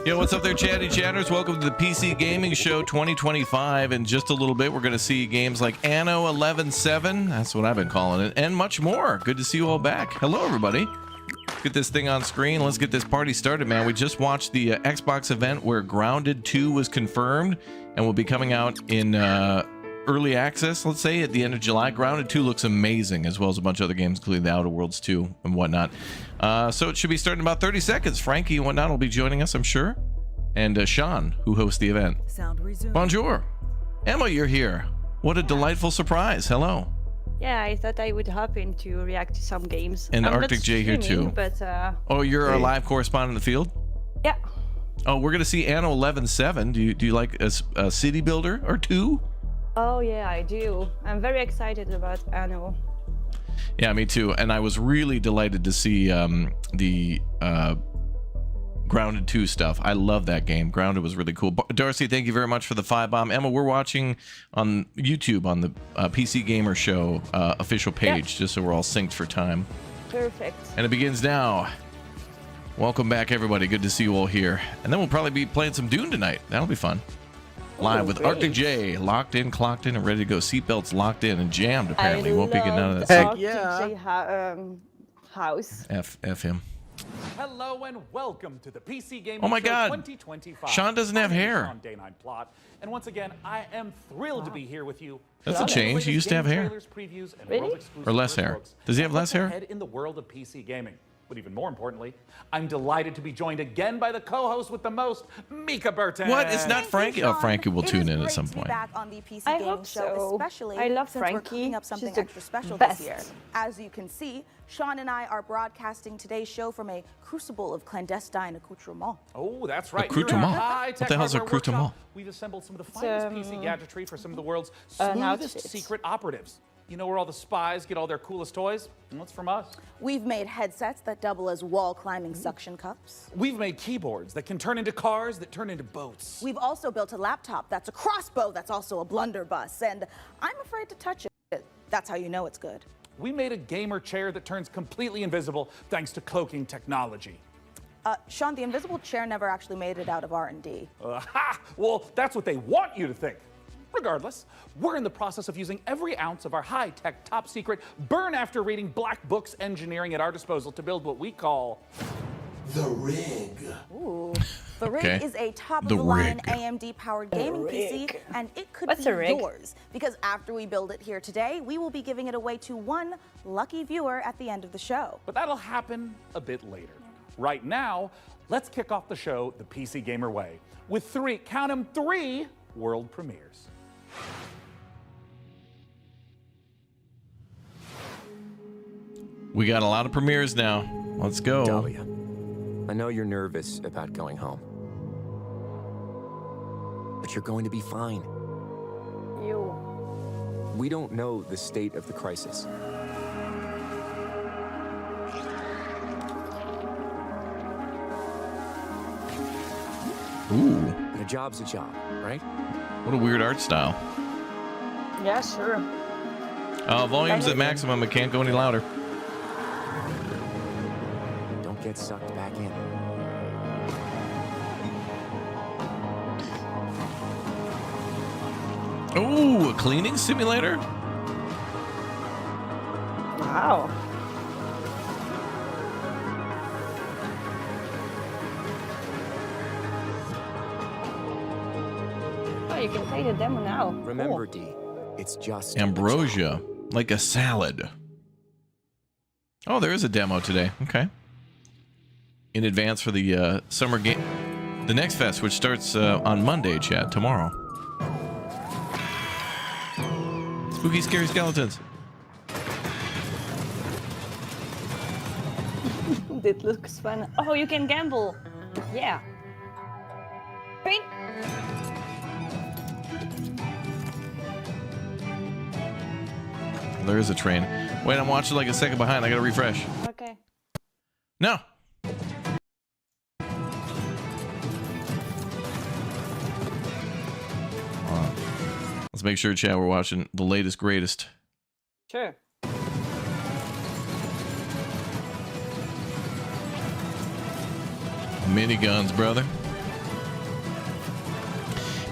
Yo, what's up there, chatty chatters? Welcome to the PC Gaming Show 2025. In just a little bit, we're going to see games like Anno 11.7, that's what I've been calling it, and much more. Good to see you all back. Hello, everybody. Let's get this thing on screen. Let's get this party started, man. We just watched the Xbox event where Grounded 2 was confirmed and will be coming out in early access, let's say, at the end of July. Grounded 2 looks amazing, as well as a bunch of other games, including the Outer Worlds 2 and whatnot. So it should be starting in about 30 seconds. Frankie and whatnot will be joining us, I'm sure. And Sean, who hosts the event. Bonjour. Emma, you're here. What a delightful surprise. Hello. Yeah, I thought I would hop in to react to some games. And I'm Arctic not J here too. But, oh, you're our live correspondent in the field? Yeah. Oh, we're going to see Anno 11.7. Do you like a city builder or two? Oh, yeah, I do. I'm very excited about Anno. Yeah, me too. And I was really delighted to see the Grounded 2 stuff. I love that game. Grounded was really cool. Darcy, thank you very much for the 5-bomb. Emma, we're watching on YouTube on the PC Gamer Show official page, just so we're all synced for time. Perfect. And it begins now. Welcome back, everybody. Good to see you all here. And then we'll probably be playing some Dune tonight. That'll be fun. Live with great. Arctic J, locked in, clocked in, and ready to go. Seatbelts locked in and jammed, apparently. Won't be getting out of that Heck seat. yeah. House. F him. Hello and welcome to the PC Gaming Oh my Show God. 2025. Sean doesn't have My name is hair. Sean Day 9 Plot, and once again, I am thrilled to be here with you. That's a change. He used to have hair. Really? Or less hair. Does he have less hair? Head in the world of PC gaming. But even more importantly, I'm delighted to be joined again by the co-host with the most, Mika Burton. What? It's not Frankie. Oh, Frankie will tune in at some point. Back on the PC I Gaming hope Show, so. especially I love since Frankie. we're cooking up something She's the extra special best. this year. As you can see, Sean and I are broadcasting today's show from a crucible of clandestine accoutrement. Oh, that's right. Accoutrement? Here at our high-tech What the hell's hardware accoutrement? workshop, we've assembled some of the finest PC gadgetry for some of the world's an smoothest outfit. secret operatives. You know where all the spies get all their coolest toys? And that's from us. We've made headsets that double as wall-climbing suction cups. We've made keyboards that can turn into cars that turn into boats. We've also built a laptop that's a crossbow that's also a blunderbuss, and I'm afraid to touch it. That's how you know it's good. We made a gamer chair that turns completely invisible thanks to cloaking technology. Sean, the invisible chair never actually made it out of R&D. Ha! Well, that's what they want you to think. Regardless, we're in the process of using every ounce of our high-tech, top-secret, burn-after-reading black books engineering at our disposal to build what we call the rig. Ooh. The Rig Okay. is a top-of-the-line Rig. AMD-powered gaming PC, and it could What's be a rig? yours. Because after we build it here today, we will be giving it away to one lucky viewer at the end of the show. But that'll happen a bit later. Right now, let's kick off the show the PC Gamer way with three, count 'em, three world premieres. We got a lot of premieres now. Let's go. Dahlia, I know you're nervous about going home, but you're going to be fine. You. We don't know the state of the crisis. Ooh, But a job's a job, right? what a weird art style. Yeah, sure. Volume's at maximum. It can't go any louder. Don't get sucked back in. Ooh, a cleaning simulator? Wow. Oh, you can play the demo now. Remember, Cool. D, it's just Ambrosia, like a salad. Oh, there is a demo today. Okay. In advance for the summer game, the Next Fest, which starts on Monday, Chad, tomorrow. Spooky, scary skeletons. It looks fun. Oh, you can gamble. Yeah. Green. There is a train. Wait, I'm watching like a second behind. I gotta refresh. Okay. No. Let's make sure, Chad, we're watching the latest, greatest. Sure. Miniguns, brother.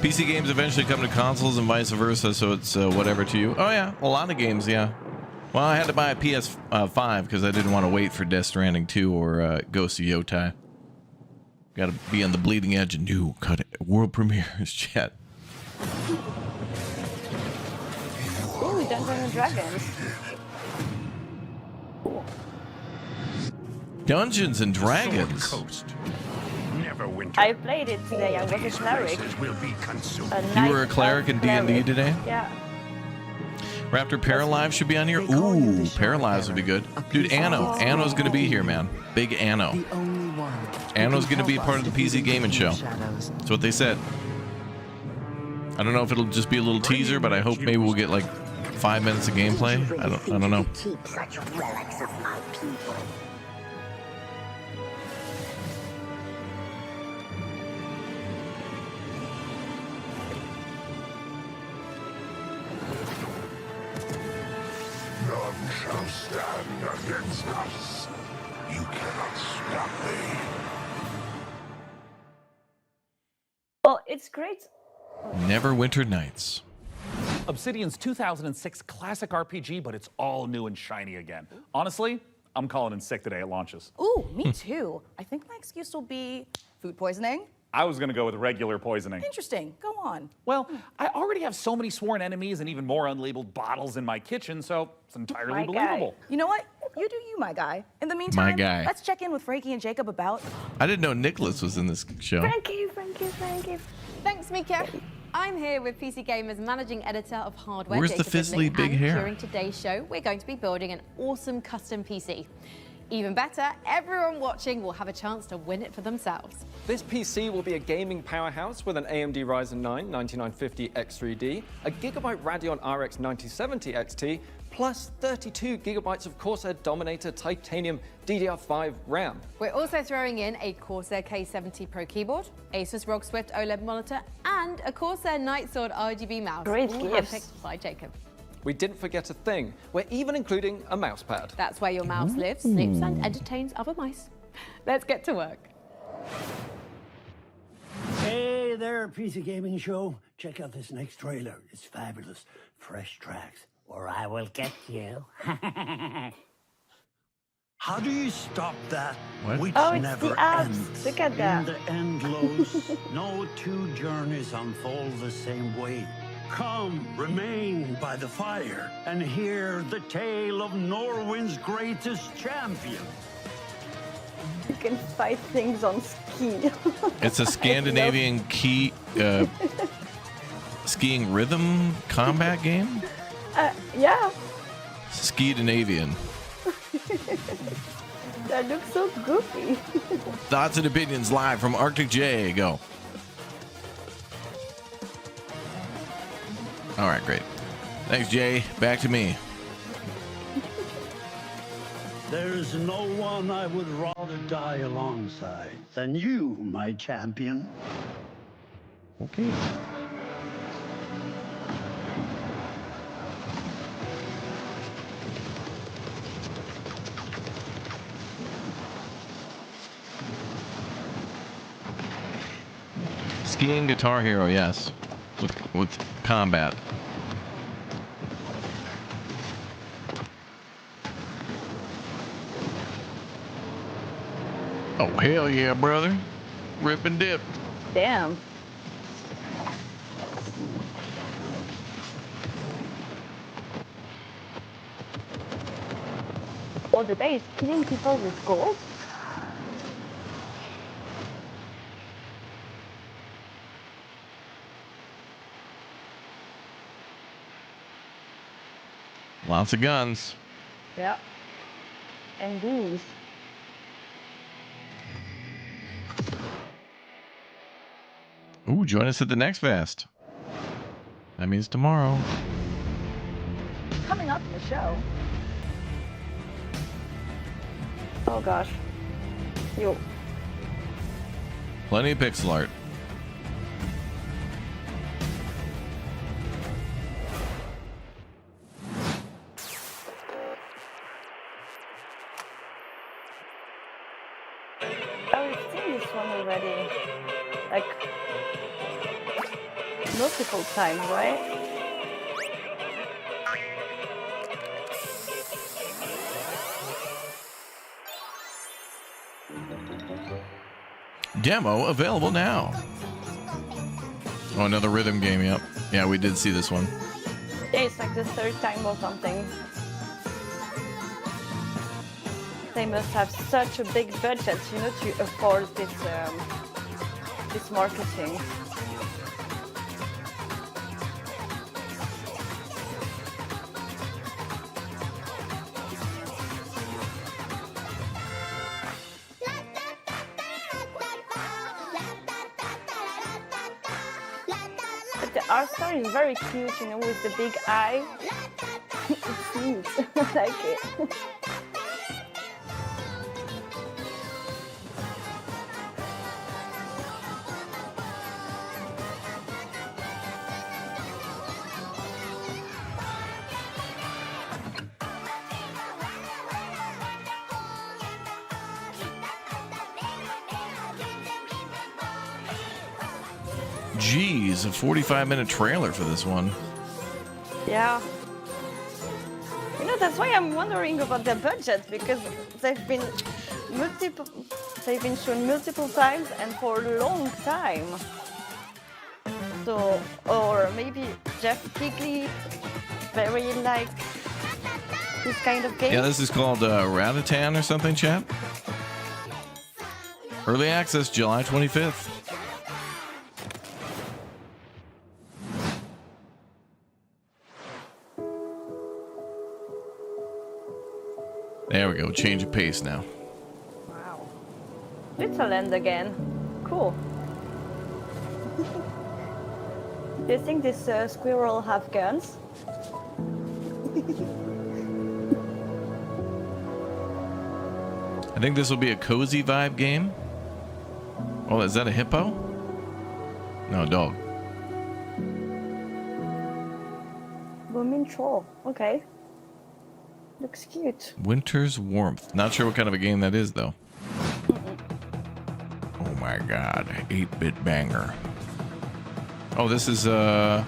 PC games eventually come to consoles and vice versa, so it's whatever to you. Oh yeah, a lot of games, yeah. Well, I had to buy a PS5 because I didn't want to wait for Death Stranding 2 or Ghost of Yotai. Got to be on the bleeding edge of new world premieres, chat. Ooh, Dungeons and Dragons. Cool. Dungeons and Dragons. I played it today. I was a cleric. You were a cleric in D&D today? Yeah. Raptor Paralives should be on here. Ooh, Paralives would be good. Dude, Anno. Anno's going to be here, man. Big Anno. Anno's going to be part of the PC gaming show. That's what they said. I don't know if it'll just be a little teaser, but I hope maybe we'll get like 5 minutes of gameplay. I don't know. Keep such relics of my people. None shall stand against us. You cannot stop me. Well, it's great. Neverwinter Nights. Obsidian's 2006 classic RPG, but it's all new and shiny again. Honestly, I'm calling in sick the day it launches. Ooh, me too. I think my excuse will be food poisoning. I was gonna go with regular poisoning. Interesting. Go on. Well, I already have so many sworn enemies and even more unlabeled bottles in my kitchen, so it's entirely My guy. believable. You know what? You do you, my guy. In the meantime, My guy. let's check in with Frankie and Jacob about... I didn't know Nicholas was in this show. Frankie. Thanks, Mika. I'm here with PC Gamer's managing editor of hardware. Where's the Jacob fizzly Bidley, big and hair? During today's show, we're going to be building an awesome custom PC. Even better, everyone watching will have a chance to win it for themselves. This PC will be a gaming powerhouse with an AMD Ryzen 9 9950 X3D, a Gigabyte Radeon RX 9070 XT, plus 32 gigabytes of Corsair Dominator Titanium DDR5 RAM. We're also throwing in a Corsair K70 Pro keyboard, Asus ROG Swift OLED monitor, and a Corsair Nightsword RGB mouse. Great all gifts. handpicked by Jacob. We didn't forget a thing. We're even including a mouse pad. That's where your mouse lives, sleeps, and entertains other mice. Let's get to work. Hey there, PC Gaming Show. Check out this next trailer. It's fabulous. Fresh tracks, or I will get you. How do you stop that What? which Oh, it's never the abs. ends? Look at that. In the endless, no two journeys unfold the same way. Come, remain by the fire, and hear the tale of Norway's greatest champion. You can fight things on ski. It's a Scandinavian skiing rhythm combat game? Yeah, Scandinavian. that looks so goofy. Thoughts and opinions live from Arctic J. Go. All right, great. Thanks, Jay. Back to me. There's no one I would rather die alongside than you, my champion. Okay. Skiing Guitar Hero, yes. With combat. Oh, hell yeah, brother. Rip and dip. Damn. Oh, the guy is killing people with gold? Lots of guns. Yeah. And these. Ooh, join us at the next fest. That means tomorrow. Coming up in the show. Oh gosh. Yo. Plenty of pixel art. I've seen this one already. Like multiple times, right? Demo available now. Oh, another rhythm game. Yep. Yeah, we did see this one. Yeah, it's like the third time or something. They must have such a big budget, you know, to afford this this marketing. But the art style is very cute, you know, with the big eye. It's neat. I like it. Jeez, a 45-minute trailer for this one. Yeah. You know, that's why I'm wondering about their budget, because they've been shown multiple times and for a long time. So, or maybe Jeff Kigley very like this kind of game. Yeah, this is called Ratatan or something, chat. Early access, July 25th. There we go. Change of pace now. Wow. Switzerland again. Cool. Do you think this squirrel have guns? I think this will be a cozy vibe game. Oh, is that a hippo? No, a dog. Booming troll. Okay. Looks cute. Winter's Warmth. Not sure what kind of a game that is, though. Oh my god. 8-bit banger. Oh, this is, Oh,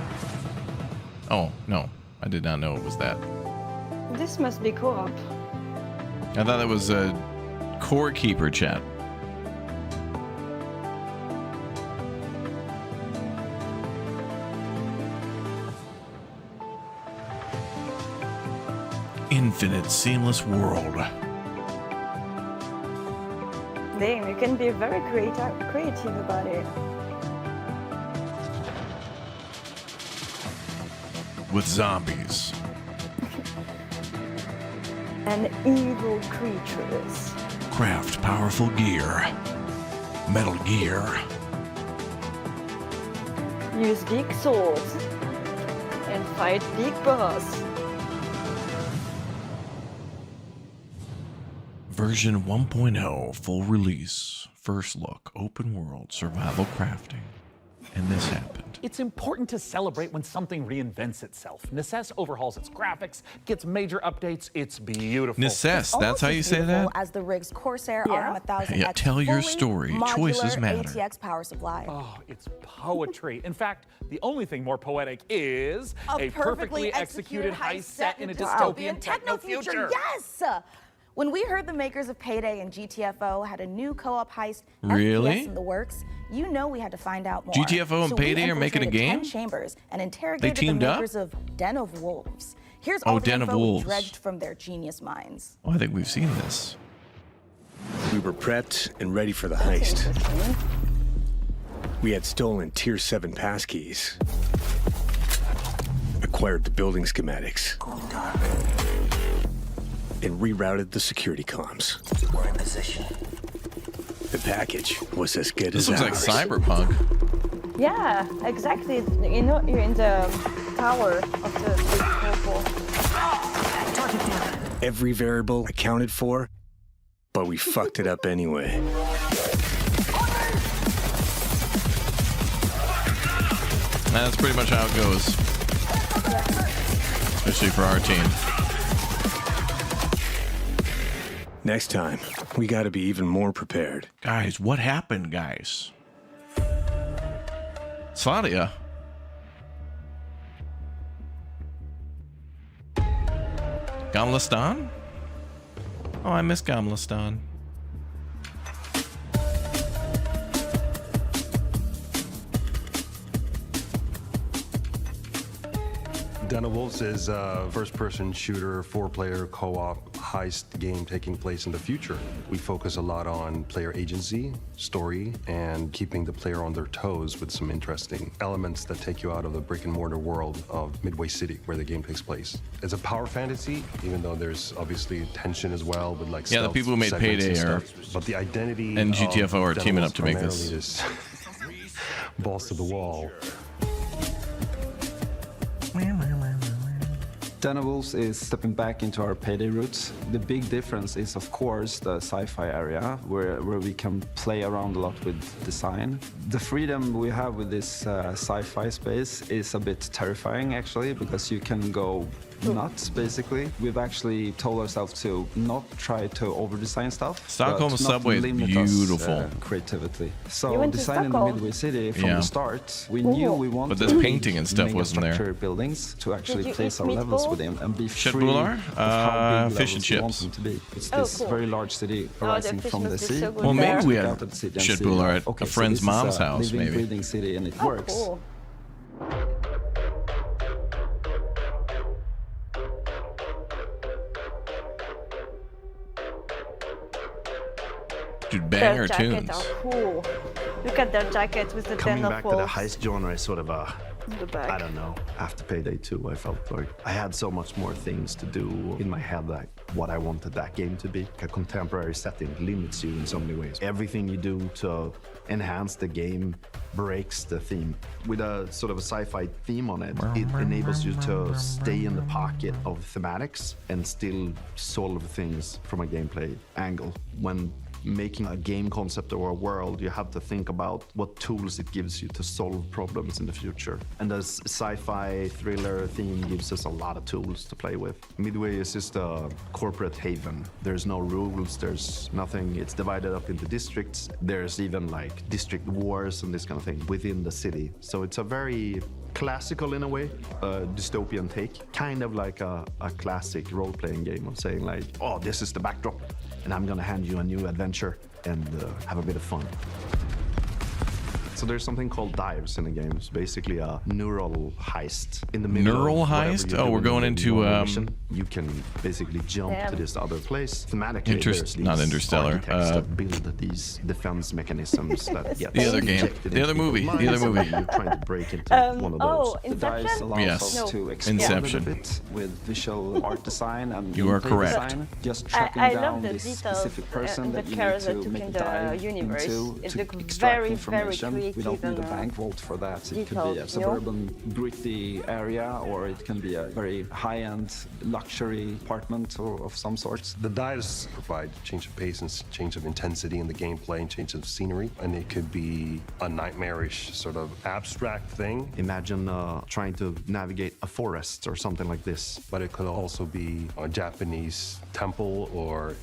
no. I did not know it was that. This must be co-op. I thought that was a Core Keeper, chat. Infinite seamless world. Damn, you can be very creative about it. With zombies. And evil creatures. Craft powerful gear. Metal Gear. Use big swords. And fight big boss. Version 1.0 full release. First look, open world, survival crafting. And this happened. It's important to celebrate when something reinvents itself. Necess overhauls its graphics, gets major updates. It's beautiful. Necess, that's how you say that? As the rig's Corsair RM1000X Yeah, tell your fully story. Choices modular matter. ATX power supply. Oh, it's poetry. In fact, the only thing more poetic is a perfectly executed heist set in a dystopian techno future. Yes! When we heard the makers of Payday and GTFO had a new co-op heist Really? FPS in the works, you know we had to find out more. GTFO and So Payday we are making a infiltrated game? 10 chambers and interrogated teamed the up? makers of Den of Wolves. Here's Oh, all the Den of info we Wolves. dredged from their genius minds. Oh, I think we've seen this. We were prepped and ready for the heist. We had stolen Tier 7 passkeys. Acquired the building schematics. And rerouted the security comms. We're in position. The package was as good This as looks like ours. Cyberpunk. Yeah, exactly. You know, you're in the tower of the big purple. Every variable accounted for, but we fucked it up anyway. That's pretty much how it goes. Especially for our team. Next time, we gotta be even more prepared. Guys, what happened, guys? Sladia? Gamlastan? Oh, I miss Gamlastan. Den of Wolves is a first-person shooter, 4-player co-op heist game taking place in the future. We focus a lot on player agency, story, and keeping the player on their toes with some interesting elements that take you out of the brick-and-mortar world of Midway City, where the game takes place. It's a power fantasy, even though there's obviously tension as well, with like the people who made Payday are, but the identity and GTFO are teaming up to make this. Just balls to the wall. Den of Wolves is stepping back into our Payday roots. The big difference is, of course, the sci-fi area, where we can play around a lot with design. The freedom we have with this sci-fi space is a bit terrifying, actually, because you can go nuts, basically. We've actually told ourselves to not try to over-design stuff. Stockholm subway is beautiful. Creativity. So designing the Midway City from the start, we knew we wanted but this painting and stuff wasn't there. Buildings to actually place our levels within and be free Bular? of how big fish and levels we want chips. them to be. It's this very large city arising from the sea. So well, maybe we had Shit Bular at a friend's mom's house, living, maybe. breathing city, and it works. Cool. Dude, banger their tunes. jackets are cool. Look at their jackets with the Coming Den of back to the Wolves. heist genre is sort of a, The back. I don't know. After Payday 2, I felt like I had so much more things to do in my head, like what I wanted that game to be. A contemporary setting limits you in so many ways. Everything you do to enhance the game breaks the theme. With a sort of a sci-fi theme on it, it enables you to stay in the pocket of thematics and still solve things from a gameplay angle. When making a game concept or a world, you have to think about what tools it gives you to solve problems in the future. And the sci-fi thriller theme gives us a lot of tools to play with. Midway is just a corporate haven. There's no rules, there's nothing. It's divided up into districts. There's even like district wars and this kind of thing within the city. So it's a very classical in a way, a dystopian take, kind of like a classic role-playing game of saying like, oh, this is the backdrop, and I'm gonna hand you a new adventure and have a bit of fun. So there's something called dives in the game. It's basically a neural heist. In the middle Neural of whatever heist? you're Oh, we're doing going in into, your mission, you can basically jump to Damn. this other place. Thematically, there's not these Interstellar. architects that build these defense mechanisms that get The other game. injected The into other movie. people's The other minds, movie. and you're trying to break into one of those. Oh, The dice allows Yes. us to No. explore Inception. a little bit with visual art design and You are gameplay correct. design. Just tracking I down love the this details specific person and the that you care need they to took make in a the dive universe. into It to looked extract very, very information. We creative don't need a and, bank vault for that. It could be a detailed, you know? suburban, gritty area, or it can be a very high-end luxury apartment or of some sort. The dives provide change of pace and change of intensity in the gameplay and change of scenery, and it could be a nightmarish sort of abstract thing. Imagine trying to navigate a forest or something like this. But it could also be a Japanese temple or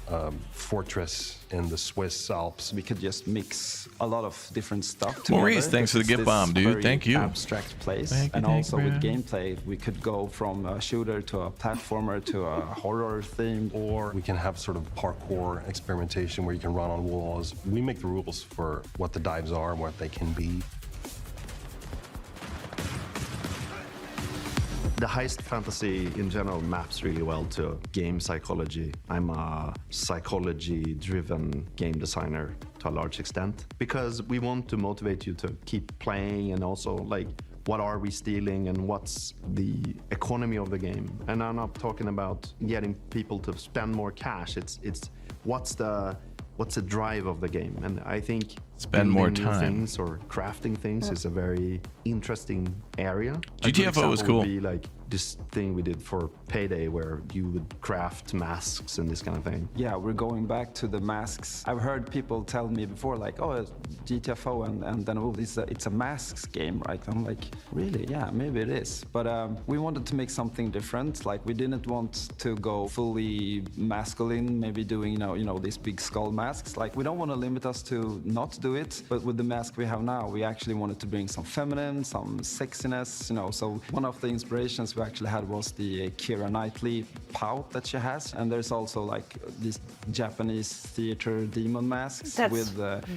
fortress in the Swiss Alps. We could just mix a lot of different stuff Maurice, together. thanks for the It's gift this bomb, dude. very Thank you. Abstract place, Thank you, and thank also you, with man. gameplay, we could go from a shooter to a platformer to a horror theme. Or we can have sort of parkour experimentation where you can run on walls. We make the rules for what the dives are and what they can be. The heist fantasy in general maps really well to game psychology. I'm a psychology-driven game designer to a large extent because we want to motivate you to keep playing and also like what are we stealing and what's the economy of the game. And I'm not talking about getting people to spend more cash. It's what's the drive of the game. And I think Spend more building new time. things or crafting things is a very interesting area. A good GTFO was example cool. would be like this thing we did for Payday where you would craft masks and this kind of thing. Yeah, we're going back to the masks. I've heard people tell me before, like, oh, GTFO and then it's a masks game, right? I'm like, really? Yeah, maybe it is. But we wanted to make something different. Like, we didn't want to go fully masculine, maybe doing, you know, these big skull masks. Like, we don't want to limit us to not do it. But with the mask we have now, we actually wanted to bring some feminine, some sexiness, you know. So one of the inspirations we actually had was the Keira Knightley pout that she has. And there's also like these Japanese theater demon masks with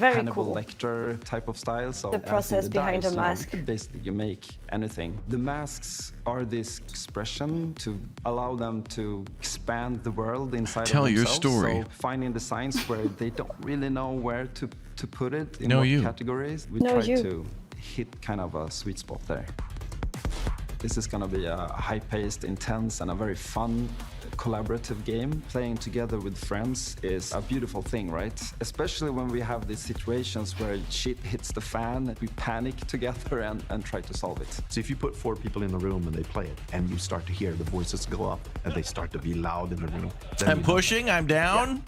very Hannibal cool. Lecter type of style. So The process behind the mask. Basically, you make anything. The masks are this expression to allow them to expand the world inside Tell of your themselves. story. So finding designs where they don't really know where to put it in Know what you. categories. We Know try you. to hit kind of a sweet spot there. This is going to be a high-paced, intense, and a very fun, collaborative game. Playing together with friends is a beautiful thing, right? Especially when we have these situations where shit hits the fan, we panic together and try to solve it. So if you put 4 people in a room and they play it, and you start to hear the voices go up, and they start to be loud in the room. then I'm you know pushing. I'm down.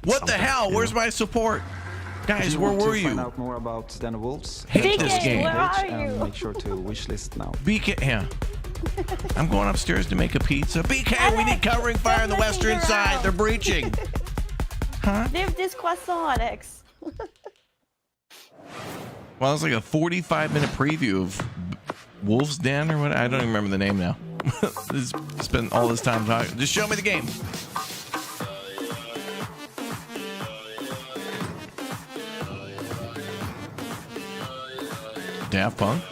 What the Something, hell? you Where's know? my support? If Guys, you where want were to find you? out more about Den of Wolves, Hate head to this our game. Where page are and you? make sure to wishlist now. BK, yeah. I'm going upstairs to make a pizza. BK, we need covering fire on the western side. They're breaching. Huh? Leave this croissant, Alex. Well, it's like a 45-minute preview of Wolf's Den or what? I don't even remember the name now. Spend all this time talking. Just show me the game. Daft Punk.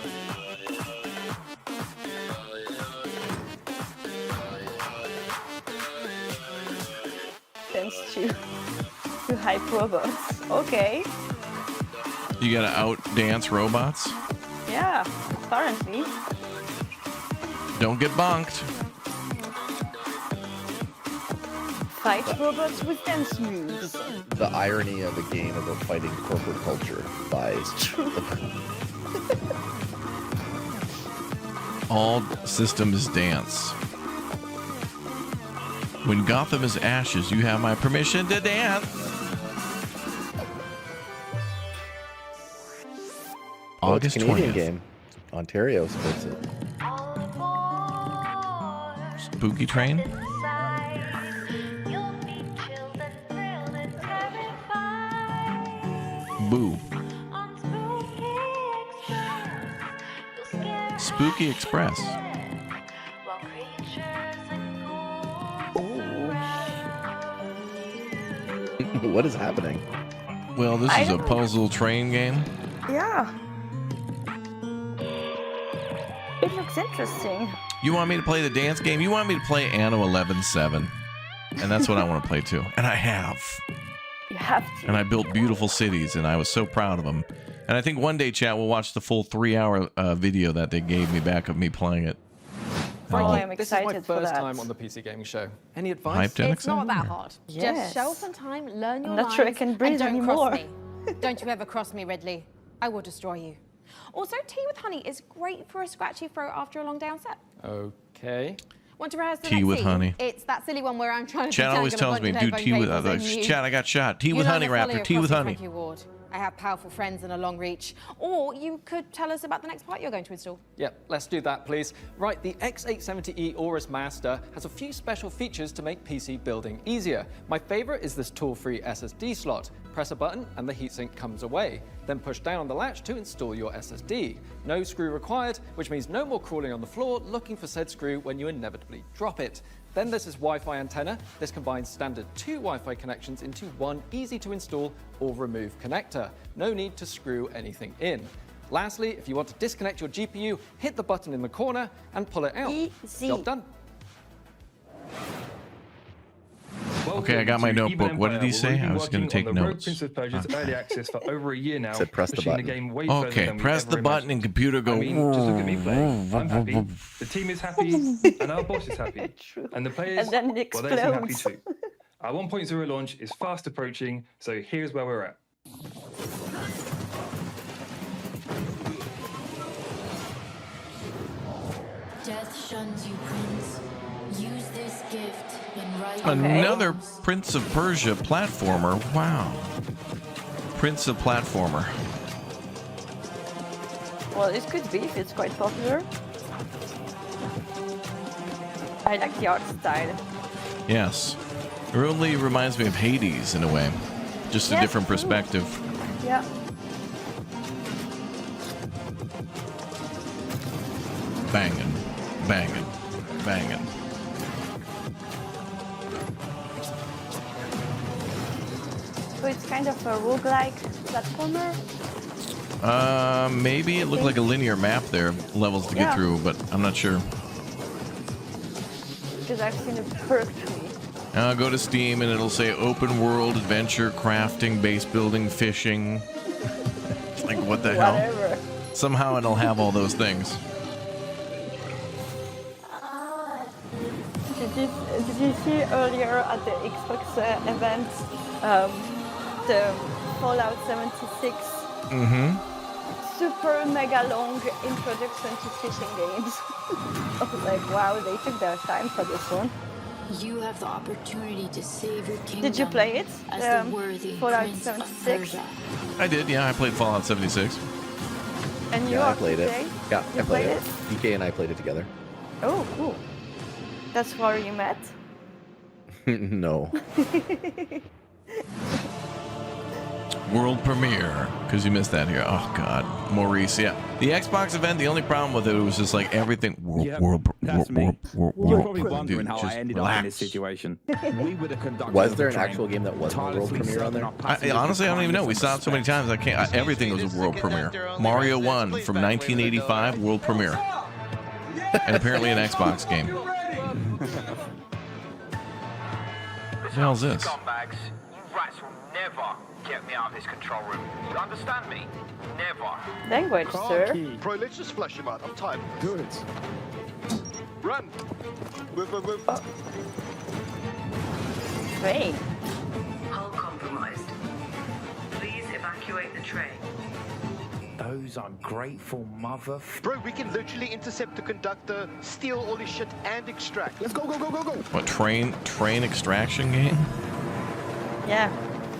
Thanks to hype robots. Okay. You gotta outdance robots. Yeah, apparently. Don't get bonked. Fight robots with dance moves. The irony of a game about fighting corporate culture by All systems dance. When Gotham is ashes, you have my permission to dance. Oh, it's August a Canadian 20th. game. Ontario supports it. Spooky Train. Boo. Spooky Express. What is happening? Well, this is a puzzle train game. Yeah. It looks interesting. You want me to play the dance game? You want me to play Anno 11.7. And that's what I want to play too. And I have. You have to. And I built beautiful cities, and I was so proud of them. And I think one day, chat, we'll watch the full 3-hour video that they gave me back of me playing it. Oh, I'm This is my excited for first that. time on the PC Gaming Show. Any advice? Hyped and It's not excited, that or- hard. Yes. Just show up on time, learn your I'm not sure I lines, can breathe and don't anymore. cross me. Don't you ever cross me, Ridley. I will destroy you. Also, tea with honey is great for a scratchy throat after a long day on set. Okay. Want to rehearse the Tea next with scene? honey. It's that silly one where I'm trying to Chat always tells me, do tea with Chat, I got shot. Tea with honey, Raptor. Tea with honey. I have powerful friends and a long reach. Or you could tell us about the next part you're going to install. Yep, let's do that, please. Right, the X870E Aorus Master has a few special features to make PC building easier. My favorite is this tool-free SSD slot. Press a button and the heatsink comes away. Then push down on the latch to install your SSD. No screw required, which means no more crawling on the floor looking for said screw when you inevitably drop it. Then there's this Wi-Fi antenna. This combines standard 2 Wi-Fi connections into one easy to install or remove connector. No need to screw anything in. Lastly, if you want to disconnect your GPU, hit the button in the corner and pull it out. Easy. Job done. Okay, I got my notebook. What did he say? I was going to take notes. Prince of Persia's early access for over a year now. Said press the pushing button. The game way further Okay, than we press ever the button imagined. and computer go. I mean, just look at me playing. I'm happy. The team is happy, and our boss is happy, and the players, And then it well, they seem happy explodes. too. Our 1.0 launch is fast approaching, so here's where we're at. Death shuns you, Prince. Use this gift and right Another Prince of Persia platformer. Wow. Prince of Platformer. Well, it could be if it's quite popular. I like the art style. Yes. It really reminds me of Hades in a way. Just a Yes, different true. perspective. Yeah. banging, banging, banging. So it's kind of a roguelike platformer. Maybe it looked like a linear map there, levels to get through, but I'm not sure. Because I've seen a perk tree. Go to Steam and it'll say open world, adventure, crafting, base building, fishing. Like, what the hell? Whatever. Somehow it'll have all those things. Did you see earlier at the Xbox event the Fallout 76 super mega long introduction to fishing games? I was like, wow, they took their time for this one. You have the opportunity to save your kingdom. Did you play it? As the worthy Fallout Prince of 76? Persia. I did, yeah. I played Fallout 76. And you Yeah, I are played it. PK? Yeah, You I played it. it? DK and I played it together. Oh, cool. That's where you met? No. World premiere, because you missed that here. Oh God, Maurice. Yeah, the Xbox event. The only problem with it was just like everything. You're probably wondering dude, how just I ended up in this situation. We would have conducted. Was there an actual game that wasn't a world premiere on there? Honestly, I don't even know. We saw it so many times. I can't. Everything was a world premiere. Mario 1 from 1985, world premiere, and apparently an Xbox game. What the hell is this? Scumbags, you rats will never get me out of this control room. You understand me? Never. Language, sir. Bro, let's just flush him out. I'm tired. Good. Run. Move, move, move. Train. Hull compromised. Please evacuate the train. Those ungrateful mother. Bro, we can literally intercept the conductor, steal all his shit, and extract. Let's go, go, go, go, go. What train extraction game? Yeah.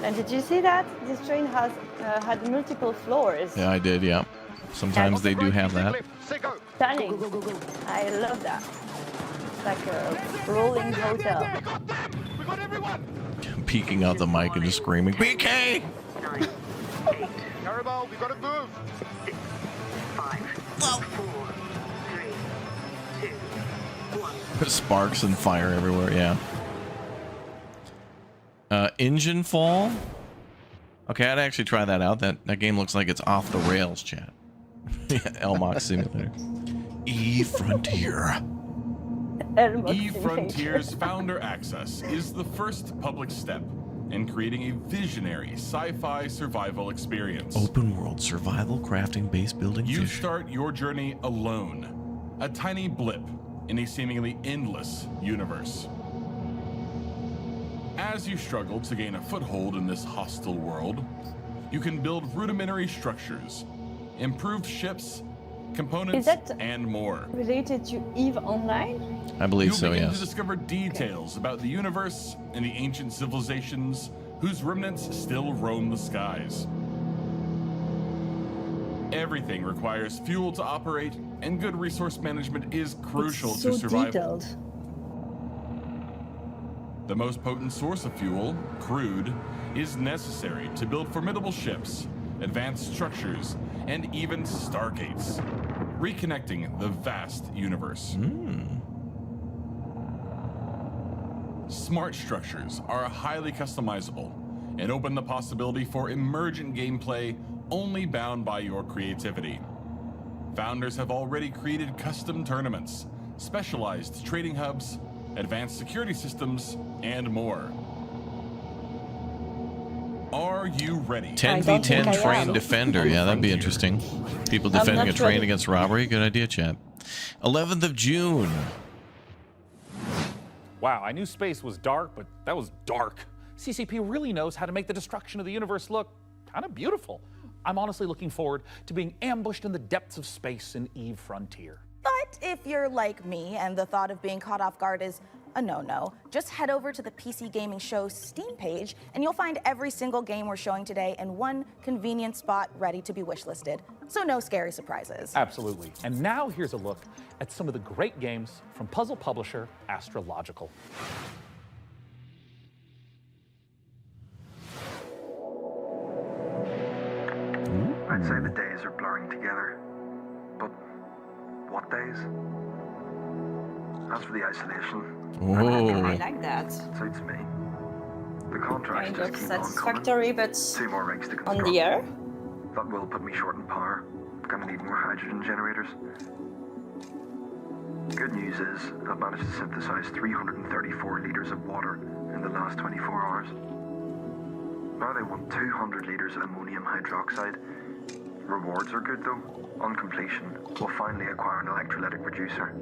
And did you see that? This train has had multiple floors. Yeah, I did. Yeah. Sometimes they do have that. Stunning. I love that. It's like a rolling hotel. We got everyone. Peeking out the mic and just screaming, "PK!" Carabao, we gotta move. 6, 5, 4, 3, 2, 1. Sparks and fire everywhere. Yeah. Engine Fall. Okay, I'd actually try that out. That game looks like it's off the rails, chat. Yeah, Elmox Simulator. Frontier. Frontier's Founder Access is the first public step in creating a visionary sci-fi survival experience. Open world survival, crafting, base building, You fish. start your journey alone, a tiny blip in a seemingly endless universe. As you struggle to gain a foothold in this hostile world, you can build rudimentary structures, improved ships, components, and more. Related to EVE Online? I believe You'll so, begin yes. to discover details about the universe and the ancient civilizations whose remnants still roam the skies. Everything requires fuel to operate, and good resource management is crucial It's so to survival. detailed. The most potent source of fuel, crude, is necessary to build formidable ships, advanced structures, and even stargates, reconnecting the vast universe. Smart structures are highly customizable and open the possibility for emergent gameplay only bound by your creativity. Founders have already created custom tournaments, specialized trading hubs, advanced security systems, and more. Are you ready? 10v10 train defender. Yeah, that'd be interesting. People defending a train ready. against robbery. Good idea, chat. 11th of June. Wow, I knew space was dark, but that was dark. CCP really knows how to make the destruction of the universe look kind of beautiful. I'm honestly looking forward to being ambushed in the depths of space in EVE Frontier. But if you're like me and the thought of being caught off guard is a no-no, just head over to the PC Gaming Show Steam page and you'll find every single game we're showing today in one convenient spot ready to be wishlisted. So no scary surprises. Absolutely. And now here's a look at some of the great games from puzzle publisher Astrological. I'd say the days are blurring together. But what hot days. As for the isolation, Whoa. I like that. suits me. The contracts Kind just of keep on satisfactory, coming. but 2 more rigs to on construct. the air. That will put me short in power. Gonna need more hydrogen generators. Good news is, I've managed to synthesize 334 liters of water in the last 24 hours. Now they want 200 liters of ammonium hydroxide. Rewards are good though. On completion, we'll finally acquire an electrolytic producer.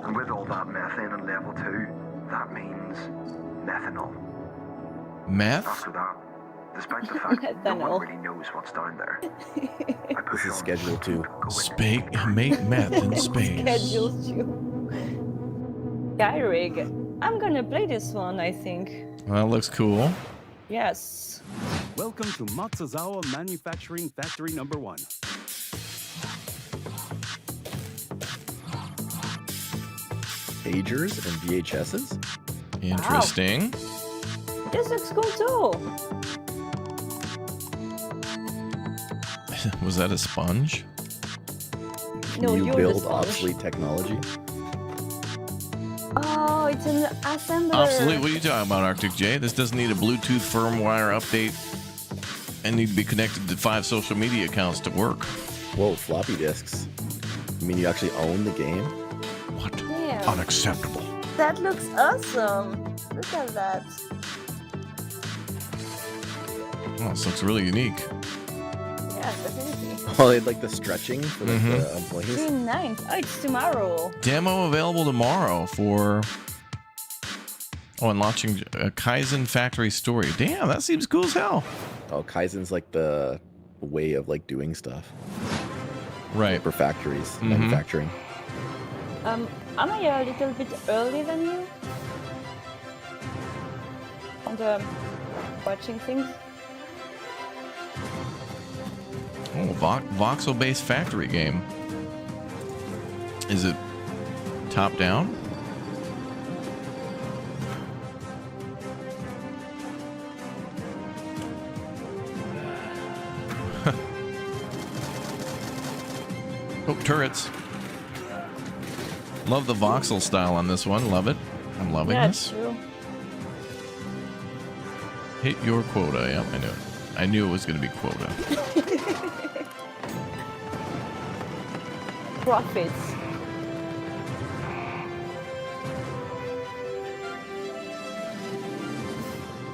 And with all that methane in level 2, that means methanol. Meth? After that, despite the fact no one really knows what's down there, I push on. Schedule 2. Make meth in space. Schedule 2. Skyrig. I'm gonna play this one, I think. Well, that looks cool. Yes. Welcome to Matsuzawa Manufacturing Factory number 1. Pagers and VHSs? Interesting. This looks cool too. Was that a sponge? No, you you're build the sponge. obsolete technology? Oh, it's an assembler. Obsolete? What are you talking about, Arctic J? This doesn't need a Bluetooth firmware update and need to be connected to 5 social media accounts to work. Whoa, floppy disks. You mean you actually own the game? What? Damn. Unacceptable. That looks awesome. Look at that. Oh, this looks really unique. Yeah, definitely. Oh, they had like the stretching for like, the employees? June 9th. Oh, it's tomorrow. Demo available tomorrow for... Oh, and launching a Kaizen factory story. Damn, that seems cool as hell. Oh, Kaizen's like the way of like doing stuff. Right. For factories, manufacturing. Am I a little bit early than you? On the watching things? Oh, voxel-based factory game. Is it top down? Oh, turrets. Love the voxel style on this one. Love it. I'm loving this. True. Hit your quota. Yep, I knew it. I knew it was going to be quota. Profits.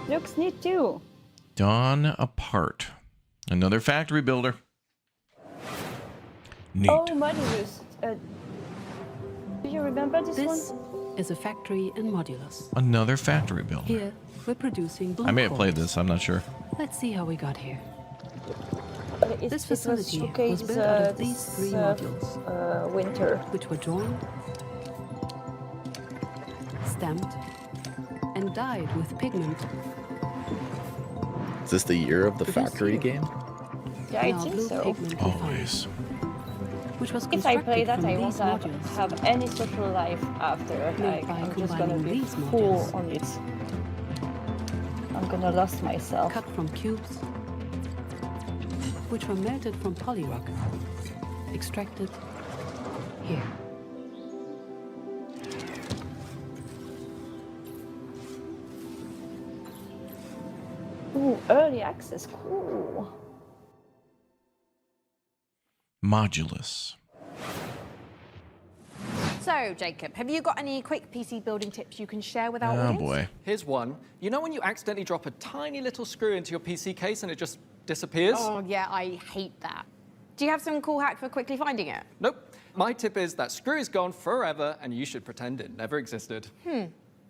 Looks neat too. Dawn Apart. Another factory builder. Neat. Oh, Modulus. Do you remember this one? Is a factory in Modulus. Another factory builder. Here, we're producing blue I may have played cores. this. I'm not sure. Let's see how we got here. This It was facility was showcased, built out of these 3 modules, winter. which were drawn, stamped, and dyed with pigment. Is this the year of the factory game? Yeah, I Now think blue so. pigment Always. which was If I constructed play that, from I these won't modules. have any social life after. Like, by I'm just gonna combining be these full modules. on it. I'm gonna lost myself. Cut from cubes, which were melted from polyrock, extracted here. Ooh, early access, cool. Modulus. So, Jacob, have you got any quick PC building tips you can share with our audience? boy. Here's one. You know when you accidentally drop a tiny little screw into your PC case and it just disappears? Oh, yeah, I hate that. Do you have some cool hack for quickly finding it? Nope. My tip is that screw is gone forever and you should pretend it never existed.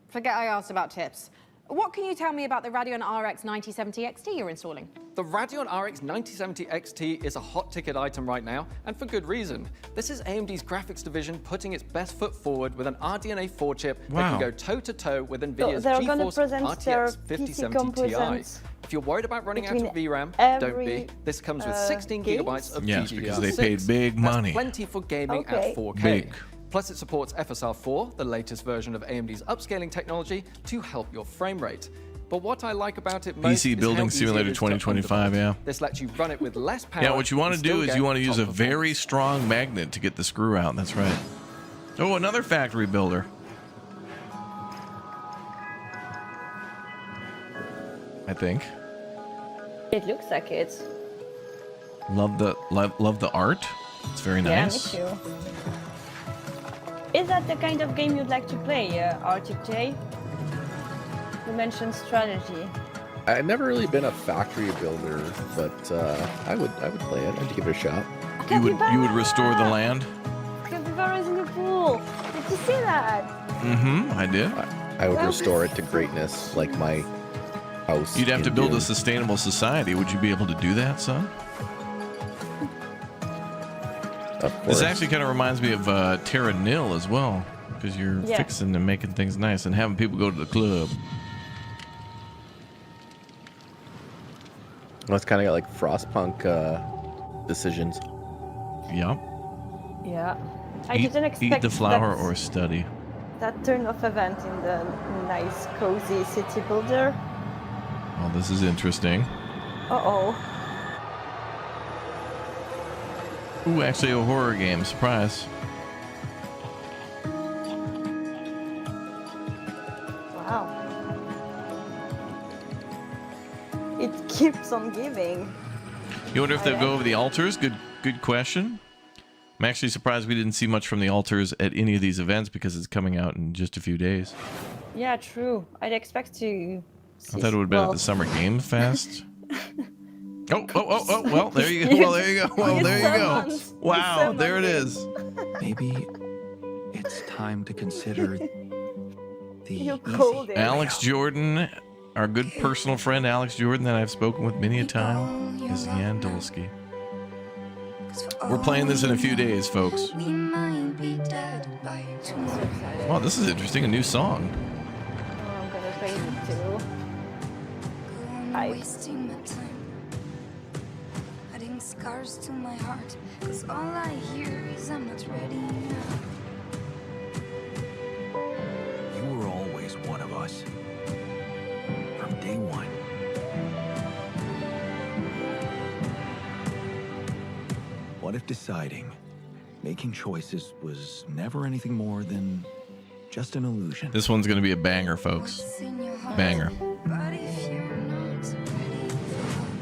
Forget I asked about tips. What can you tell me about the Radeon RX 9070 XT you're installing? The Radeon RX 9070 XT is a hot ticket item right now, and for good reason. This is AMD's graphics division putting its best foot forward with an RDNA 4 chip that Wow. can go toe-to-toe with NVIDIA's they're gonna GeForce present their RTX PC 5070 Ti. components If you're worried about running out of between VRAM, don't every, be. This comes with 16 games? gigabytes of Yes, GDDR6. because they paid big money. That's plenty for gaming Okay. at 4K. Big. Plus, it supports FSR4, the latest version of AMD's upscaling technology, to help your frame rate. But what I like about it most PC is Building how easy it Simulator is to 2025, yeah. This lets you run it with less power. Yeah, what you want to and do still is get you want to use a top very strong magnet to get the screw out. That's right. Oh, another factory builder. I think. It looks like it. Love the art. It's very nice. Yeah, me too. Is that the kind of game you'd like to play, Arctic J? You mentioned strategy. I've never really been a factory builder, but I would play it. I'd give it a shot. You would restore the land? Capybara's in the pool. Did you see that? Mm-hmm, I did. I would restore it to greatness, like my house. You'd have to in build Dune. a sustainable society. Would you be able to do that, son? Of This course. actually kind of reminds me of Terra Nil as well, because you're Yeah. fixing and making things nice and having people go to the club. Well, it's kind of got like Frostpunk decisions. Yep. Yeah. I Eat, didn't expect eat the flower that, or study. that turn-off event in the nice, cozy city builder. Well, this is interesting. Uh-oh. Ooh, actually a horror game. Surprise. Wow. It keeps on giving. You wonder if they'll go over the altars? Good question. I'm actually surprised we didn't see much from the altars at any of these events because it's coming out in just a few days. Yeah, true. I'd expect to see I thought it would have been at the Summer Game Fest. Oh, well, there you go. Well, there you go. Well, there you go. Wow, there it is. Maybe it's time to consider the You called it. Alex Jordan, our good personal friend Alex Jordan that I've spoken with many a time, is Jan Dolsky. We're playing this in a few days, folks. Wow, this is interesting. A new song. Oh, I'm gonna play it too. Wasting my time, adding scars to my heart, cause all I hear is I'm not ready now. You were always one of us. From day one. What if deciding, making choices was never anything more than just an illusion? This one's going to be a banger, folks. Banger. But if you're not ready,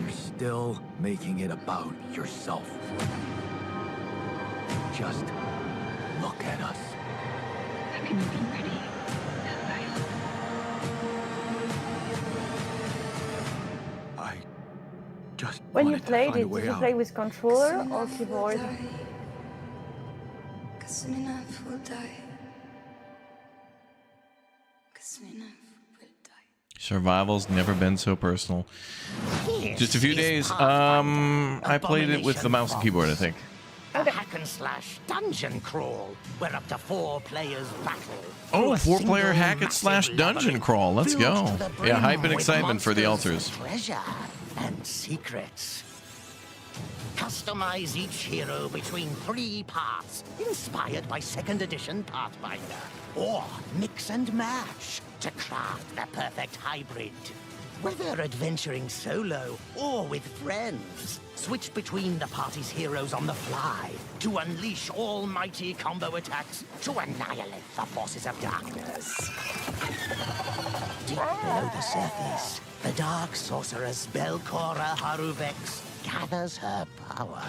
You're still making it about yourself. Just look at us. I can be ready. I just When you wanted to played find a it, way did you out. play with controller or keyboard? Cause soon enough we'll die. Cause soon enough we'll die. Survival's never been so personal. Just a few days. I played it with the mouse and keyboard, I think. A hack and slash dungeon crawl where up to 4 players battle. Oh, through a 4-player single hack and slash massive dungeon labyrinth crawl. Let's filled go. to the Yeah, brim hype and with excitement for the monsters, altars. Treasure and secrets. Customize each hero between 3 parts, inspired by 2nd edition Pathfinder. Or mix and match to craft the perfect hybrid. Whether adventuring solo or with friends, switch between the party's heroes on the fly to unleash almighty combo attacks to annihilate the forces of darkness. Deep below the surface, the dark sorceress Belcora Haruvex gathers her power.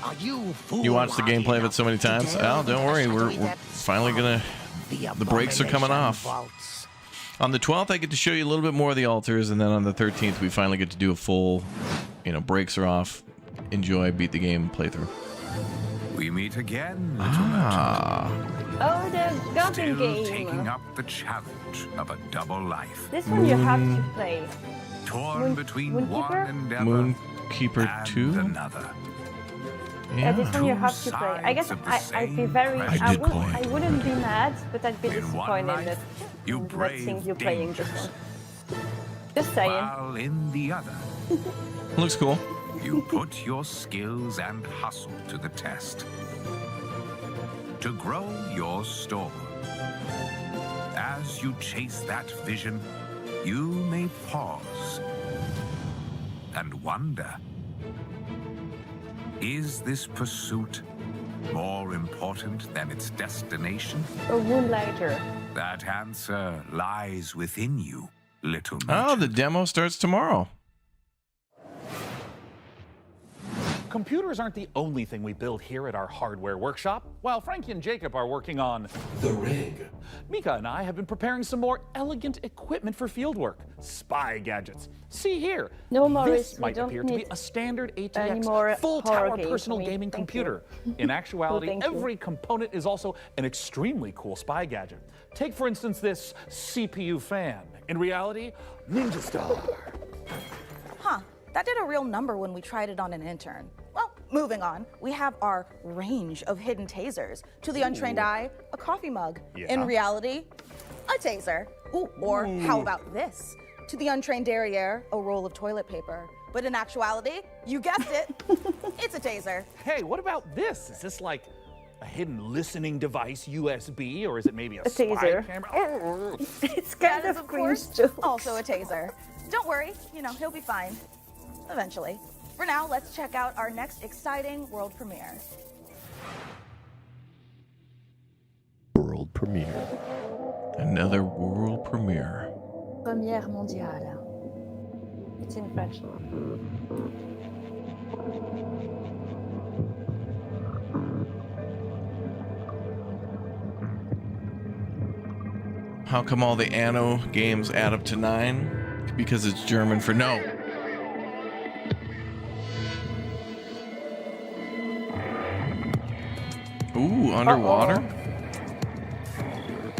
Are you foolhardy You watched the gameplay of it so many times. Al, don't worry. We're finally going to... The brakes are coming off. On the 12th, I get to show you a little bit more of the altars, and then on the 13th, we finally get to do a full, brakes are off, enjoy, beat the game, playthrough. We meet again, Ah. Oh, the Goblin Still game. taking up the challenge of a double life. This one you have to play. Torn between one Moonkeeper? endeavor Moonkeeper 2? and another. Yeah, this one you Two have to play. I guess sides of the I'd be same very. question. I wouldn't be mad, but I'd be In one disappointed life, that you not brave seeing you playing this dangers. one. Just saying. While in the other, Looks cool. you put your skills and hustle to the test. To grow your store. As you chase that vision, you may pause and wonder, is this pursuit more important than its destination? A Moonlighter. That answer lies within you, little merchant. Oh, the demo starts tomorrow. Computers aren't the only thing we build here at our hardware workshop. While Frankie and Jacob are working on the rig, Mika and I have been preparing some more elegant equipment for fieldwork. Spy gadgets. See here. No, Maurice, this we might don't appear to be need a standard any ATX more full horror tower games personal for me. gaming Thank computer. you. In actuality, thank you. every component is also an extremely cool spy gadget. Take, for instance, this CPU fan. In reality, Ninja Star. Huh, that did a real number when we tried it on an intern. Well, moving on, we have our range of hidden tasers. To the untrained eye, a coffee mug. Yeah. In reality, a taser. Ooh, or how about this? To the untrained derriere, a roll of toilet paper. But in actuality, you guessed it, it's a taser. Hey, what about this? Is this like a hidden listening device, USB, or is it maybe a spy taser. camera? It's kind That is, of course, cringe too. also a taser. Don't worry, he'll be fine. Eventually. For now, let's check out our next exciting world premiere. World premiere. Another world premiere. Première mondiale. It's in French. How come all the Anno games add up to 9? Because it's German for no. Ooh, underwater?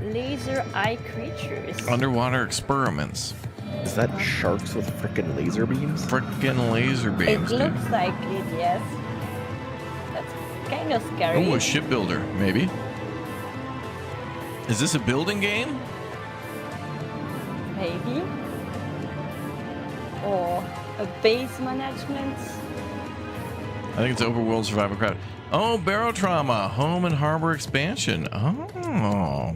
Laser eye creatures. Underwater experiments. Is that sharks with frickin' laser beams? Frickin' laser It beams, dude. looks like it, yes. That's kind of scary. Ooh, a shipbuilder, maybe. Is this a building game? Maybe. Or a base management. I think it's Overworld Survival Craft. Oh, Barotrauma, Home and Harbor Expansion. Oh.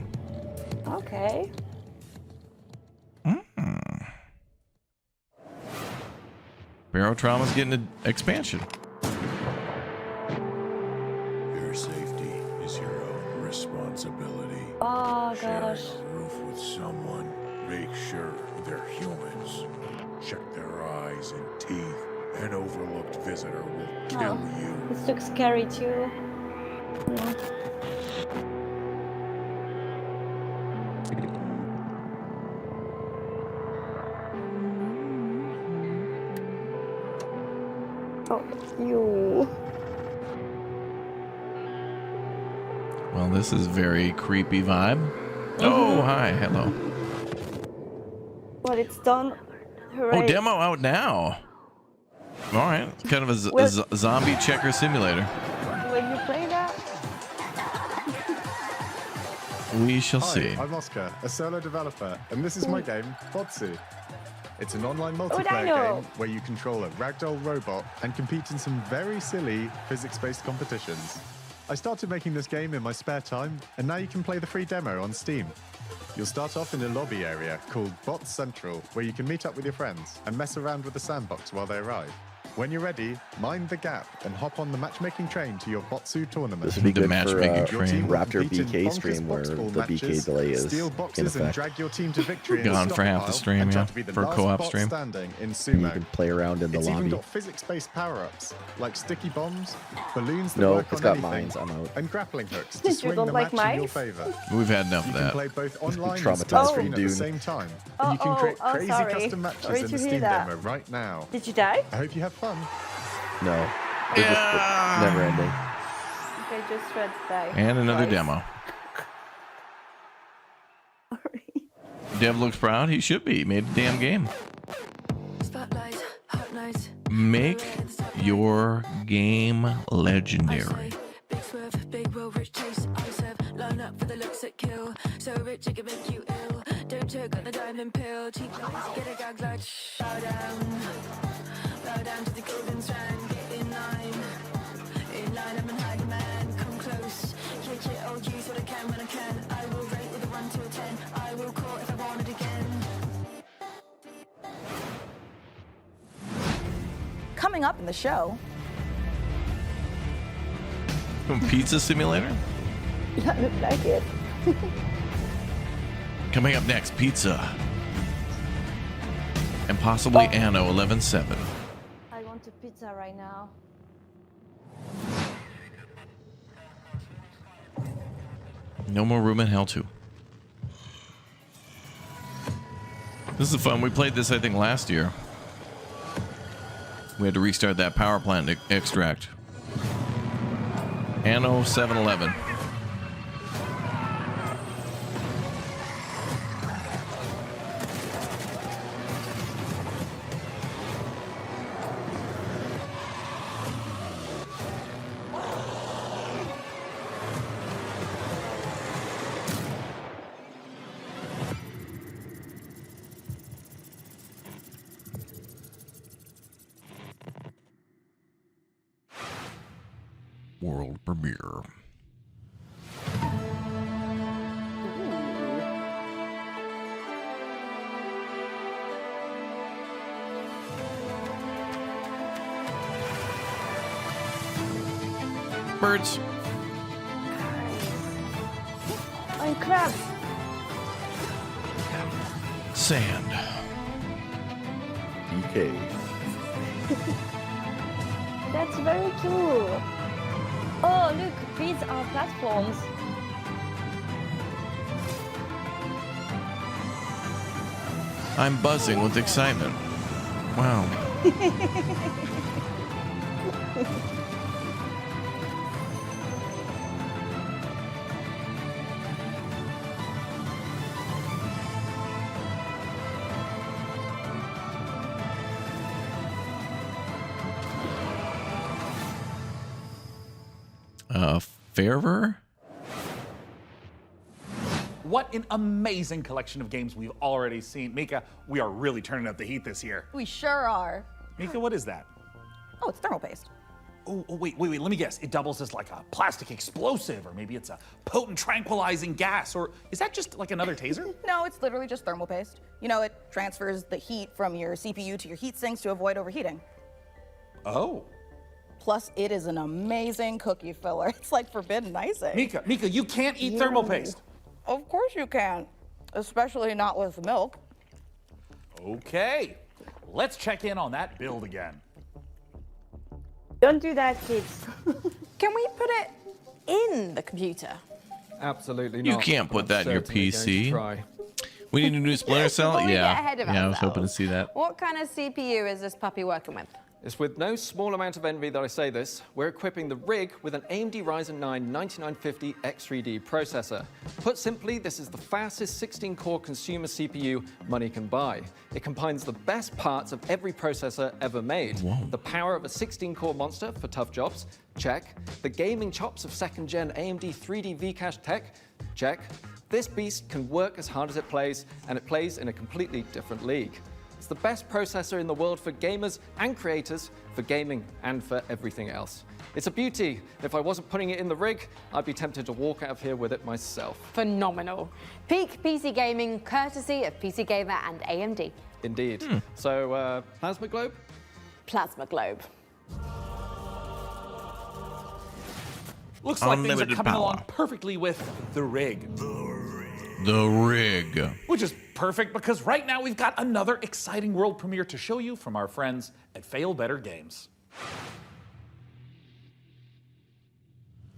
Okay. Barotrauma's getting an expansion. Your safety is your own responsibility. Oh Sharing gosh. a roof with someone, make sure they're humans. Check their eyes and teeth. An overlooked visitor will kill you. This looks scary too. Oh, you. Well, this is very creepy vibe. Oh, hi, hello. Well, it's done. Hooray. Oh, demo out now. All right, kind of a zombie checker simulator. Will you play that? We shall Hi, see. I'm Oscar, a solo developer, and this is my game, Botsu. It's an online I multiplayer know. game where you control a ragdoll robot and compete in some very silly physics-based competitions. I started making this game in my spare time, and now you can play the free demo on Steam. You'll start off in a lobby area called Bot Central, where you can meet up with your friends and mess around with the sandbox while they arrive. When you're ready, mind the gap and hop on the matchmaking train to your Botsu tournament. This would be The good matchmaking for train. Raptor Compete in BK bonkers stream where the boxball BK matches, delay is steal in boxes and effect. drag your team to victory in Gone the for half the stockpile stream, and try yeah, to be the for a last co-op bot stream. standing in And sumo. you can play around in the It's even lobby. got physics-based power-ups like sticky bombs, balloons that No, work it's on got anything, mines. I'm out. and grappling hooks to You swing don't the like match in your mines? favor. We've had enough You of can that. play both online and Traumatized screen from at the Dune. same time, and you can create crazy sorry. custom matches Sorry in to the hear Steam that. demo right now. Did you die? I hope you have fun. No. They're just never ending. Okay, just Fred's die. And another Twice. demo. Dev looks proud. He should be. He made a damn game. Spotlight, hot night. Make your game legendary. Big swerve, big roll, rich taste. I serve, line up for the looks that kill. So rich it can make you ill. Don't choke on the diamond pill. Cheap lies, get a gag like bow down to the golden strand. Get in line, I'm an hiding man. Come close, kick it, I'll use what I can when I can. I will rate with a 1 to a 10. I will Coming up in the show. Pizza simulator? Yeah, look like it. Coming up next, pizza. And possibly Anno 11.7. I want a pizza right now. No more room in hell 2. This is fun. We played this, I think, last year. We had to restart that power plant extract. Anno 711. World premiere. Birds. Oh, crabs. Sand. DK. That's very cool. Oh, look, these are platforms. I'm buzzing with excitement. Wow. Fervor? What an amazing collection of games we've already seen. Mika, we are really turning up the heat this year. We sure are. Mika, what is that? Oh, it's thermal paste. Oh, wait, let me guess. It doubles as like a plastic explosive, or maybe it's a potent tranquilizing gas, or is that just like another taser? No, it's literally just thermal paste. You know, it transfers the heat from your CPU to your heat sinks to avoid overheating. Oh. Plus, it is an amazing cookie filler. It's like forbidden icing. Mika, you can't eat thermal paste. Of course you can, especially not with milk. Okay, let's check in on that build again. Don't do that, kids. Can we put it in the computer? Absolutely not. You can't put that in your Certainly going to PC. try. We need a new Splinter Cell? Before we Yeah. get ahead of Yeah, I was hoping to ourselves, see that. What kind of CPU is this puppy working with? It's with no small amount of envy that I say this. We're equipping the rig with an AMD Ryzen 9 9950 X3D processor. Put simply, this is the fastest 16-core consumer CPU money can buy. It combines the best parts of every processor ever made. Whoa. The power of a 16-core monster for tough jobs, check. The gaming chops of second-gen AMD 3D Vcache tech, check. This beast can work as hard as it plays, and it plays in a completely different league. It's the best processor in the world for gamers and creators, for gaming and for everything else. It's a beauty. If I wasn't putting it in the rig, I'd be tempted to walk out of here with it myself. Phenomenal. Peak PC gaming, courtesy of PC Gamer and AMD. Indeed. So, Plasma Globe? Plasma Globe. Looks like things are Unlimited coming power. along perfectly with the rig. The rig. Which is perfect because right now we've got another exciting world premiere to show you from our friends at Fail Better Games.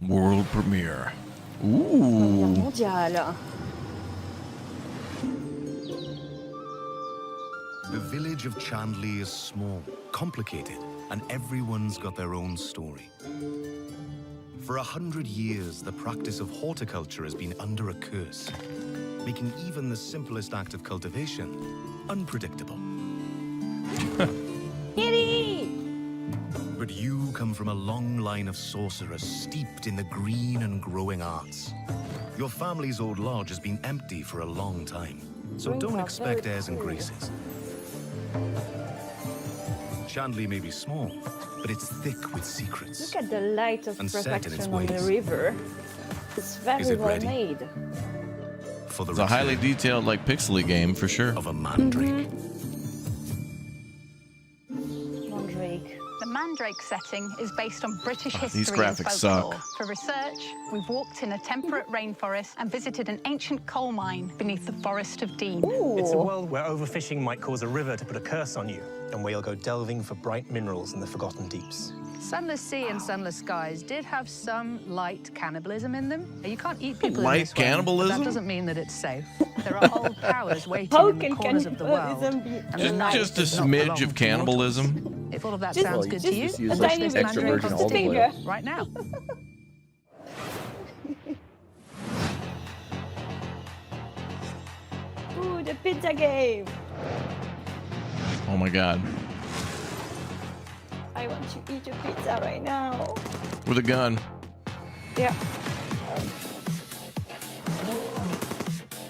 World premiere. Ooh. Mondial. The village of Chandley is small, complicated, and everyone's got their own story. For 100 years, the practice of horticulture has been under a curse, making even the simplest act of cultivation unpredictable. Kitty! But you come from a long line of sorcerers steeped in the green and growing arts. Your family's old lodge has been empty for a long time, so Rings don't are expect very airs and cool. graces. Chandley may be small, but it's thick with secrets. Look at the light of And set in its perfection on the ways. river. It's very Is it well ready? made. For the It's a highly return detailed, like, pixely game for sure. of a mandrake. Mandrake. The Mandrake setting is based on British history these and graphics folklore. suck. For research, we've walked in a temperate rainforest and visited an ancient coal mine beneath the Forest of Dean. It's a world where overfishing might cause a river to put a curse on you, and where you'll go delving for bright minerals in the forgotten deeps. Sunless sea and sunless skies did have some light cannibalism in them. You can't eat people Light in this way, but cannibalism? that doesn't mean that it's safe. There are old powers waiting in the corners of the world. And the light Just a does not belong smidge of to cannibalism. If all of that Just- sounds well, good just to you, use push like this extra Mandrake virgin onto olive the oil. finger right now. Ooh, the pizza game. Oh my god. I want to eat a pizza right now. With a gun. Yeah.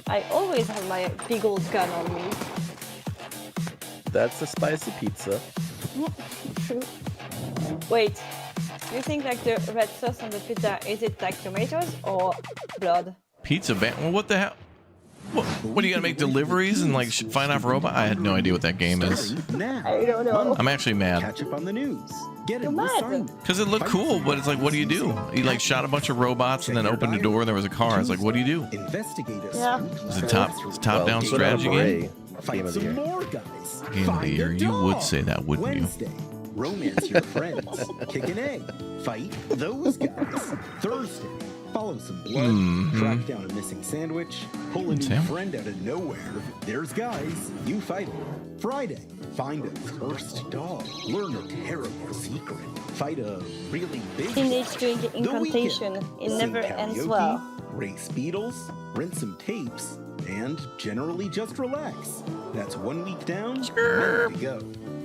I always have my big old gun on me. That's a spicy pizza. Yeah, true. Wait, do you think like the red sauce on the pizza, is it like tomatoes or blood? Pizza ban. Well, what the hell? What are you gonna make deliveries and like find off robot? I had no idea what that game is. I don't know. I'm actually mad. Catch up on the news. Get You're an mad. assignment. Because it looked cool, but it's like, what do you do? You like shot a bunch of robots and then opened a door and there was a car. It's like, what do you do? Investigate a Yeah. Is it top-down Well, strategy game? Fight of the year. some more guys. Game of the Find year. a You would dog. say that, wouldn't you? Wednesday, romance your friends. Kick an egg. Fight those guys. Thursday, follow some blood. Mhm. Track down a missing sandwich. Pull a new Sandwich? friend out of nowhere. There's guys. You fight them. Friday, find a cursed dog. Learn a terrible secret. Fight a really big Teenage doing the The incantation. weekend. It Sing never ends karaoke, well. Race beetles, rent some tapes, and generally just relax. That's 1 week down, ready to go.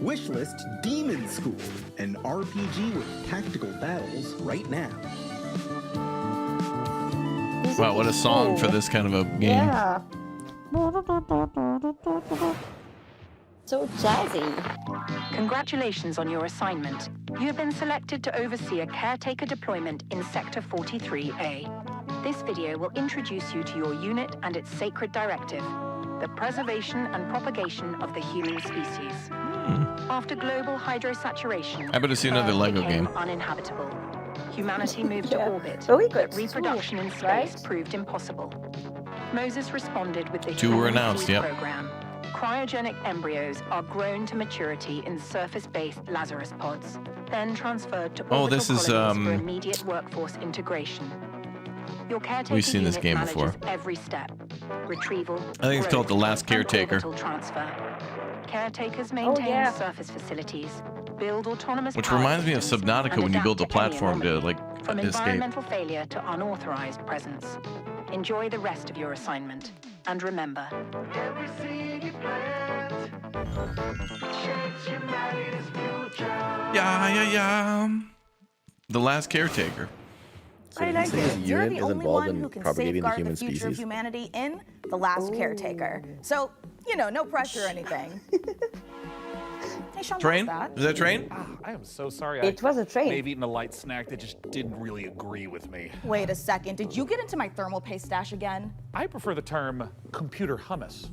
Wishlist Demon School, an RPG with tactical battles right now. Wow, what a song for this kind of a game. Yeah. So jazzy. Congratulations on your assignment. You have been selected to oversee a caretaker deployment in Sector 43A. This video will introduce you to your unit and its sacred directive, the preservation and propagation of the human species. After global hydrosaturation, I better see another Earth Lego became game. uninhabitable. Humanity moved to orbit, But we got but reproduction in space proved impossible. Moses responded with the Two were Human announced, Seed yep. program. Cryogenic embryos are grown to maturity in surface-based Lazarus pods, then transferred to Oh, orbital this is, colonies for immediate workforce integration. Your caretaker We've seen this unit game manages before. every step. Retrieval, I think it's called The Last and Caretaker. orbital transfer. Caretakers maintain yeah. surface facilities, build autonomous Which power reminds me of systems, Subnautica and when you build a adapt to any platform to anomaly, like from escape. environmental failure to unauthorized presence. Enjoy the rest of your assignment. And remember, Yeah. The Last Caretaker. So I did like he say his it. You're unit the is only involved one in who can propagating the safeguard the human future of species? humanity in The Last Caretaker. So, you know, no pressure or anything. Hey, Sean, Train? what's that? Is that train? I am so sorry. It was a train. I may have eaten a light snack that just didn't really agree with me. Wait a second. Did you get into my thermal paste stash again? I prefer the term computer hummus.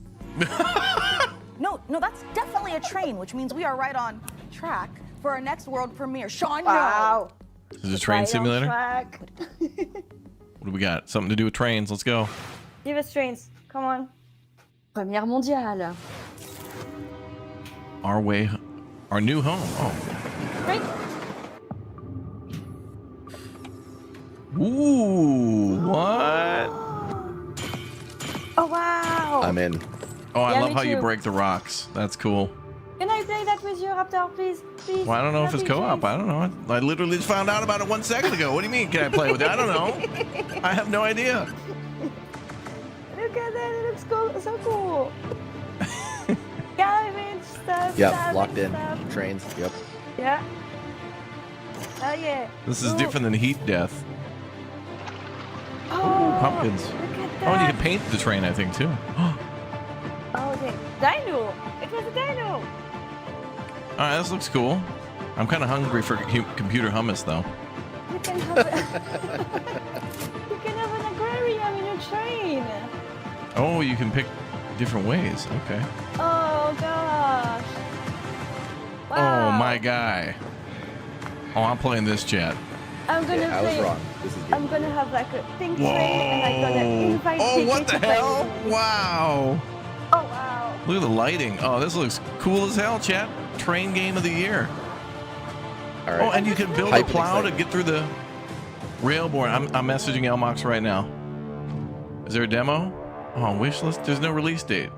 No, that's definitely a train, which means we are right on track for our next world premiere. Sean, Wow. Is it a train Right on simulator? track. What do we got? Something to do with trains. Let's go. Give us trains. Come on. Première mondiale. Our new home. Oh. Right. Ooh, what? Oh wow. I'm in. Oh, I Yeah, love me how you too. break the rocks. That's cool. Can I play that with you, Raptor, please? Please. Well, I don't know if Can it's play co-op. I don't know. I literally just found out about it 1 second ago. What do you mean? Can I play with it? I don't know. I have no idea. Look at that. It looks cool. So cool. Garbage stuff. Yep, savage locked in. stuff. Trains. Yep. Yeah. Oh yeah. This is Ooh. different than heat death. Oh, Pumpkins. Look at Oh, and that. you can paint the train, I think, too. Oh, okay. Dino. It was a dino. All right, this looks cool. I'm kind of hungry for computer hummus, though. You can have you can have an aquarium in your train. Oh, you can pick different ways. Okay. Oh gosh. Oh, my guy. Oh, I'm playing this, chat. I'm gonna I was wrong. This is good. I'm gonna have like a pink train and I'm gonna invite Oh, people what the to play hell? with me. Wow. Oh wow. Look at the lighting. Oh, this looks cool as hell, chat. Train game of the year. All right. Oh, and you can build Hype a and plow to excitement. get through the railboard. I'm messaging Elmox right now. Is there a demo? Oh, wish list. There's no release date.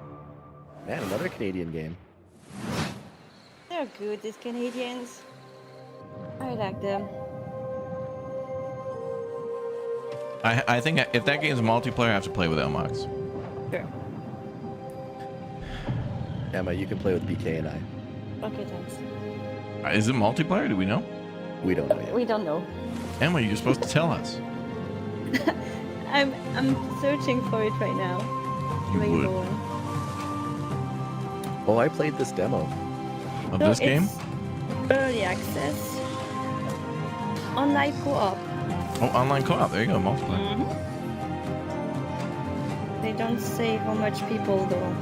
Man, another Canadian game. They're good, these Canadians. I like them. I think if that game's multiplayer, I have to play with Elmox. Sure. Emma, you can play with BK and I. Okay, thanks. Is it multiplayer? Do we know? We don't know yet. We don't know. Emma, you're supposed to tell us. I'm searching for it right now. You would. Rainbow one. Oh, I played this demo. Of So this game? it's early access. Online co-op. Oh, online co-op. There you go, multiplayer. They don't say how much people though.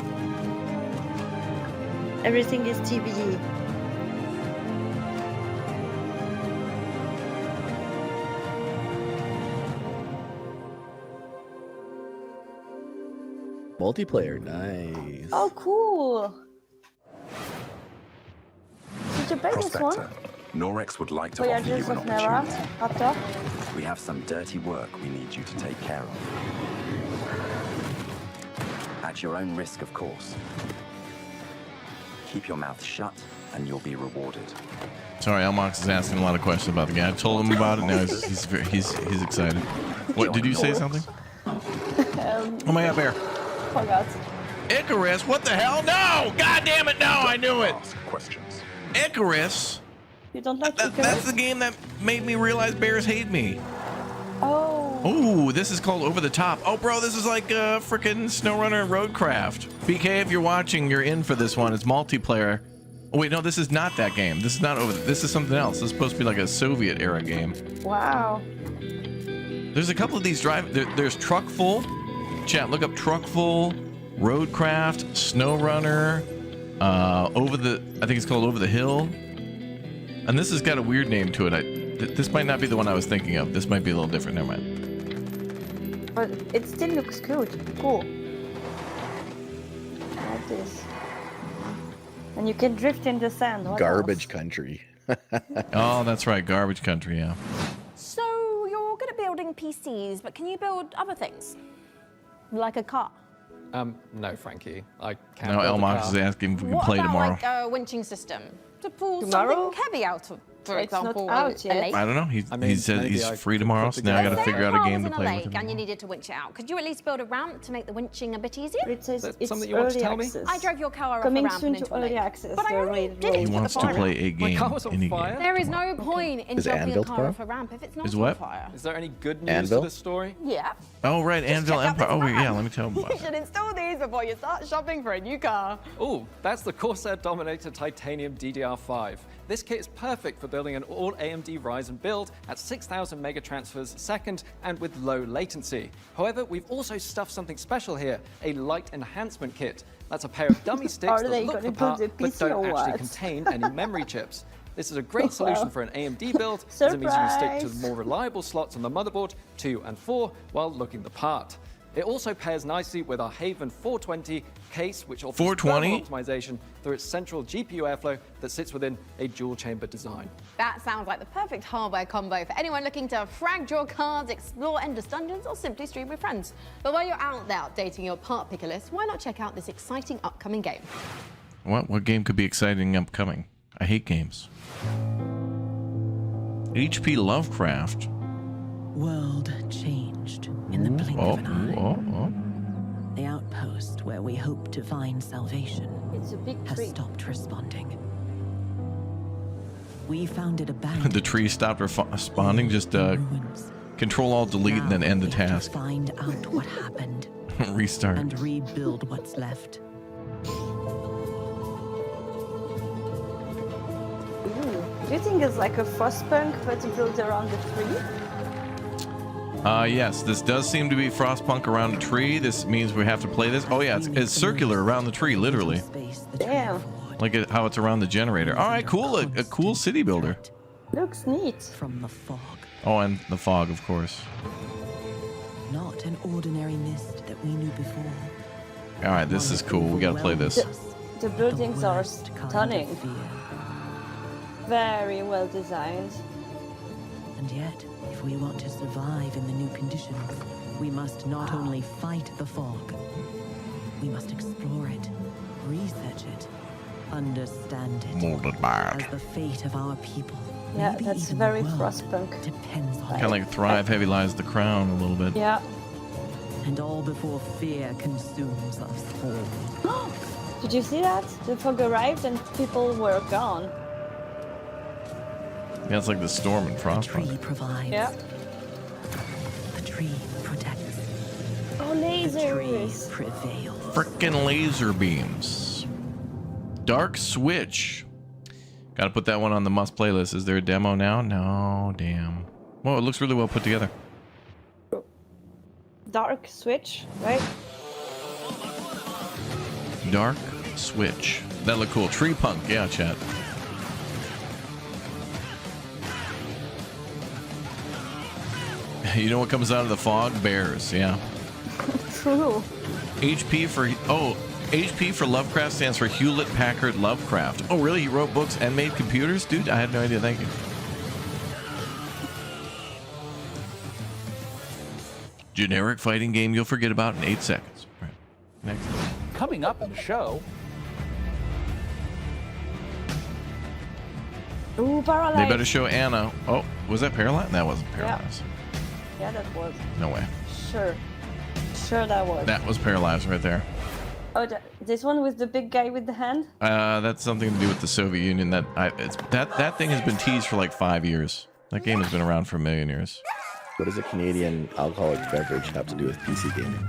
Everything is TBD. Multiplayer, nice. Oh, cool. Did you play this one? Norex would like to offer Voyagers you an of Nera, opportunity. Raptor. We have some dirty work we need you to take care of. At your own risk, of course. Keep your mouth shut, and you'll be rewarded. Sorry, Elmox is asking a lot of questions about the game. I told him about it. Now he's excited. What did you say something? Oh my God, Bear. Forgot. Icarus, what the hell? No! God damn it! No, I knew it. Questions. Icarus. You don't like Icarus? That's the game that made me realize bears hate me. Oh. Oh, this is called Over the Top. Oh, bro, this is like freaking SnowRunner and Roadcraft. BK, if you're watching, you're in for this one. It's multiplayer. Oh wait, no, this is not that game. This is not over. This is something else. This is supposed to be like a Soviet era game. Wow. There's a couple of these there's Truckful. Chat, look up Truckful, Roadcraft, SnowRunner, I think it's called Over the Hill. And this has got a weird name to it. This might not be the one I was thinking of. This might be a little different. Never mind. But it still looks good. Cool. I like this. And you can drift in the sand. What Garbage Country. Oh, that's right. Garbage Country, yeah. So you're good at building PCs, but can you build other things? Like a car? No, Frankie. I can't. Now build a Elmox car. is asking if we can What play about tomorrow. like a winching system to pull Tomorrow? something heavy out of, for It's not example, out a yet. lake? I don't know. He said maybe he's I free could tomorrow, put so now I got to Let's say figure out car a game was to in play lake with him. and you needed to winch it out. Could you at least build a ramp to make the winching a bit easier? It says That's it's something you want to early tell me? access. I drove your car off Coming a ramp soon and to into a early lake. access. But I the already raid did it He for the wants to fire. play a game. car was on any fire. game. There is no point in Is dropping a Anvil car tomorrow? off a ramp if it's not Is on what? fire. Is there any good news Anvil? to this story? Yeah. Oh, right. Anvil check out Empire. this Oh, wait, yeah. map. Let me tell him about You it. should install these before you start shopping for a new car. Oh, that's the Corsair Dominator Titanium DDR5. This kit is perfect for building an all AMD Ryzen build at 6,000 mega transfers a second and with low latency. However, we've also stuffed something special here, a light enhancement kit. That's a pair of dummy sticks Are that they look gonna the put part the but PC don't or actually what? contain any memory chips. This is a great Wow. solution for an AMD build, as it means you can stick to Surprise. the more reliable slots on the motherboard 2 and 4 while looking the part. It also pairs nicely with our Haven 420 case, which offers 420? thermal optimization through its central GPU airflow that sits within a dual-chamber design. That sounds like the perfect hardware combo for anyone looking to frag draw cards, explore endless dungeons, or simply stream with friends. But while you're out there updating your part picker list, why not check out this exciting upcoming game? What game could be exciting upcoming? I hate games. H.P. Lovecraft. World changed in the blink of an eye. The outpost where we hope to find salvation It's a big has tree. stopped responding. We found it abandoned. The tree stopped responding. Just Control Alt Delete and then end the task. Find out what happened Restart. and rebuild what's left. Ooh. Do you think it's like a Frostpunk but built around the tree? Yes, this does seem to be Frostpunk around a tree. This means we have to play this. Oh yeah, it's circular around the tree, literally. Damn. Like how it's around the generator. All right, cool. A cool city builder. Looks neat. From the fog. Oh, and the fog, of course. Not an ordinary mist that we knew before. All right, this is cool. We gotta play this. The buildings are stunning. Very well designed. And yet, if we want to survive in the new conditions, we must not only fight the fog, we must explore it, research it, understand it. Molded bad. As the fate of our people. Yeah, maybe that's even very the world, Frostpunk. depends on Kind of like Thrive, Heavy Lies the Crown a little bit. Yeah. And all before fear consumes us all. Did you see that? The fog arrived and people were gone. Yeah, it's like the storm in Frostpunk. Tree provides. Yeah. The tree protects. Oh, lasers! Prevail. Frickin' laser beams. Dark Switch. Gotta put that one on the must playlist. Is there a demo now? No, damn. Well, it looks really well put together. Dark Switch, right? Dark Switch. That looked cool. Tree Punk. Yeah, chat. You know what comes out of the fog? Bears. Yeah. True. HP for Lovecraft stands for Hewlett Packard Lovecraft. Oh, really? He wrote books and made computers? Dude, I had no idea. Thank you. Generic fighting game you'll forget about in 8 seconds. All right. Next. Coming up in the show. Ooh, Paralives. They better show Anno. Oh, was that Paralyzed? That wasn't Paralyzed. Yeah, that was. No way. Sure. Sure that was. That was Paralyzed right there. Oh, this one with the big guy with the hand? That's something to do with the Soviet Union. That thing has been teased for like 5 years. That game has been around for a million years. What does a Canadian alcoholic beverage have to do with PC gaming?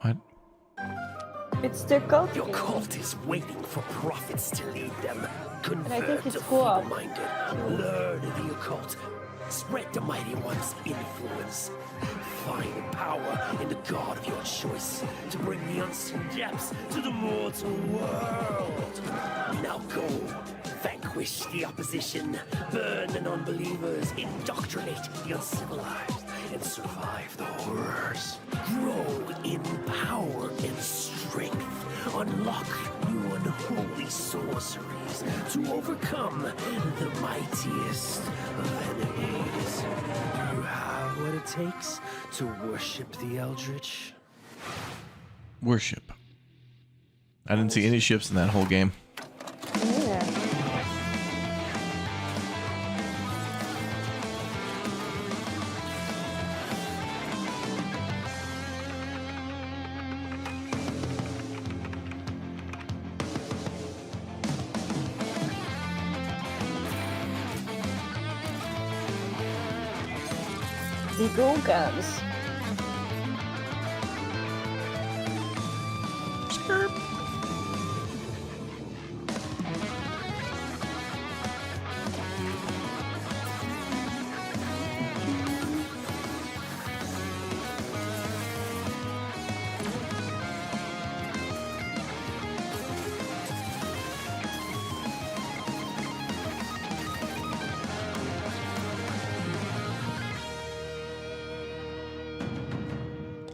What? It's the cult. Your cult is waiting for prophets to lead them. And I think Convert it's the co-op. feeble-minded. Learn the occult. Spread the mighty one's influence. Find power in the god of your choice to bring the unseen depths to the mortal world. Now go. Vanquish the opposition. Burn the non-believers. Indoctrinate the uncivilized. And survive the horrors. Grow in power and strength. Unlock new unholy sorceries to overcome the mightiest of enemies. You have what it takes to worship the Eldritch. Worship. I didn't see any ships in that whole game. Yeah. The Go Guns.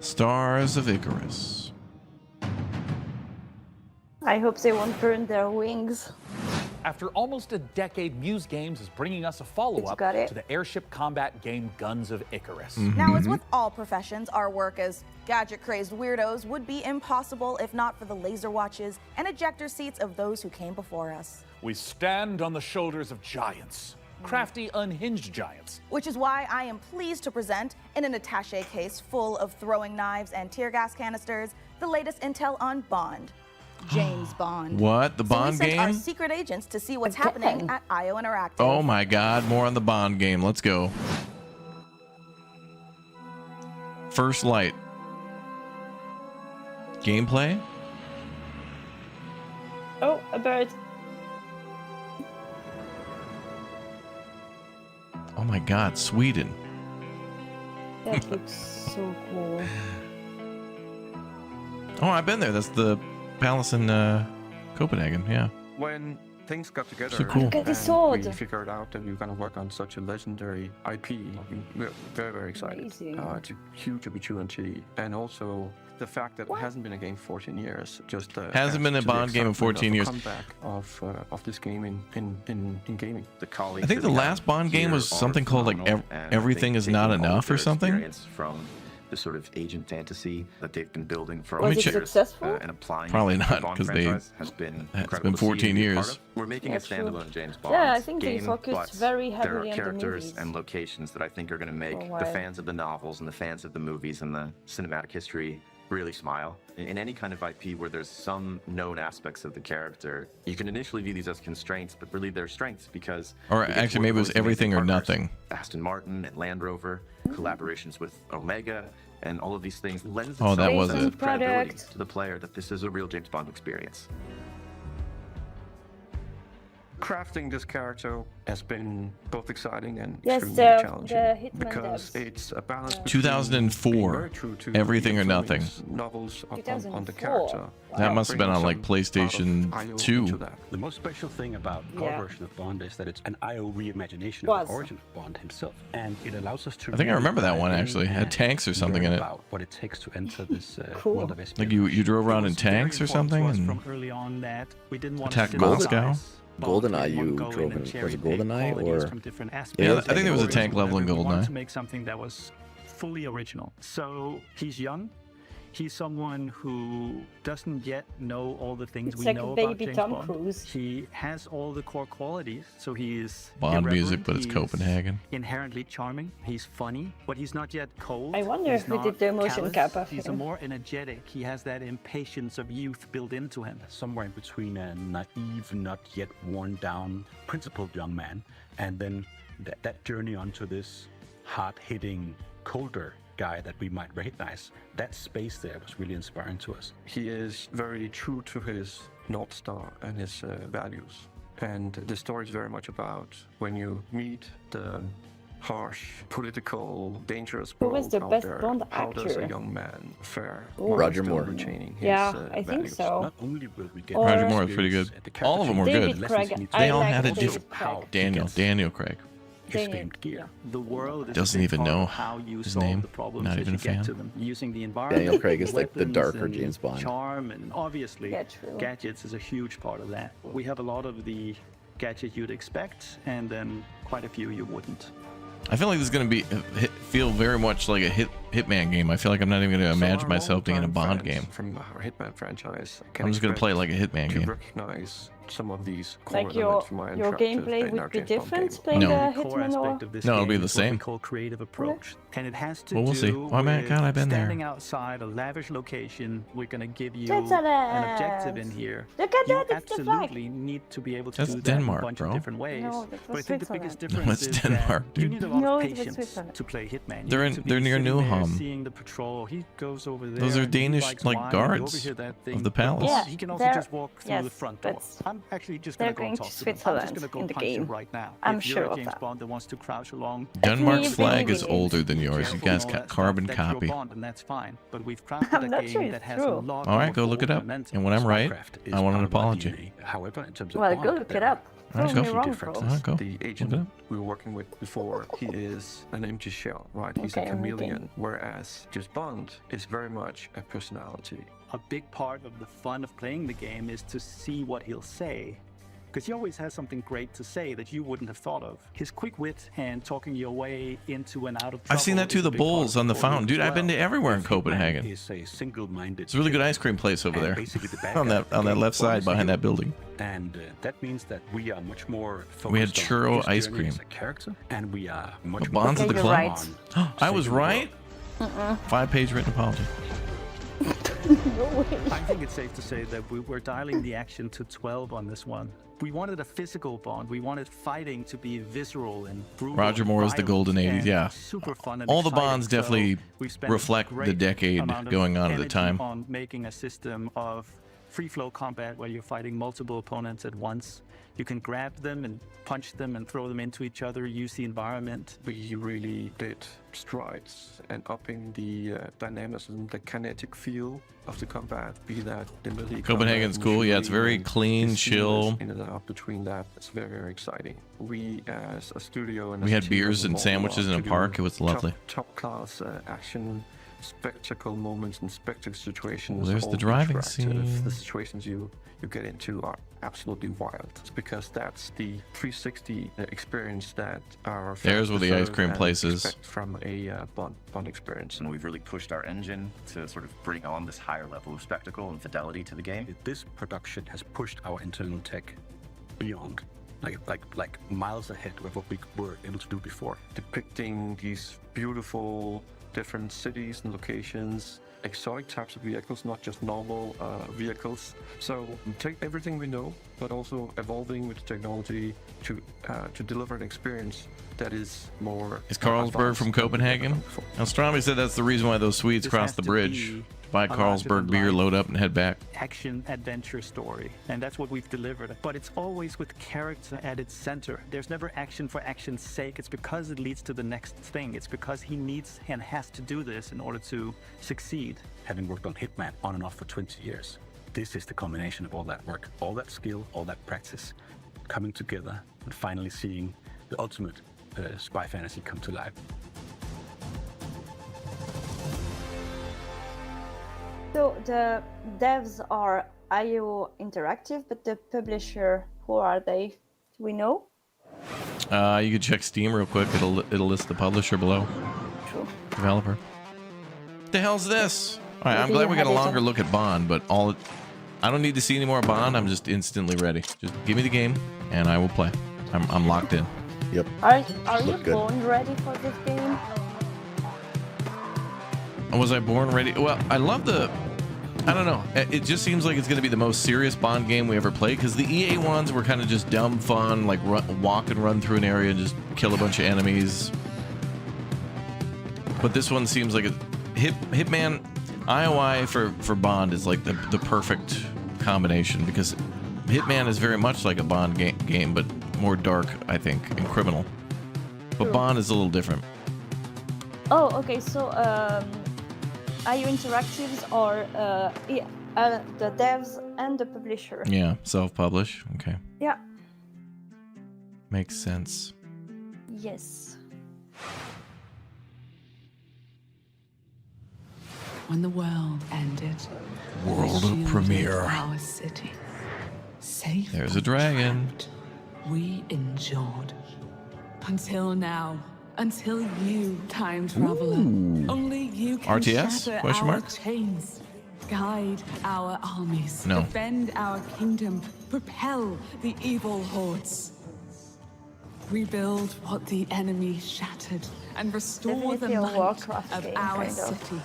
Stars of Icarus. I hope they won't burn their wings. After almost a decade, Muse Games is bringing us a follow-up to the airship combat game Guns of Icarus. Now, as with all professions, our work as gadget-crazed weirdos would be impossible if not for the laser watches and ejector seats of those who came before us. We stand on the shoulders of giants. Crafty, unhinged giants. Which is why I am pleased to present, in an attaché case full of throwing knives and tear gas canisters, the latest intel on Bond. James Bond. What? The Bond so we sent our game? secret agents to see what's happening at IO Interactive. Oh my god, more on the Bond game. Let's go. First Light. Gameplay? Oh, a bird. Oh my god, Sweden. That looks so cool. Oh, I've been there. That's the palace in Copenhagen. Yeah. When things got together So cool. Look at the and sword. we figured out that we were going to work on such a legendary IP, we're very, very excited. Amazing. It's a huge opportunity. And also the fact that it hasn't been a game for 14 years just Hasn't been a adds to the Bond game in excitement 14 of years. the comeback of this game in gaming. The colleagues I think that the we last have Bond game here was are something called like phenomenal, and I Everything think Is Not taking all Enough their or something. experience from the sort of agent fantasy that they've been building for Was all it years, successful? and applying Probably it to not, the Bond 'cause they- franchise has been it's incredible been to see 14 and be a part years. of. We're making Yeah, a true. standalone James Bond Yeah, I think they game, focused but very there heavily are on the characters movies. and locations that I think are going to make For a the while. fans of the novels and the fans of the movies and the cinematic history really smile. In any kind of IP where there's some known aspects of the character, you can initially view these as constraints, but really they're strengths because... Or we get to actually, work maybe it with was these amazing Everything or partners, Nothing. Aston Martin and Land Rover, collaborations with Omega, and all of these things lends Oh, that itself was a it. sense of credibility Product. to the player that this is a real James Bond experience. Crafting this character has been both exciting and Yes, extremely challenging the Hitman because devs. it's a balance between 2004, being very true to Everything the or Nothing. novels on the 2004. character. That must have been on like PlayStation 2. The most special thing about our Yeah. version of Bond is that it's an IO reimagination Was. of the origin of Bond himself, and it allows us to. I think I really remember that dive one in actually. It had and tanks or something in learn it. about what it takes to enter this Cool. world of espionage. Like you drove around in It was very tanks or important to something us and from early on that we didn't want attacked to Moscow. GoldenEye, you drove in. Was it GoldenEye or? Yeah, I think there was a tank level in We wanted to GoldenEye. make something that was fully original. So he's young. He's someone who doesn't yet know all the things It's we like know baby about James Tom Bond. Cruise. He has all the core qualities. So he is Bond music, irreverent, but it's he's Copenhagen. Inherently charming. He's funny, but he's not yet cold. I wonder He's if we not did the motion callous. cap of He's him. more energetic. He has that impatience of youth built into him. Somewhere in between a naive, not yet worn down, principled young man, and then that journey onto this hard-hitting, colder guy that we might recognize. That space there was really inspiring to us. He is very true to his North Star and his values. And the story is very much about when you meet the harsh, political, dangerous Who world was the out best there, Bond how does a actor? young man fare? Ooh. while Roger still Moore. retaining his, Yeah, I think values? so. Not only will we get Or- Roger Moore was pretty good. All of them were David good. Craig. They all I had a like different. David Craig. Daniel Craig. his Daniel, famed gear. The world is Doesn't a big even part know of how you his solve name. the problems Not as even you a get fan. to them. Using the environment, Daniel Craig is like the weapons darker and James Bond. Charm and obviously Yeah, true. gadgets is a huge part of that. We have a lot of the gadgets you'd expect, and then quite a few you wouldn't. I feel like this is going to be feel very much like a Hitman game. I feel like I'm not even going to imagine myself being in a Bond game. From our Hitman franchise, can I'm just going to play it like a Hitman to game. recognize some of these core Like your elements from our gameplay would be different playing No. the Core Hitman or aspect of this No, it'll be game the is what we same. call creative approach, and it has to Well, we'll do see. Oh, man, with God, I've been there. standing outside a lavish location. We're going to give you Switzerland. an objective in here. Look at You that, it's the flag. absolutely need to be able to That's do Denmark, that in a bunch bro. of different ways. No, that but I was think the biggest Switzerland. difference it's is Denmark, that you dude. need a lot No, of it was patience Switzerland. to play Hitman. They're You in- need to be they're near sitting there Newham. Seeing the patrol, he goes over there. Those are and he Danish, likes like, wine, guards you overhear that of thing. the palace. Yeah, He can also they're- just walk through the yes, front door. but I'm actually just they're going to go going and to talk to them. I'm just Switzerland going to go in the punch him game. right now. I'm if sure you're a of James that. Bond that wants to crouch along, Denmark's Really, flag really is older than yours. You careful guys and all got that carbon stuff, that's copy. your Bond, and that's fine. But we've crafted I'm a not game sure that it's has true. a lot All right, more go look it up. momentum. And when I'm right, Spycraft is I want an part of our apology. DNA. However, in terms of Well, Bond, go look it there up. All right, Prove go. me wrong, differences. bro. All right, go. The agent we were working with before, he is an empty shell, right? He's Okay, a I'm looking. chameleon. Whereas just Bond is very much a personality. A big part of the fun of playing the game is to see what he'll say. Because he always has something great to say that you wouldn't have thought of. His quick wit and talking your way into and out of trouble. I've seen that too. is The a big part Bulls of on the story fountain, as dude. I've been to well. everywhere in If Hitman Copenhagen. is a single-minded It's a really good killer, ice cream place over and there. basically the bad on guy that of the on that game, left Bond side is the behind hero. that building. And that means that we are much more focused We had on churro his ice journey cream. as a character, and we are much The Bonds more of the Okay, you're focused club. on I was saving the world. right. 5-page written apology. I think it's safe to say that we were dialing the action to 12 on this one. We wanted a physical Bond. We wanted fighting to be visceral and brutal. Roger Moore is the violent, golden 80s, and yeah. super fun and All the exciting. Bonds So definitely we've spent a reflect the great decade amount of going on at the energy time. on making a system of free flow combat where you're fighting multiple opponents at once. You can grab them and punch them and throw them into each other, use the environment. We really did strides and upping the dynamism, the kinetic feel of the combat, be that the melee Copenhagen's combat, cool. Yeah, it's very usually clean, is chill. seamless in and out between that. It's very, very exciting. We as a studio and We as a had team beers have and evolved sandwiches in a to do park. It was lovely. Top class action, spectacle moments and spectacle situations. There's all the driving interactive. scene. The situations you get into are absolutely wild. It's because that's the 360 experience that our There's where the ice cream place is. expect from a Bond experience. And we've really pushed our engine to sort of bring on this higher level of spectacle and fidelity to the game. This production has pushed our internal tech beyond, like miles ahead of what we were able to do before. Depicting these beautiful different cities and locations, exotic types of vehicles, not just normal vehicles. So take everything we know, but also evolving with technology to deliver an experience that is more. Is Carlsberg from Copenhagen? Nostromi said that's the reason why those Swedes crossed the bridge. Buy Carlsberg beer, load up, and head back. Action adventure story, and that's what we've delivered. But it's always with character at its center. There's never action for action's sake. It's because it leads to the next thing. It's because he needs and has to do this in order to succeed. Having worked on Hitman on and off for 20 years, this is the combination of all that work, all that skill, all that practice, coming together and finally seeing the ultimate spy fantasy come to life. So the devs are IO Interactive, but the publisher, who are they? Do we know? You can check Steam real quick. It'll list the publisher below. True. Developer. What the hell's this? All right, I'm Maybe glad you we got a had it longer on- look at Bond, but I don't need to see any more Bond. I'm just instantly ready. Just give me the game, and I will play. I'm locked in. Yep. Are you Look good. born ready for this game? Was I born ready? Well, I love I don't know. It just seems like it's going to be the most serious Bond game we ever played, because the EA ones were kind of just dumb fun, like walk and run through an area and just kill a bunch of enemies. But this one seems like Hitman IOI for Bond is like the perfect combination, because Hitman is very much like a Bond game, but more dark, I think, and criminal. But True. Bond is a little different. Oh, okay. So, IO Interactives are the devs and the publisher. Yeah, self-publish. Okay. Yeah. Makes sense. Yes. When the world ended, World we shielded premiere. our city. Safe There's a and dragon. trapped, we endured. Until now. Until you, time traveler. Ooh. Only you can RTS? shatter Question our mark? chains. Guide our armies. No. Defend our kingdom. Propel the evil hordes. Rebuild what the enemy shattered and restore Definitely the a might Warcraft of game, our kind of. city.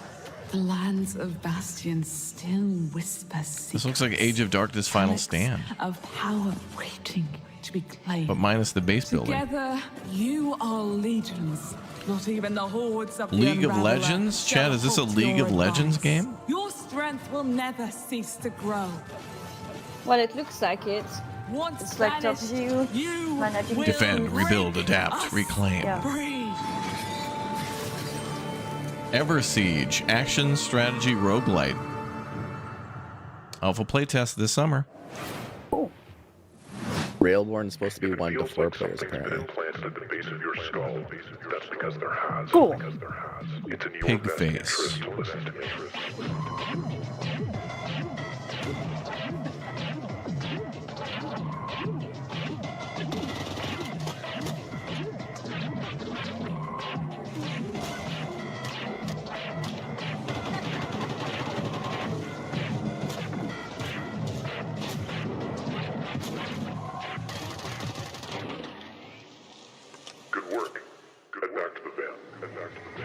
The lands of Bastion still whisper This looks like Age of Darkness Final Stand, of power waiting to be claimed. but minus the base building. Together, you are legions. Not even the hordes of the League of Unraveler Legends? shall Chad, is this a halt League your of Legends advance. game? Your strength will never cease to grow. Well, it looks like it. Once It's like top vanished, view, you managing will Defend, rebuild, break adapt, us reclaim. Yeah. free. Ever Siege, action strategy roguelite. Alpha playtest this summer. Railborn is supposed to be 1 to 4 players apparently. Cool. Pig face. Good work. Head back to the van. Head back to the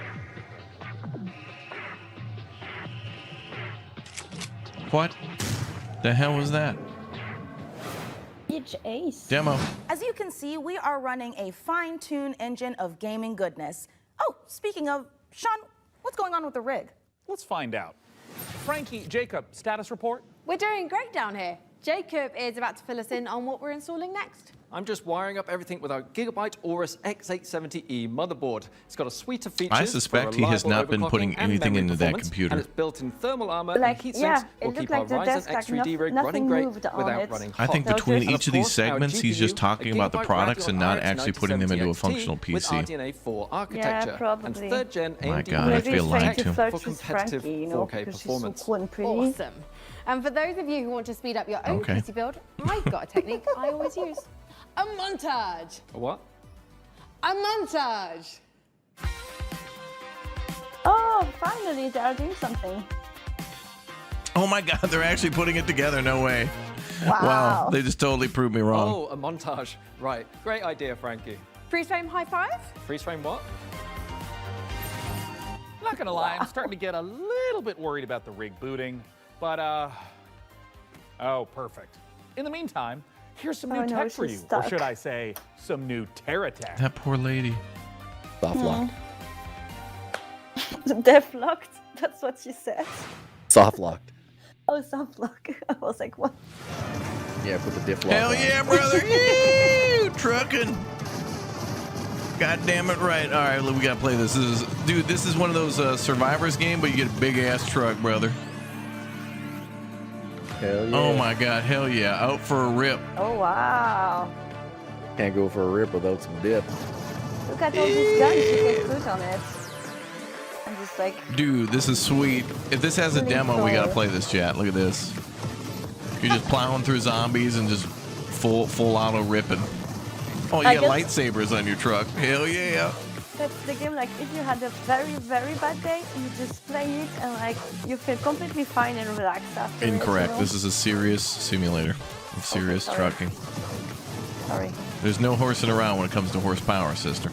van. What the hell was that? Each ace. Demo. As you can see, we are running a fine-tuned engine of gaming goodness. Oh, speaking of, Sean, what's going on with the rig? Let's find out. Frankie, Jacob, status report? We're doing great down here. Jacob is about to fill us in on what we're installing next. I'm just wiring up everything with our Gigabyte Aorus X870E motherboard. It's got a suite of features. I suspect he has not been putting anything into that computer. And it's built in thermal armor Like, and heat yeah, sinks it will looked keep like our the Ryzen desk, like X3D rig nothing running great moved on without it. running I hot. think between And each of of these course, our segments, he's just GPU, talking a about the Gigabyte products and Radeon not RX actually putting them into a 9070 functional XT with PC. RDNA 4 architecture probably. and third gen My AMD God, I feel lied to. for competitive Frankie, 4K because she's so performance. cool and pretty. Awesome. And for those of you who want to speed up your own Okay. PC build, I've got a technique I always use. A montage. A what? A montage. Oh, finally, they are doing something. Oh my God, they're actually putting it together. No way. Wow. They just totally proved me wrong. Oh, a montage. Right. Great idea, Frankie. Freeze frame high five. Freeze frame what? Not gonna lie, I'm starting to get a little bit worried about the rig booting, but oh, perfect. In the meantime, here's some new Oh, no, tech for you, she's or stuck. should I say, some new Terra tech. That poor lady. Soft locked. Def locked. That's what she said. Soft locked. Oh, soft lock. I was like, what? Yeah, put the diff lock Hell on. yeah, brother. Yee, trucking. God damn it, right. All right, we got to play this. This is one of those Survivors game, but you get a big-ass truck, brother. Hell yeah. Oh, my God. Hell yeah. Out for a rip. Oh, wow. Can't go for a rip without some dip. Look at all these guns you can put on it. I'm just like, Dude, this is sweet. If this has a Really demo, we got to cool. play this, chat. Look at this. You're just plowing through zombies and just full auto ripping. Oh, you I got guess- lightsabers on your truck. Hell yeah. that's the game, like, if you had a very, very bad day, you just play it and, like, you feel completely fine and relaxed after. Incorrect. It, This is a serious simulator of serious sorry. trucking. Sorry. There's no horsing around when it comes to horsepower, sister.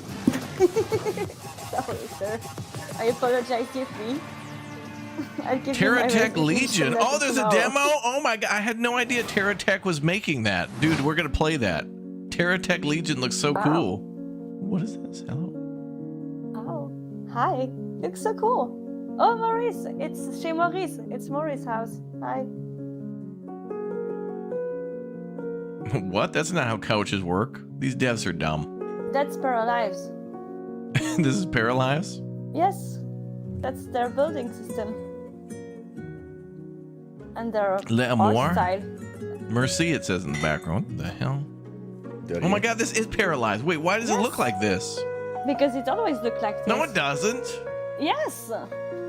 Sorry, sir. I apologize deeply. I'll give you my TerraTech resignation Legion. letter Oh, there's a tomorrow. demo. Oh my God, I had no idea TerraTech was making that. Dude, we're gonna play that. TerraTech Legion looks so Wow. cool. What is this? Hello. Oh, hi. Looks so cool. Oh, Maurice. It's chez Maurice. It's Maurice's house. Hi. What? That's not how couches work. These devs are dumb. That's Paralives. This is Paralives? Yes. That's their building system. And their L'amour? art style. Merci, it says in the background. What the hell? Oh my God, this is Paralyzed. Wait, why does it look like this? Because it always looked like this. No, it doesn't. Yes.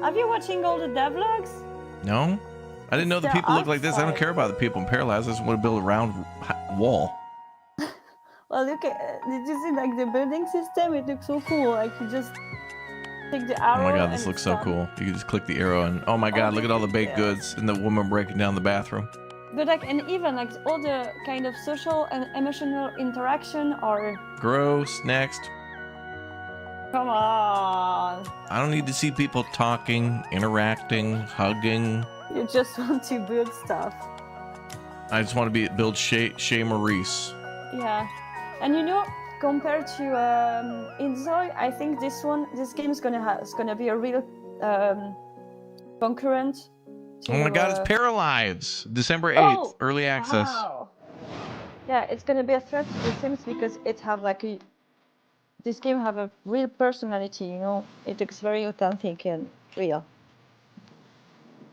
Have you watching all the devlogs? No? I didn't know the It's people their look like this. I don't outside. care about the people in Paralyzed. I just want to build a round wall. Well, look at, did you see like the building system? It looks so cool. Like you just take the arrow. Oh my God, this and looks it's so done. cool. You can just click the arrow and oh my God, look at all the baked goods and the woman breaking down the bathroom. But like, and even like all the kind of social and emotional interaction are. Gross. Next. Come on. I don't need to see people talking, interacting, hugging. You just want to build stuff. I just want to build Chez Maurice. Yeah. And you know, compared to Inzoi, I think this game is gonna be a real concurrent. To, Oh my God, it's Paralives. December 8th, early access. Wow. Yeah, it's gonna be a threat to The Sims because it have like this game have a real personality. You know, it looks very authentic and real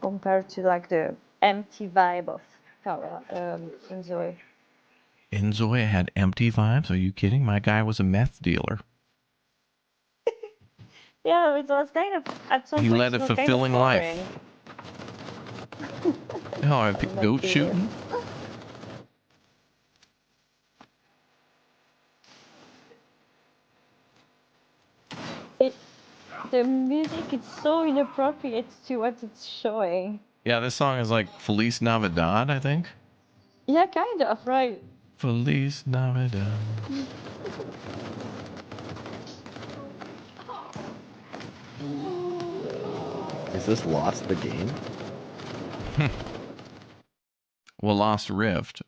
compared to like the empty vibe of Inzoi. Inzoi had empty vibes? Are you kidding? My guy was a meth dealer. Yeah, it was kind of at some He point, led a it was kind of fulfilling life. boring. Oh, I picked goat shooting. The music is so inappropriate to what it's showing. Yeah, this song is like Feliz Navidad, I think. Yeah, kind of, right. Feliz Navidad. Is this Lost the game? Well, Lost Rift.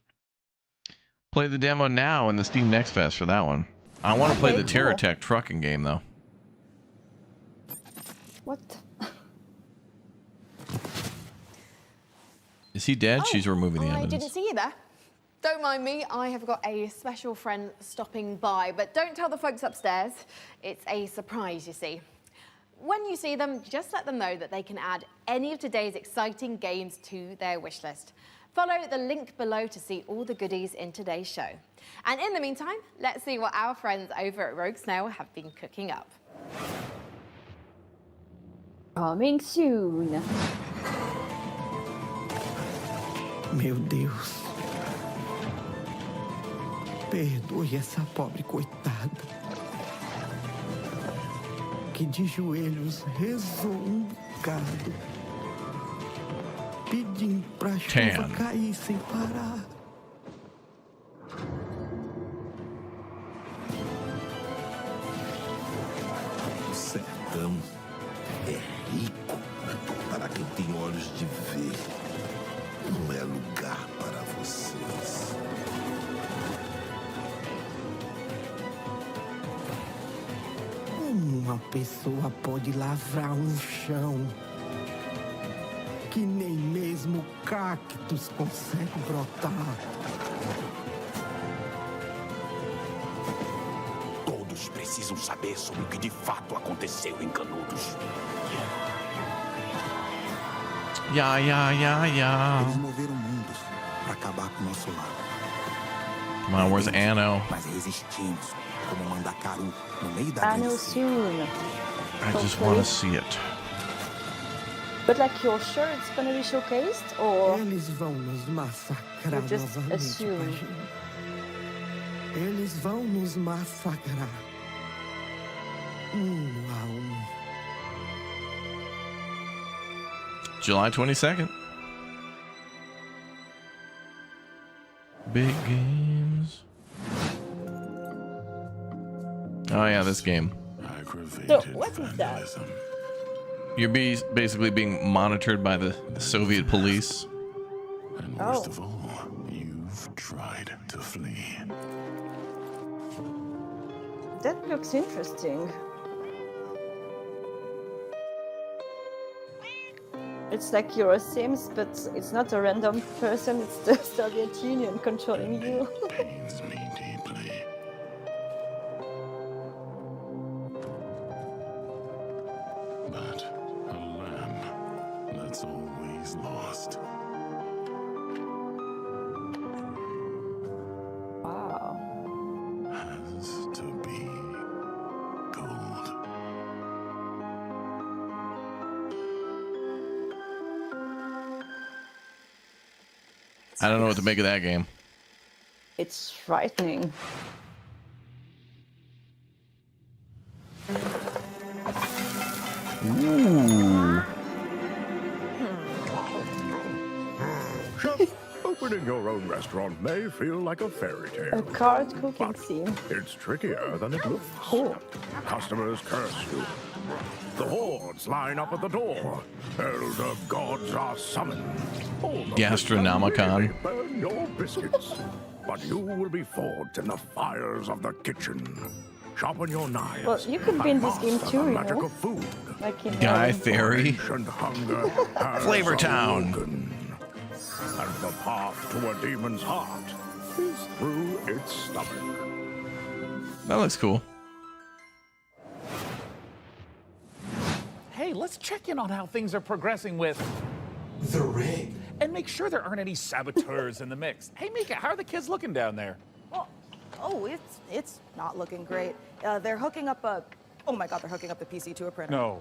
Play the demo now in the Steam Next Fest for that one. I want to play the Okay, cool. TerraTech trucking game though. What? Is he dead? She's removing the I evidence. didn't see you there. Don't mind me, I have got a special friend stopping by, but don't tell the folks upstairs. It's a surprise, you see. When you see them, just let them know that they can add any of today's exciting games to their wish list. Follow the link below to see all the goodies in today's show. And in the meantime, let's see what our friends over at Rogue Snail have been cooking up. Coming soon. Meu Deus. Perdoe essa pobre coitada. Que de joelhos rezou bocado. Pedindo pra chuva cair sem parar. O sertão é rico para quem tem olhos de ver. Não é lugar para vocês. Uma pessoa pode lavrar um chão que nem mesmo cactos consegue brotar. Todos precisam saber sobre o que de fato aconteceu em Canudos. Eles moveram mundos para acabar com o nosso lado. Come on, where's Anno? Mas resistimos, como Mandacaru, no meio da Anno delícia. soon. I just want to see it. But like, you're sure it's gonna be showcased, or Eles vão nos massacrar you just novamente, assume? Pajinho. Eles vão nos massacrar. A July 22nd. Big games. Oh yeah, this game. So what is that? You're basically being monitored by the Soviet police. And worst of all, you've tried to flee. That looks interesting. It's like you're a Sims, but it's not a random person, it's the Soviet Union controlling you. Pains me deeply. But a lamb that's always lost. Wow. Has to be gold. I don't know what to make of that game. It's frightening. Ooh. Chef, opening your own restaurant may feel like a fairy tale. A card cooking scene. It's trickier than it looks. Customers curse you. The hordes line up at the door. Elder gods are summoned. All of Gastronomicon. them burn your biscuits. But you will be forged in the fires of the kitchen. Sharpen your knives. Well, you could be in this game too, you magic know? of food. Like in Guy Theory. Ancient hunger has Flavor Town. awoken. And the path to a demon's heart is through its stomach. That looks cool. Hey, let's check in on how things are progressing with the rig. And make sure there aren't any saboteurs in the mix. Hey, Mika, how are the kids looking down there? Oh, it's not looking great. They're hooking up a... Oh my God, they're hooking up the PC to a printer.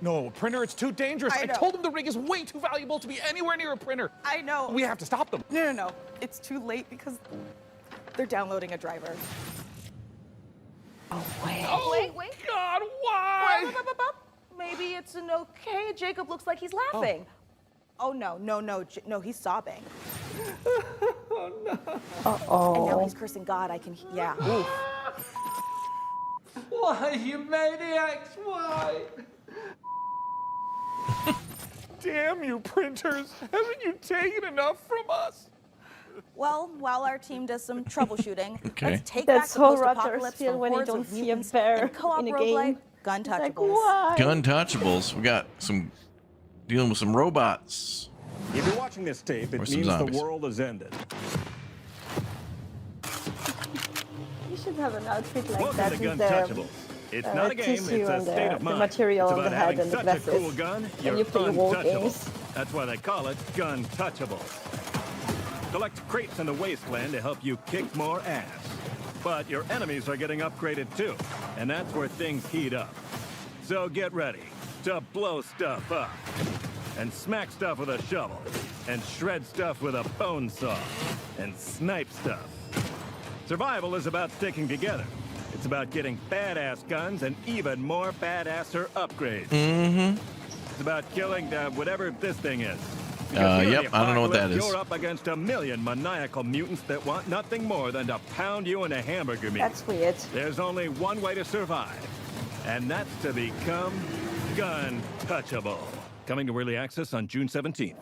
No, printer, it's too dangerous. I I know. told them the rig is way too valuable to be anywhere near a printer. I know. We have to stop them. No. It's too late because they're downloading a driver. Oh, wait. Oh, wait. God, why? Maybe it's an okay. Jacob looks like he's laughing. Oh, no, he's sobbing. Uh-oh. And now he's cursing God. I can, yeah. Oof. Why, you maniacs, why? Damn you, printers. Haven't you taken enough from us? Well, while our team does some troubleshooting, Okay. let's take That's back the how Rotters post-apocalypse feel from when you hordes don't of see a mutants bear and co-op in a roguelike game. gun It's like, touchables. why? Gun touchables. We got some dealing with some robots. If you're watching this tape, it Or some means the zombies. world has ended. You should have an outfit like Welcome that to with Guntouchables. the It's not a game, tissue it's a and state of the mind. material It's on the about head having and the such glasses. a cool gun, you're and you play war untouchable. games. That's why they call it Guntouchables. Collect crates in the wasteland to help you kick more ass. But your enemies are getting upgraded too, and that's where things heat up. So get ready to blow stuff up, and smack stuff with a shovel, and shred stuff with a bone saw, and snipe stuff. Survival is about sticking together. It's about getting badass guns and even more badasser upgrades. Mm-hmm. It's about killing whatever this thing is. Because here in Yep, the I don't know what that apocalypse, is. You're up against 1 million maniacal mutants that want nothing more than to pound you into hamburger meat. That's weird. There's only one way to survive, and that's to become Guntouchable. Coming to early access on June 17th.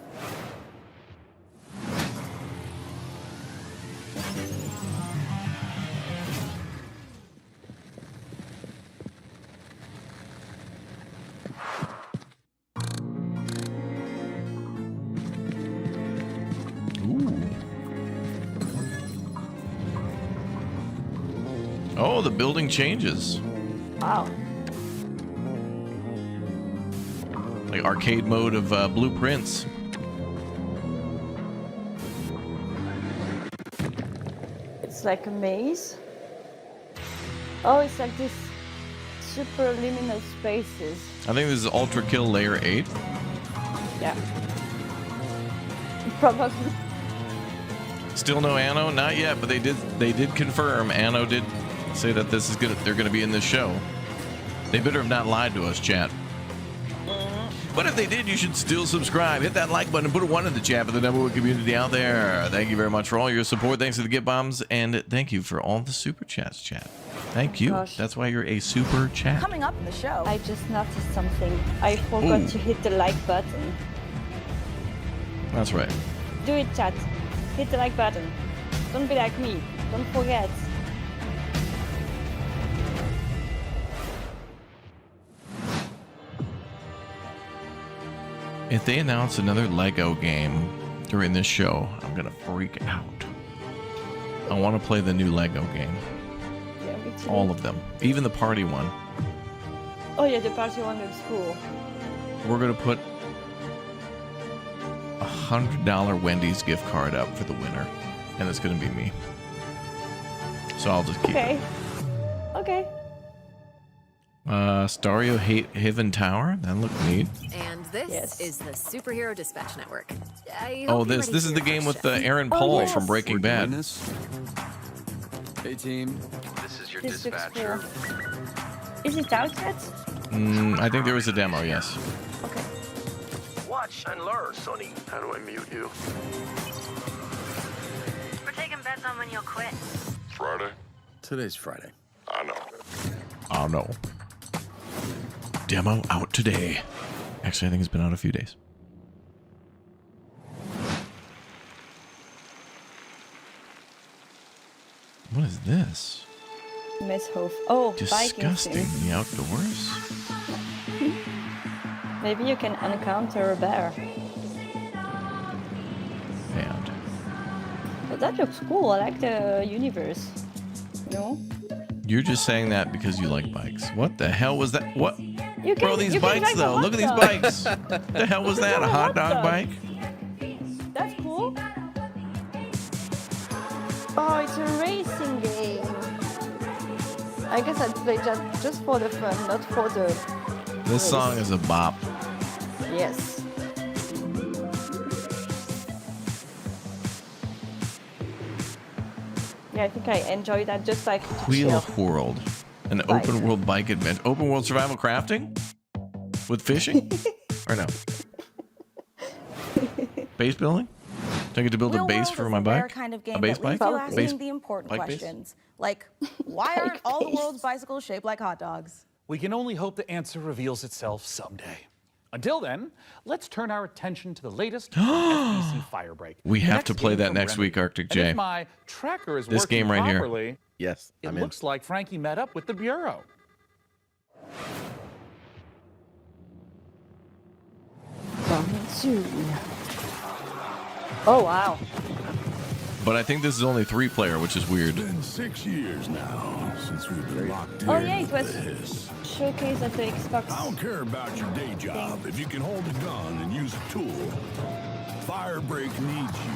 Oh, the building changes. Wow. Like arcade mode of blueprints. It's like a maze. Oh, it's like this super liminal spaces. I think this is Ultra Kill Layer 8. Yeah. Probably. Still no Anno? Not yet, but they did confirm. Anno did say that this is they're gonna be in this show. They better have not lied to us, chat. But if they did, you should still subscribe. Hit that like button and put a 1 in the chat for the number one community out there. Thank you very much for all your support. Thanks to the Get Bombs, and thank you for all the super chats, chat. Thank you. Gosh. That's why you're a super chat. Coming up in the show. I just noticed something. I forgot Ooh. to hit the like button. That's right. Do it, chat. Hit the like button. Don't be like me. Don't forget. If they announce another Lego game during this show, I'm gonna freak out. I want to play the new Lego game. Yeah, me too. All of them, even the party one. Oh yeah, the party one looks cool. We're gonna put $100 Wendy's gift card up for the winner, and it's gonna be me. So I'll just keep Okay. Okay. it. Stario Haven Tower. That looked neat. And this is the Superhero Dispatch Network. Oh, this is the game with Aaron Paul from Breaking Bad. Hey team. This is your This looks dispatcher. cool. Is it out yet? I think there was a demo. Yes. Watch and learn, Sonny. How do I mute you? We're taking bets on when you'll quit. Friday? Today's Friday. I know. Oh no. Demo out today. Actually, I think it's been out a few days. What is this? Messhof. Oh, Disgusting. Viking sim. The outdoors. Maybe you can encounter a bear. And But that looks cool. I like the universe. No? you're just saying that because you like bikes. What the hell was that? What? You Bro, these you can bikes drive a though. hot Look at these dog. bikes. The hell was that? A hot dog bike? That's cool. Oh, it's a racing game. I guess I'd play just for the fun, not for the... This song is a bop. Yes. Yeah, I think I enjoy that just like to Wheel chill. of World. An Bike. open world bike adventure. Open world survival crafting? With fishing? Or no? Base building? Do I get to build a Real base World for is my the rare bike? kind of A game base that leaves bike? you asking Base the important bike base? questions. Like, why aren't all the world's bicycles shaped like hot dogs? We can only hope the answer reveals itself someday. Until then, let's turn our attention to the latest FBC Firebreak. We The have next to play game that from next Remedy. week, Arctic And J. if my tracker is This working game right here. properly, Yes, it I'm in. looks like Frankie met up with the Bureau. Coming soon. Oh, wow. But I think this is only 3-player, which is weird. It's been 6 years now since we've been locked in. Oh, yeah, it with was this. showcased at the Xbox. I don't care about your day job if you can hold a gun and use a tool. Firebreak needs you.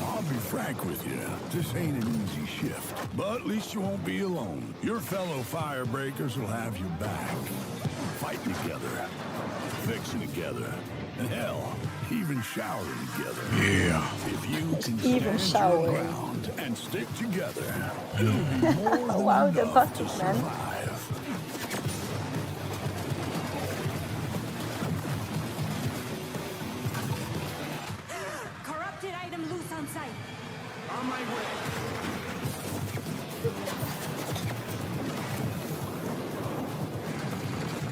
I'll be frank with you, this ain't an easy shift. But at least you won't be alone. Your fellow Firebreakers will have your back. Fighting together, fixing together, and hell, even showering together. Yeah. If you can Even stand your showering. ground and stick together, it'll be more than Wow, the enough bucket, to man. survive. Corrupted item loose on site. On my way.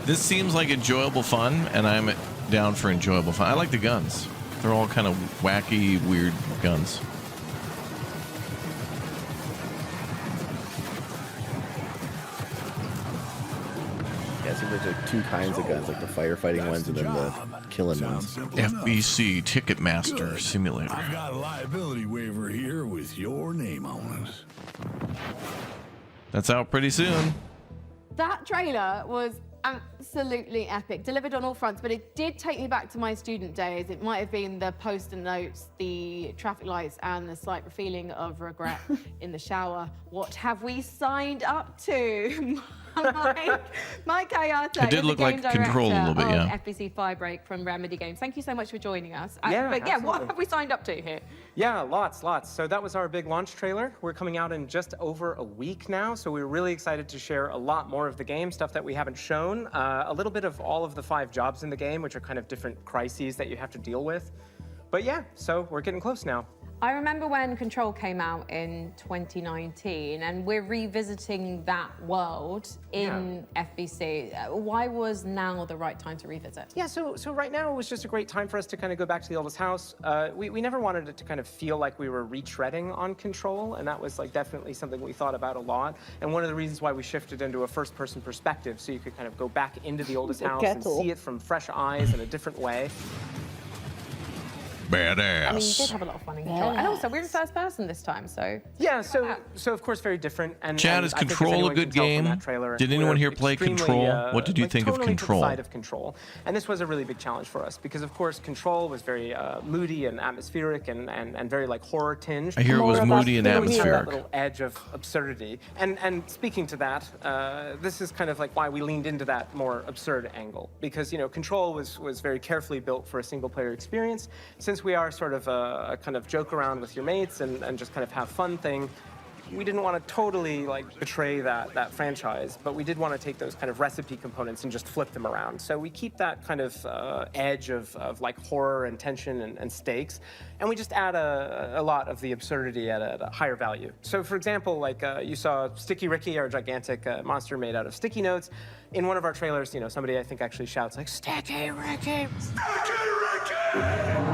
This seems like enjoyable fun, and I'm down for enjoyable fun. I like the guns. They're all kind of wacky, weird guns. Yeah, it seems like there's 2 kinds of guns, like the firefighting ones and then the killing ones. FBC Ticketmaster Simulator. I've got a liability waiver here with your name on it. That's out pretty soon. That trailer was absolutely epic, delivered on all fronts, but it did take me back to my student days. It might have been the post-it notes, the traffic lights, and the slight feeling of regret in the shower. What have we signed up to? Mike Kayata It did is look the game like Control a little bit, director yeah. of FBC Firebreak from Remedy Games. Thank you so much for joining us. Yeah, but yeah, what absolutely. have we signed up to here? Yeah, lots. So that was our big launch trailer. We're coming out in just over a week now, so we're really excited to share a lot more of the game, stuff that we haven't shown, a little bit of all of the 5 jobs in the game, which are kind of different crises that you have to deal with. But yeah, so we're getting close now. I remember when Control came out in 2019, and we're revisiting that world in FBC. Why was now the right time to revisit? Yeah, so right now it was just a great time for us to kind of go back to the oldest house. We never wanted it to kind of feel like we were retreading on Control, and that was like definitely something we thought about a lot. And one of the reasons why we shifted into a first-person perspective, so you could kind of go back into the oldest house and see it from fresh eyes in a different way. Badass. I mean, you did have a lot of fun in Control. And also, we're in first person this time, so... Yeah, so of course very different. And Chad, is I think as Control a anyone good can tell from game? that trailer, Did anyone we're here play extremely, Control? What did you like, think of totally into the Control? side of Control? And this was a really big challenge for us because, of course, Control was very moody and atmospheric and very like horror tinged. I hear it was moody and We have atmospheric. that little edge of absurdity. And speaking to that, this is kind of like why we leaned into that more absurd angle because Control was very carefully built for a single player experience. Since we are sort of a kind of joke around with your mates and just kind of have fun thing, we didn't want to totally like betray that franchise, but we did want to take those kind of recipe components and just flip them around. So we keep that kind of edge of like horror and tension and stakes, and we just add a lot of the absurdity at a higher value. So for example, like you saw Sticky Ricky, our gigantic monster made out of sticky notes. In one of our trailers, somebody I think actually shouts like, "Sticky Ricky! Sticky Ricky!"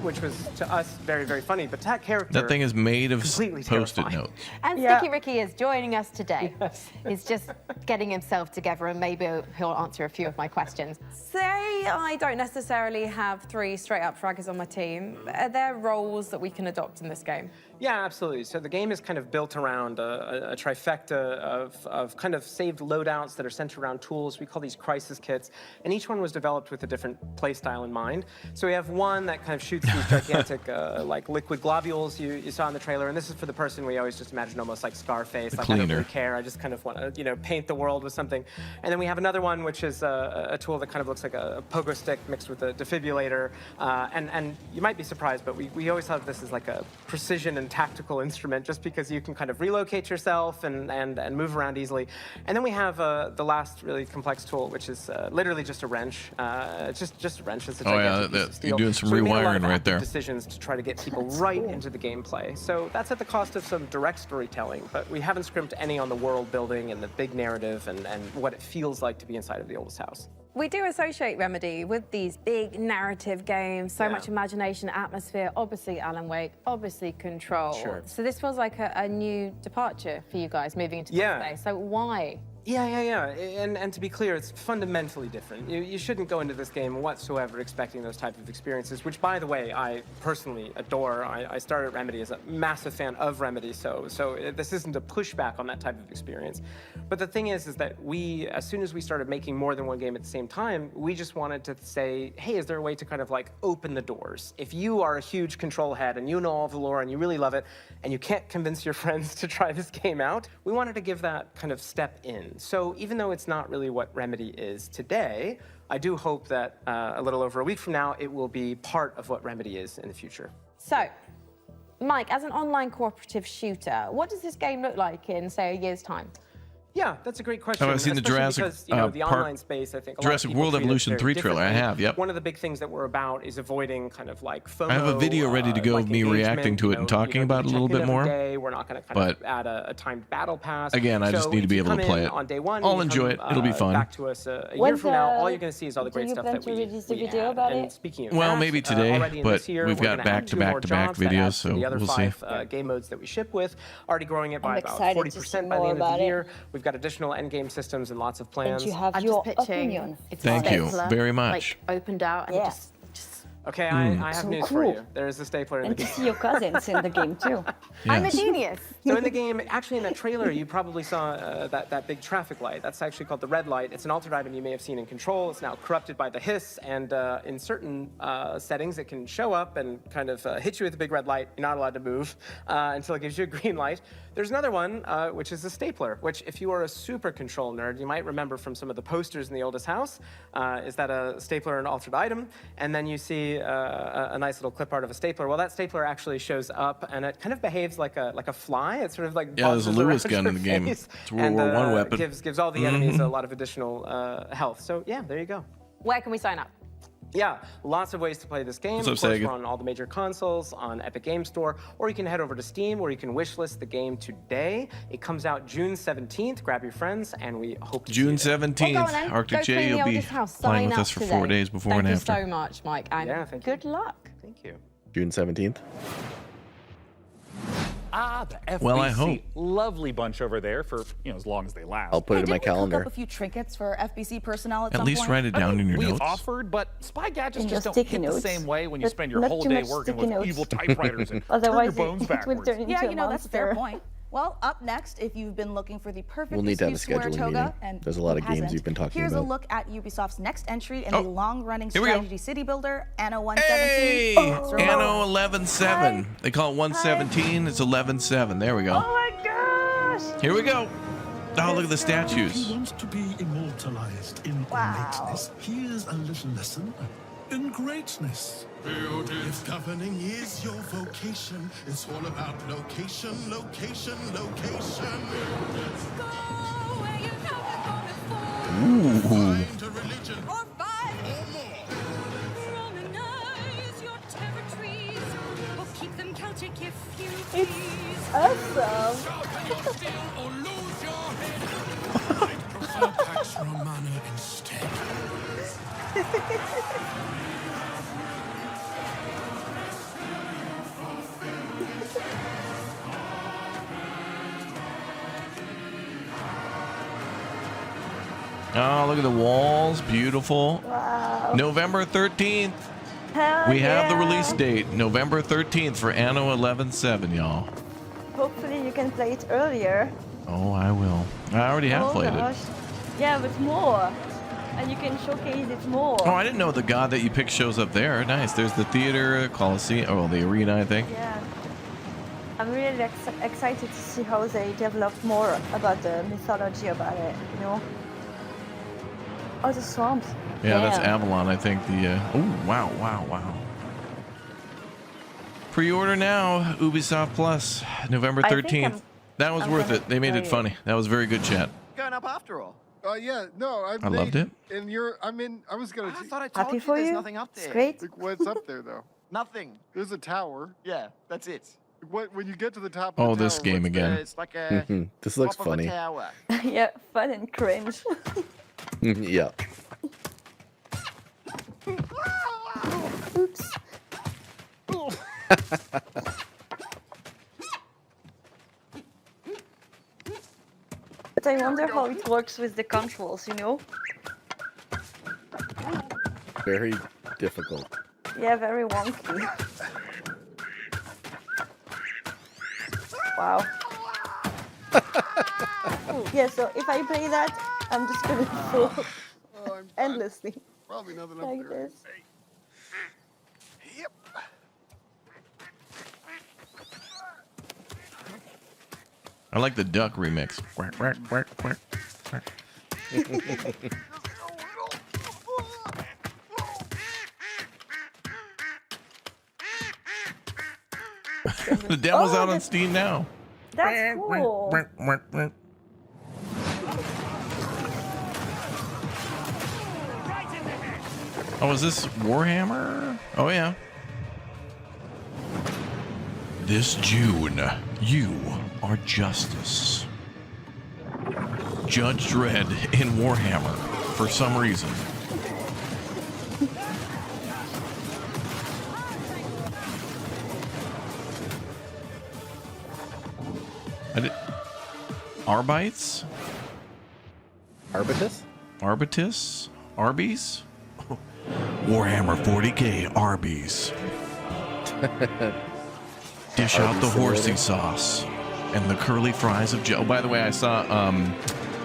Which was to us very, very funny, but that character That thing is made of completely post-it terrifying. notes. And Sticky Ricky is joining us today. He's just getting himself together, and maybe he'll answer a few of my questions. Say I don't necessarily have 3 straight-up fraggers on my team. Are there roles that we can adopt in this game? Yeah, absolutely. So the game is kind of built around a trifecta of kind of saved loadouts that are centered around tools. We call these crisis kits, and each one was developed with a different play style in mind. So we have one that kind of shoots these gigantic like liquid globules you saw in the trailer, and this is for the person we always just imagine almost like Scarface, The like I don't cleaner. really care, I just kind of want to paint the world with something. And then we have another one which is a tool that kind of looks like a pogo stick mixed with a defibrillator, and you might be surprised, but we always thought of this as like a precision and tactical instrument just because you can kind of relocate yourself and move around easily. And then we have the last really complex tool, which is literally just a wrench. Just a wrench. It's a Oh, yeah, gigantic piece of steel. you're doing some So we made a lot rewiring of right active there. decisions to try to get people right into the gameplay. So that's at the cost of some direct storytelling, but we haven't scrimped any on the world building and the big narrative and what it feels like to be inside of the oldest house. We do associate Remedy with these big narrative games, so much imagination, atmosphere, obviously Alan Wake, obviously Control. Sure. So this feels like a new departure for you guys moving into this space. So why Yeah. And to be clear, it's fundamentally different. You shouldn't go into this game whatsoever expecting those type of experiences, which, by the way, I personally adore. I started Remedy as a massive fan of Remedy, so this isn't a pushback on that type of experience. But the thing is that we, as soon as we started making more than one game at the same time, we just wanted to say, hey, is there a way to kind of like open the doors? If you are a huge Control head and you know all the lore and you really love it, and you can't convince your friends to try this game out, we wanted to give that kind of step in. So even though it's not really what Remedy is today, I do hope that a little over a week from now, it will be part of what Remedy is in the future. So, Mike, as an online cooperative shooter, what does this game look like in, say, a year's time? Yeah, that's a great question. I've seen the Jurassic because, you know, the online space, I think Jurassic World Evolution 3 trailer. I have, yep. One of the big things that we're about is avoiding kind of like FOMO. I have a video ready to go of me reacting to it and talking about it a little bit more. We're not going to kind of add a timed battle pass. Again, I just need to be able to play it. On day one, I'll enjoy it. It'll be fun. Back to us a year from now, all you're going to see is all the great stuff that we had. And speaking of well, that, maybe today, but we've got back-to-back videos, so the other we'll see. 5 game modes that we ship with, already growing it by about 40% by the end of the year. We've got additional end game systems and lots of plans. And you have your opinion. Thank you very much. Like opened out and just Okay, I have news for you. There is a stapler in the game. And to see your cousins in the game too. I'm a genius. So in the game, actually in that trailer, you probably saw that big traffic light. That's actually called the red light. It's an altered item you may have seen in Control. It's now corrupted by the hiss, and in certain settings, it can show up and kind of hit you with a big red light. You're not allowed to move until it gives you a green light. There's another one, which is a stapler, which if you are a super Control nerd, you might remember from some of the posters in the oldest house. Is that a stapler and altered item? And then you see a nice little clip art of a stapler. Well, that stapler actually shows up, and it kind of behaves like a fly. It sort of like there's a Lewis gun in the game. It's a World War I weapon. Gives all the enemies a lot of additional health. So yeah, there you go. Where can we sign up? Yeah, lots of ways to play this game. What's up, of course, Sega? we're on all the major consoles, on Epic Game Store, or you can head over to Steam, where you can wishlist the game today. It comes out June 17th. Grab your friends, and we hope to June see you there. 17th. Well, go on, then. Arctic Go J, clean the you'll be oldest house. playing Sign with up us for today. 4 days before Thank and after. Thank you so much, Mike, and good luck. Thank you. June 17th. The FBC. Well, I hope. Lovely bunch over there for, as long as they last. I'll put it in my Didn't we cook calendar. up a few trinkets for FBC personnel at At some least point? write it down in your We've notes. offered, but spy gadgets In just your don't sticky hit the notes. same way when you But spend your not whole too day much working sticky with notes. evil typewriters and turn your Otherwise, bones it would backwards. turn into Yeah, a that's a fair monster. point. Well, up next, if you've been looking for the perfect We'll need to have a excuse to wear scheduling toga, meeting. and There's a lot who of games hasn't, you've been talking here's about. a look at Ubisoft's next entry in Oh, the long-running here we go. strategy city builder, Anno 117. Hey! It's remote. Anno 11.7. They call it 117. It's 11.7. There we go. Oh my gosh! Here we go. Oh, look at the If statues. he wants to be immortalized in greatness, here's a little lesson in greatness. If governing is your vocation, it's all about location, location, location. Ooh. Find a religion. Or five. Or more. Romanize your territories, or keep them Celtic if you please. Awesome! Or lose your head. I'd prefer Pax Romana instead. Oh, look at the walls. Beautiful. Wow. November 13th. Hell We have the yeah. release date, November 13th for Anno 11.7, y'all. Hopefully you can play it earlier. Oh, I will. I already have played it. Yeah, but more. And you can showcase it more. Oh, I didn't know the god that you picked shows up there. Nice. There's the theater, Coliseum, oh, the arena, I think. Yeah. I'm really excited to see how they develop more about the mythology about it, you know? Oh, the swamps. Yeah, that's Damn. Avalon, I think. The oh, wow, wow, wow. Pre-order now, Ubisoft Plus, November I think 13th. That was I'm worth gonna it. They made it play it. funny. That was very good chat. Going up after all. Yeah, no, I loved it. And I was gonna. I thought I told Happy you for there's you? nothing up there. It's great. Like, what's up there though? Nothing. There's a tower. Yeah, that's it. When you get to the top. Oh, of the this tower, game what's again. It's like a This looks top of a funny. tower. Yeah, fun and cringe. Yeah. Oops. But I wonder how it works with the controls, you know? Very difficult. Yeah, very wonky. Wow. Yeah, so if I play that, I'm just gonna fall endlessly. Probably nothing up Like there. this. Yep. I like the duck remix. Quack, quack, quack, quack, quack. The demo's out on Steam now. That's cool. Oh, is this Warhammer? Oh, yeah. This June, you are justice. Judge Dredd in Warhammer for some reason. Arbites? Arbitus? Arbitus? Arby's? Warhammer 40k Arby's. Dish out the horsey sauce and the curly fries of Joe. Oh, by the way, I saw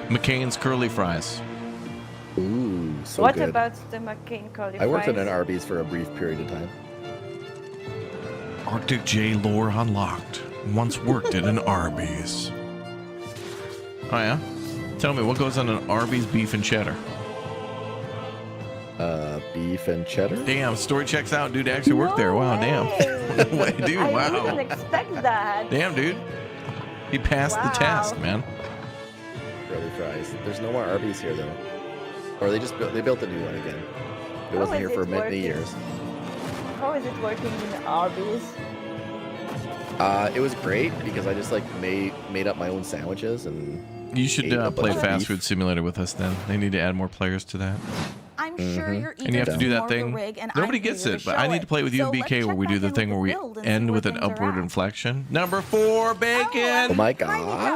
McCain's curly fries. Ooh, so What good. about the McCain curly fries? I worked at an Arby's for a brief period of time. Arctic J lore unlocked. Once worked at an Arby's. Oh yeah? Tell me, what goes on an Arby's beef and cheddar? Beef and cheddar? Damn, story checks out. Dude actually worked there. Wow, damn. Wait, dude, I wow. didn't expect that. Damn, dude. He passed the test, man. Curly fries. There's no more Arby's here though. Or they built a new one again. It How wasn't is here for it many working? years. How is it working in Arby's? It was great because I just like made up my own sandwiches and You should ate a play bunch of Fast beef. Food Simulator with us then. They need to add more players to that. I'm sure you're And you have to do that thing. Nobody gets it, but I need to play with you and BK where we do the thing where we end with an upward inflection. Number 4, bacon. Oh my Wow,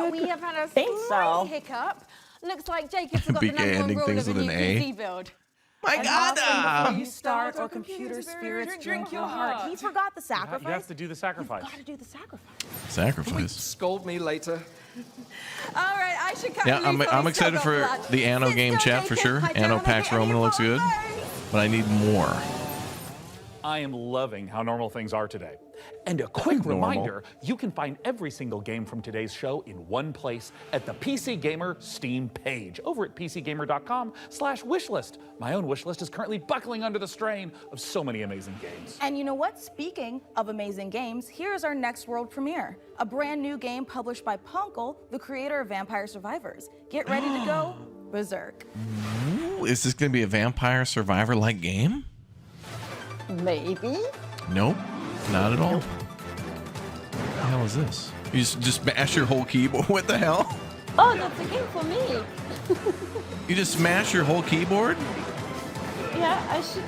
god. we have had a Think so. slight hiccup. Looks like Jacob forgot the BK number one ending rule things of a with new an A. PC build. My And God! often before you start or computer spirits drink your heart. He forgot the sacrifice. You have to do the sacrifice. Got to do the sacrifice. Sacrifice. Scold me later. All right, I should cut Yeah, you loose, I'm but we still excited got for blood. the Anno Sit game still, chat for Jacob. sure. I don't Anno wanna Pax get any Romana looks good, followers. but I need more. I am loving how normal things are today. And a quick Normal. reminder, you can find every single game from today's show in one place at the PC Gamer Steam page over at pcgamer.com/wishlist. My own wishlist is currently buckling under the strain of so many amazing games. And you know what? Speaking of amazing games, here's our next world premiere. A brand new game published by Punkle, the creator of Vampire Survivors. Get ready to go berserk. Ooh, is this going to be a Vampire Survivor-like game? Maybe. Nope, not at all. What the hell is this? You just smash your whole keyboard? What the hell? Oh, that's a game for me. You just smash your whole keyboard? Yeah, I should.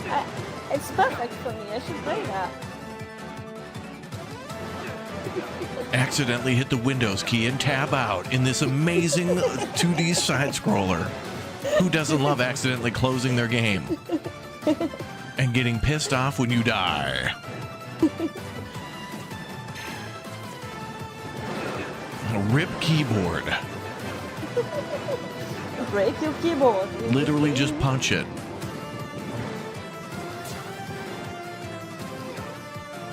It's perfect for me. I should play that. Accidentally hit the Windows key and tab out in this amazing 2D side scroller. Who doesn't love accidentally closing their game? And getting pissed off when you die. A rip keyboard. Break your keyboard. Literally just punch it.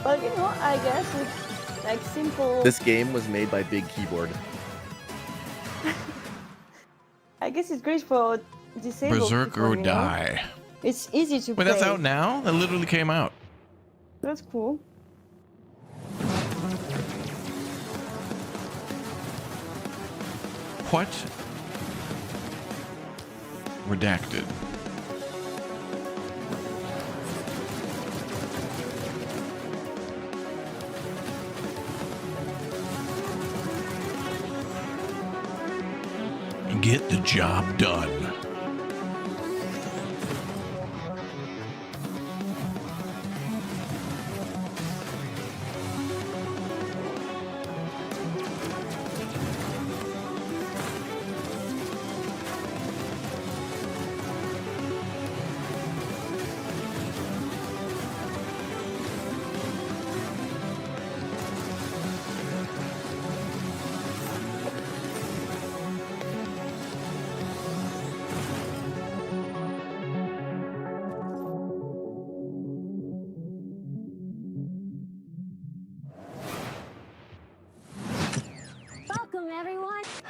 Well, you know, I guess it's like simple. This game was made by Big Keyboard. I guess it's great for disabled Berserk people, or you know? die. It's easy to play. Wait, that's out now? That literally came out. That's cool. What? Redacted. Get the job done.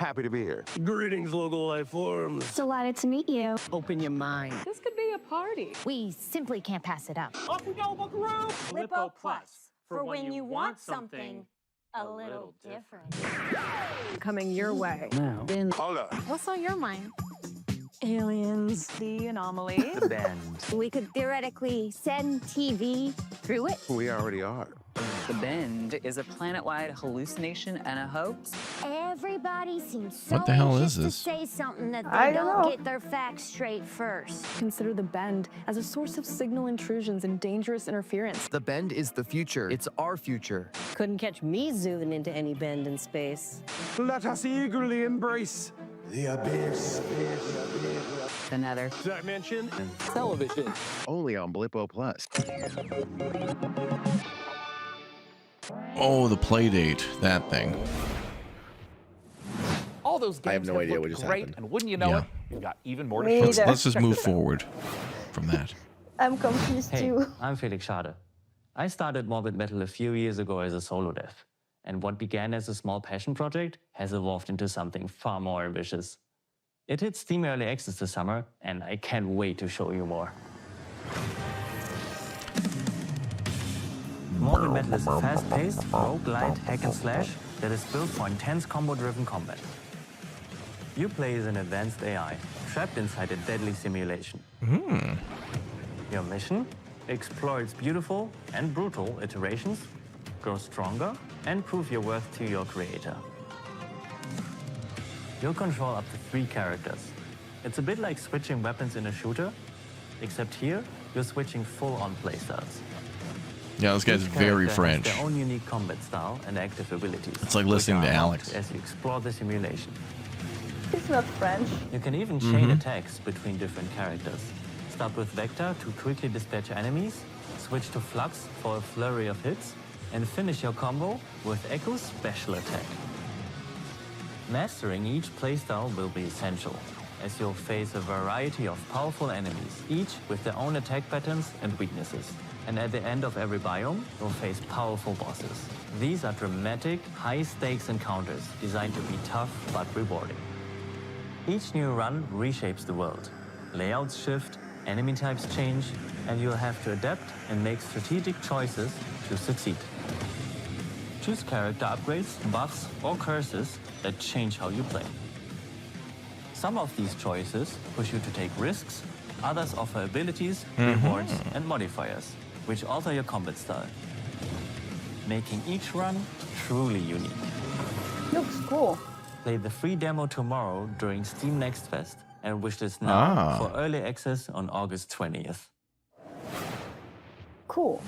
Happy to be here. Greetings, local life forms. Delighted to meet you. Open your mind. This could be a party. We simply can't pass it up. Off we go, Buckaroo! Lippo Plus, for when you want something a little different. Coming your way. Now. Hold up. What's on your mind? Aliens, the anomaly. The bend. We could theoretically send TV through it. We already are. The Bend is a planet-wide hallucination and a hoax. Everybody seems so What the hell anxious is this? to say something that I they don't don't know. get their facts straight first. Consider the Bend as a source of signal intrusions and dangerous interference. The Bend is the future. It's our future. Couldn't catch me zooming into any bend in space. Let us eagerly embrace The abyss. The Nether. dimension. Television. Only on Blippo Plus. Oh, the play date. That thing. All those games I have no idea what looked just great, happened. and wouldn't you know Yeah. it, we've got even more to Me show. neither. Let's just Check move this out. forward from that. I'm confused Hey, too. I'm Felix Schade. I started Morbid Metal a few years ago as a solo dev, and what began as a small passion project has evolved into something far more ambitious. It hit Steam Early Access this summer, and I can't wait to show you more. Morbid Metal is a fast-paced, roguelite hack and slash that is built for intense combo-driven combat. You play as an advanced AI, trapped inside a deadly simulation. Your mission? Explore its beautiful and brutal iterations, grow stronger, and prove your worth to your creator. You'll control up to 3 characters. It's a bit like switching weapons in a shooter, except here, you're switching full-on playstyles. Yeah, this guy's Each very character French. has their own unique combat style and active abilities. It's like which listening are to unlocked Alex. as you explore the simulation. It's not French. You can even chain attacks between different characters. Start with Vector to quickly dispatch enemies, switch to Flux for a flurry of hits, and finish your combo with Echo's special attack. Mastering each playstyle will be essential, as you'll face a variety of powerful enemies, each with their own attack patterns and weaknesses. And at the end of every biome, you'll face powerful bosses. These are dramatic, high-stakes encounters designed to be tough but rewarding. Each new run reshapes the world. Layouts shift, enemy types change, and you'll have to adapt and make strategic choices to succeed. Choose character upgrades, buffs, or curses that change how you play. Some of these choices push you to take risks, others offer abilities, rewards, and modifiers, which alter your combat style, making each run truly unique. Looks cool. Play the free demo tomorrow during Steam Next Fest and wishlist now for early access on August 20th. Cool.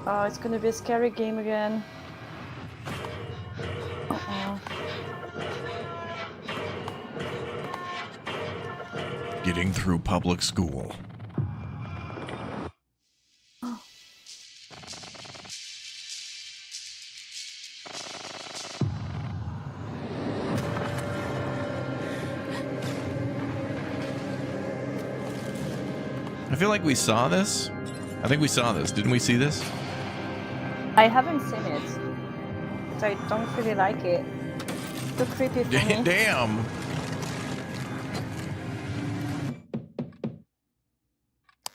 Oh, it's gonna be a scary game again. Uh-oh. Getting through public school. I feel like we saw this. I think we saw this. Didn't we see this? I haven't seen it. But I don't really like it. Too creepy for me. Damn.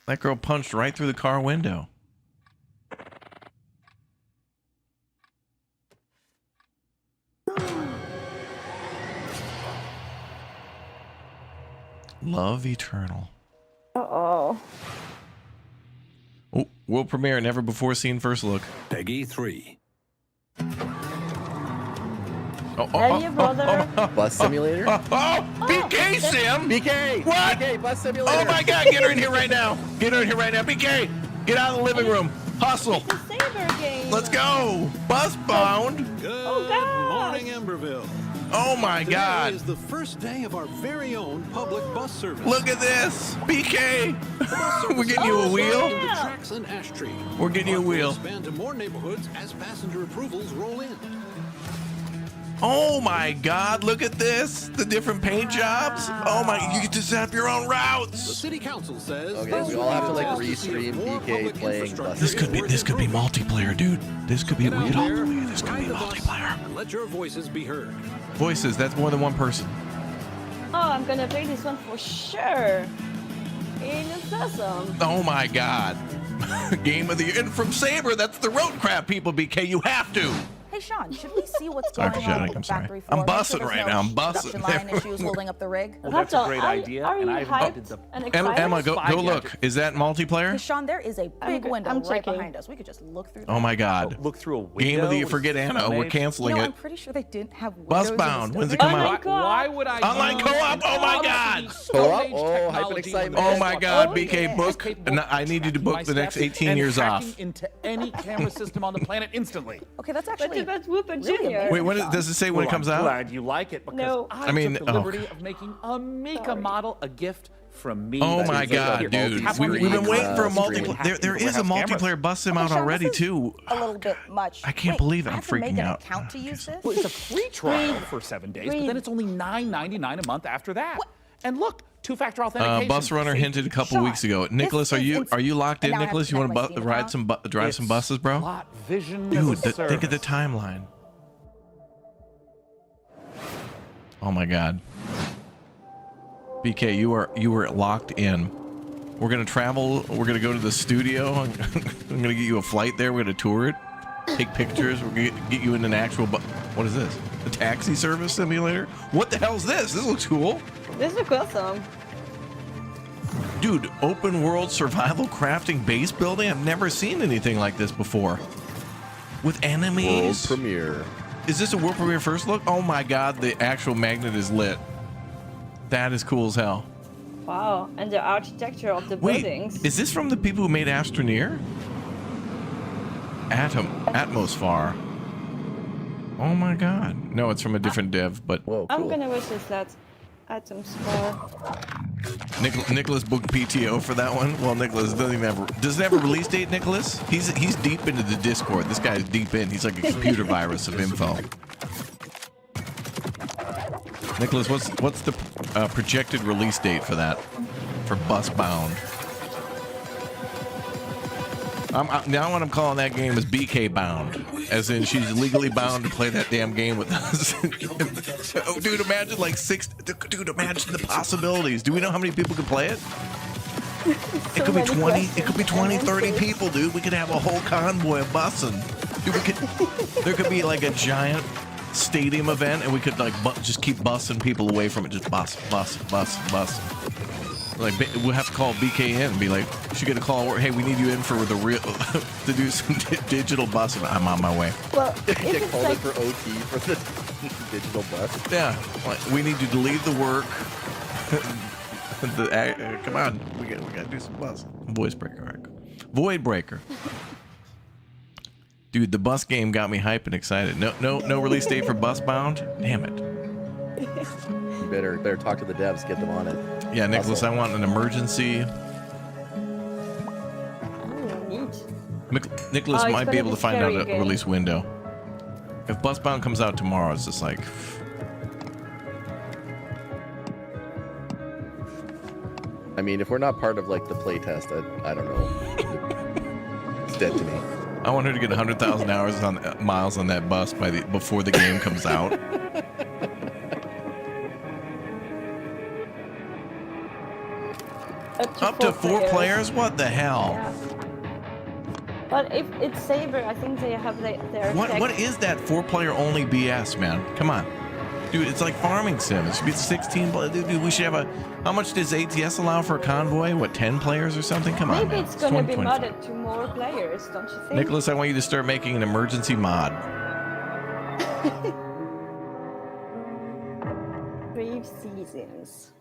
That girl punched right through the car window. Love Eternal. Uh-oh. Oh, world premiere, never before seen first look. Peggy 3. Hey, your brother. Bus simulator? BK Sim! BK! What? BK, bus simulator! Oh my god, get her in here right now! Get her in here right now. BK! Get out of the living room. Hustle! It's a saber game. Let's go! Bus bound! Oh, God. Morning, Emberville. Oh my god! Today is the first day of our very own public bus service. Look at this! BK! We're getting you a wheel? In the tracks and ash tree. We're getting you a wheel. Expand to more neighborhoods as passenger approvals roll in. Oh my God, look at this. The different paint jobs. Oh my, you get to set up your own The routes. city council says. Okay, we all have to like restream BK playing buses. This could be multiplayer, dude. This could be this could be multiplayer. And let your voices be heard. Voices, that's more than one person. Oh, I'm gonna play this one for sure. It's awesome. Oh my God. Game of the year. And from Saber, that's the road crap, people, BK. You have to. Hey, Sean, should we see what's Sorry going for on shouting, with I'm the sorry. factory floor? I'm Make sure bussing there's right no now, I'm bussing. production line issues holding up the rig. Well, that's a Hato, great are idea, you and I've hyped invented the and excited? Emma, go look. Is that multiplayer? Hey, Sean, there is a big window I'm right checking. behind us. We could just look through. Oh my God. look through a window. Game of the year. with Forget Anno. We're signage. canceling I'm it. pretty sure they didn't have windows. Busbound. When's it come Online out? co-op. Why would I Online use co-op. Oh my God. Co-op? Oh, hype and excitement. Oh my God, Oh, BK, yeah. book. I need you to book the next 18 years off. Into any camera system on the planet instantly. Okay, that's But actually that's Whooper really Jr. amazing. Wait, does it say when it comes I'm out? glad you like it because No. I mean, took the oh. liberty of making a Mika model a gift from me. Oh That my is God, here. dude. Have We've one been of these, waiting for a stream. multiplayer. There is a Have cameras. multiplayer bus sim out Sean, already, this is too. A little bit much. I can't Wait, believe it. I I'm have to make freaking an out. account to use this? Well, it's a free trial for 7 days, but then it's only $9.99 a month after that. And look, two-factor authentication. Bus Runner See? hinted a couple Sean, weeks ago. Nicholas, is are you locked in, and now I have Nicholas? to You want connect to my Steam drive some buses, bro? Plot vision Dude, as a think of the service. timeline. Oh my God. BK, you were locked in. We're gonna travel. We're gonna go to the studio. I'm gonna get you a flight there. We're gonna tour it, take pictures. We're gonna get you in an actual. What is this? A taxi service simulator? What the hell is this? This looks cool. This looks awesome. Dude, open world survival crafting base building. I've never seen anything like this before. With enemies. World premiere. Is this a world premiere first look? Oh my God, the actual magnet is lit. That is cool as hell. Wow, and the architecture of the buildings. Is this from the people who made Astroneer? Atmosphar. Oh my God. No, it's from a different dev, but whoa, I'm gonna wish this that Atmosphar. Nicholas booked PTO for that one. Well, Nicholas doesn't it have a release date, Nicholas? He's deep into the Discord. This guy's deep in. He's like a computer virus of info. Nicholas, what's the projected release date for that? For Busbound. Now what I'm calling that game is BK Bound. As in she's legally bound to play that damn game with us. Oh, dude, imagine like dude, imagine the possibilities. Do we know how many people could play it? It could be 20, it could be 20, 30 people, dude. We could have a whole convoy of bussing. Dude, there could be like a giant stadium event and we could like just keep bussing people away from it. Just bus. Like we'll have to call BK in and be like, she get a call. Hey, we need you in for the real to do some digital busing. I'm on my way. Well, Get called in for OT for the digital bus. Yeah, like, we need you to leave the work. Come on, we gotta do some bus. Voice breaker, right? Void breaker. Dude, the bus game got me hyped and excited. No release date for Busbound. Damn it. You better talk to the devs, get them on it. Yeah, Nicholas, I want an emergency. Nicholas Oh, might be able to find out a again. release window. If Busbound comes out tomorrow, it's just like. I mean, if we're not part of like the playtest, I don't know. It's dead to me. I want her to get 100,000 hours miles on that bus before the game comes out. Up to four players? What the hell? Yeah. But if it's Saber, I think they have their What is that 4-player only BS, man? Come on. Dude, it's like farming sim. It should be 16. Dude, we should have a. How much does ATS allow for a convoy? What, 10 players or something? Come on, Maybe man. it's gonna be 2025. modded to more players, don't you think? Nicholas, I want you to start making an emergency mod. Brave Seasons.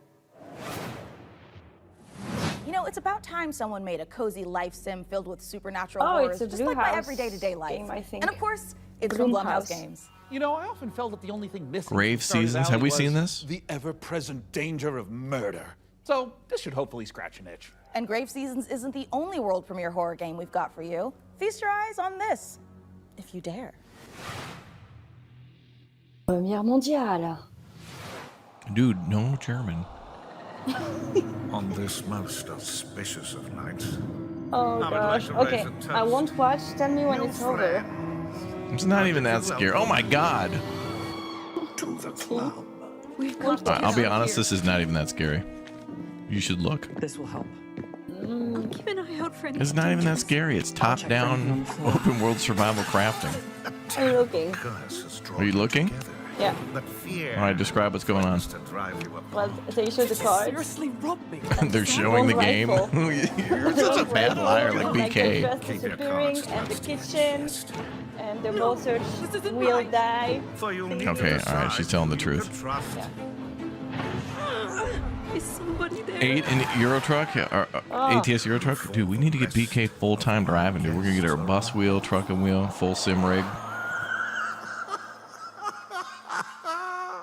You know, it's about time someone made a cozy life sim filled with supernatural Oh, horrors, it's a just like my Blumhouse everyday to-day life. game, I think. And of course, it's from Blumhouse Blumhouse. Games. You know, I often felt that the only thing missing Grave from Stardew Seasons. Have Valley we was seen this? The ever-present danger of murder. So this should hopefully scratch an itch. And Grave Seasons isn't the only world premiere horror game we've got for you. Feast your eyes on this, if you dare. Première mondiale. Dude, no German. On this most auspicious of nights. Oh gosh. Okay, I won't watch. Tell me when it's over. It's not even that scary. Oh my god. To the club. We've All right, I'll be honest, this is not even that scary. You should look. This will help. Keep an eye out for any. It's not even that scary. It's top-down, open-world survival crafting. I'm looking. Are you looking? Yeah. All right, describe what's going on. Well, they show the cards. Seriously, rob me. They're showing the game. You're such a bad liar, like Like the BK. dress disappearing and the kitchen and the monster will die. Okay, all right, she's telling the truth. Yeah. Is somebody there? 8 in Euro Truck, ATS Euro Truck. Dude, we need to get BK full-time driving, dude. We're gonna get our bus wheel, truck and wheel, full sim rig.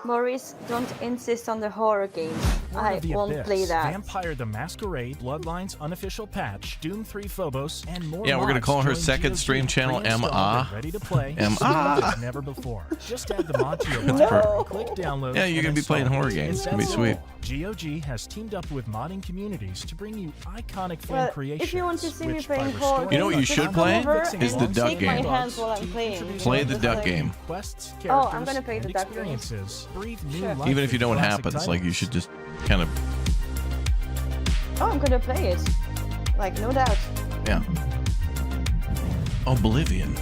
Maurice, don't insist on the horror game. I won't play that. Vampire the Masquerade, Bloodlines Unofficial Patch, Doom 3 Phobos, and more. Yeah, we're gonna call her mods. second Join stream GOG, channel pre-installed MA. and Ready to play. MA. Like never before. Just add the mod to your That's library, perfect. click download. Yeah, you're and gonna be playing install. horror games. It's gonna be That's sweet. all. GOG has teamed up with modding communities to bring you iconic fan Well, creations. if you want to see me which playing by horror restoring You know what you games, should just play? come over Is the and duck take game. my hands while I'm playing. Play the Just duck like- game. quests, Oh, I'm gonna characters, play the and duck game. experiences. Breathe new Sure. life Even if you know what into classic happens, like you titles. should just kind of, Oh, I'm gonna play it. Like, no doubt. yeah. Oblivion.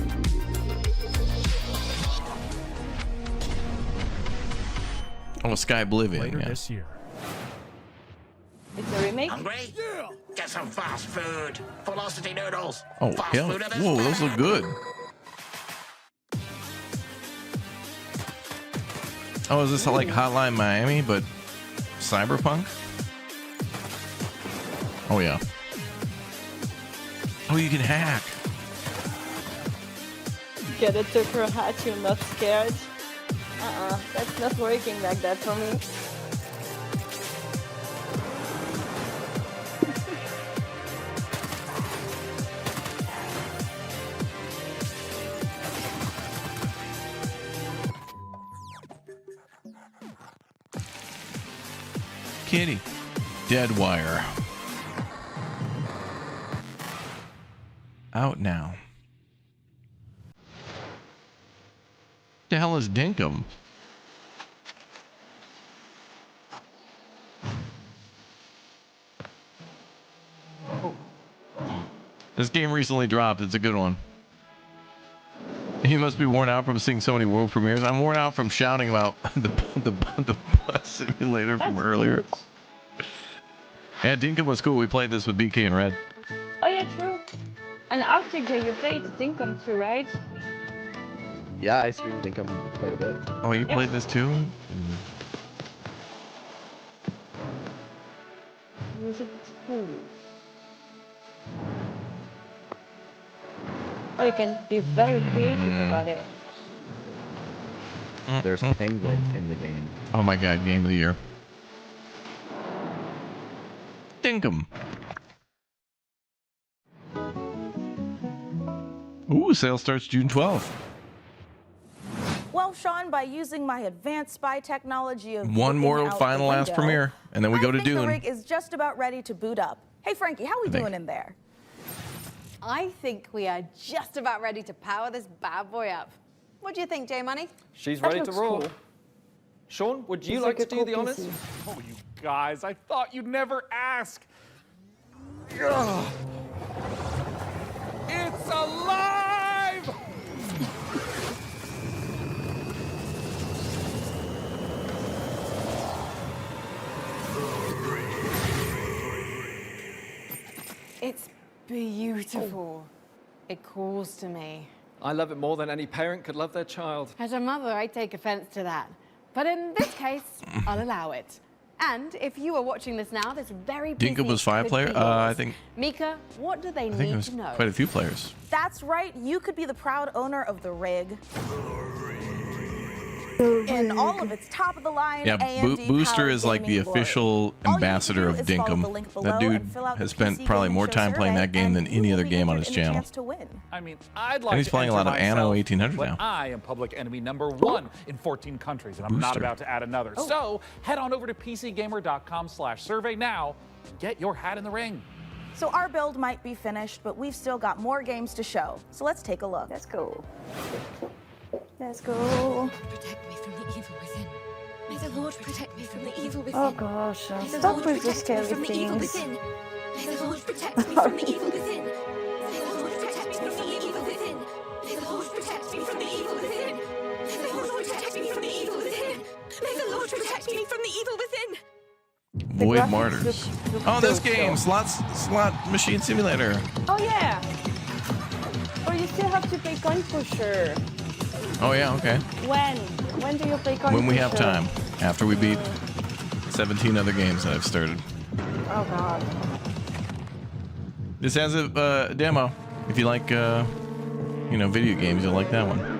Oh, Sky Oblivion. Later Yeah. this year. It's a remake? Hungry? Yeah. Get some fast food. Velocity noodles. Oh, Fast hell. food at this Whoa, those price. look good. Oh, is this like Hotline Miami, but cyberpunk? Oh, yeah. Oh, you can hack. Get a Tucker hat, you're not scared. That's not working like that for me. Kitty. Dead Wire. Out now. The hell is Dinkum? This game recently dropped. It's a good one. He must be worn out from seeing so many world premieres. I'm worn out from shouting about the bus simulator from earlier. Yeah, Dinkum was cool. We played this with BK and Red. Oh yeah, true. And Arctic Day, you played Dinkum too, right? Yeah, I streamed Dinkum quite a bit. Oh, you played this too? Was it cool? Oh, you can be very creative about it. There's penguins in the game. Oh my god, game of the year. Dinkum. Ooh, sale starts June 12th. Well, Sean, by using my advanced spy technology of One looking more out final the last window, premiere, and then we go to I think the Dune. rig is just about ready to boot up. Hey, Frankie, how we doing in there? I think we are just about ready to power this bad boy up. What do you think, J Money? She's That ready to looks roll. cool. Sean, would you It's like like to a do the cool honors? PC. Oh, you guys, I thought you'd never ask. Ugh. It's alive! It's beautiful. It calls to me. I love it more than any parent could love their child. As a mother, I take offense to that. But in this case, I'll allow it. And if you are watching this now, this very busy Dinkum was 5 could player? be I yours. think Mika, what do they I think it need was to know? quite a few players. That's right, you could be the proud owner of the rig. in all of its top-of-the-line Yeah, AMD Booster powered is like the gaming glory. official All you need to ambassador do of is follow the Dinkum. link That below dude and fill out has the spent PC probably Gaming more Show time playing survey, that game and than you any will other be game on entered his in the channel. chance to win. I mean, I'd like And he's to playing a lot of enter Anno myself, 1800 but now. I am public enemy #1 in 14 countries, and I'm not Booster. about to add another. So head on over to pcgamer.com/survey now and get your hat in the ring. So our build might be finished, but we've still got more games to show. So let's take a look. Let's go. Let's go. Protect me from the evil within. May the Lord protect me from the evil within. Oh gosh, May the stop Lord with the protect me scary from the evil things. within. May the Lord protect me from the evil within. May the Lord protect me from the evil within. May the Lord protect me from the evil within. May the Lord protect me from the evil within. May the Lord protect me from the evil within. Void Martyrs. Oh, this game, slot machine simulator. Oh yeah. Or you still have to play Coin Pusher. Oh yeah, okay. When? When do you play Coin Pusher? When we have time, after we beat 17 other games that I've started. Oh god. This has a demo. If you like, video games, you'll like that one.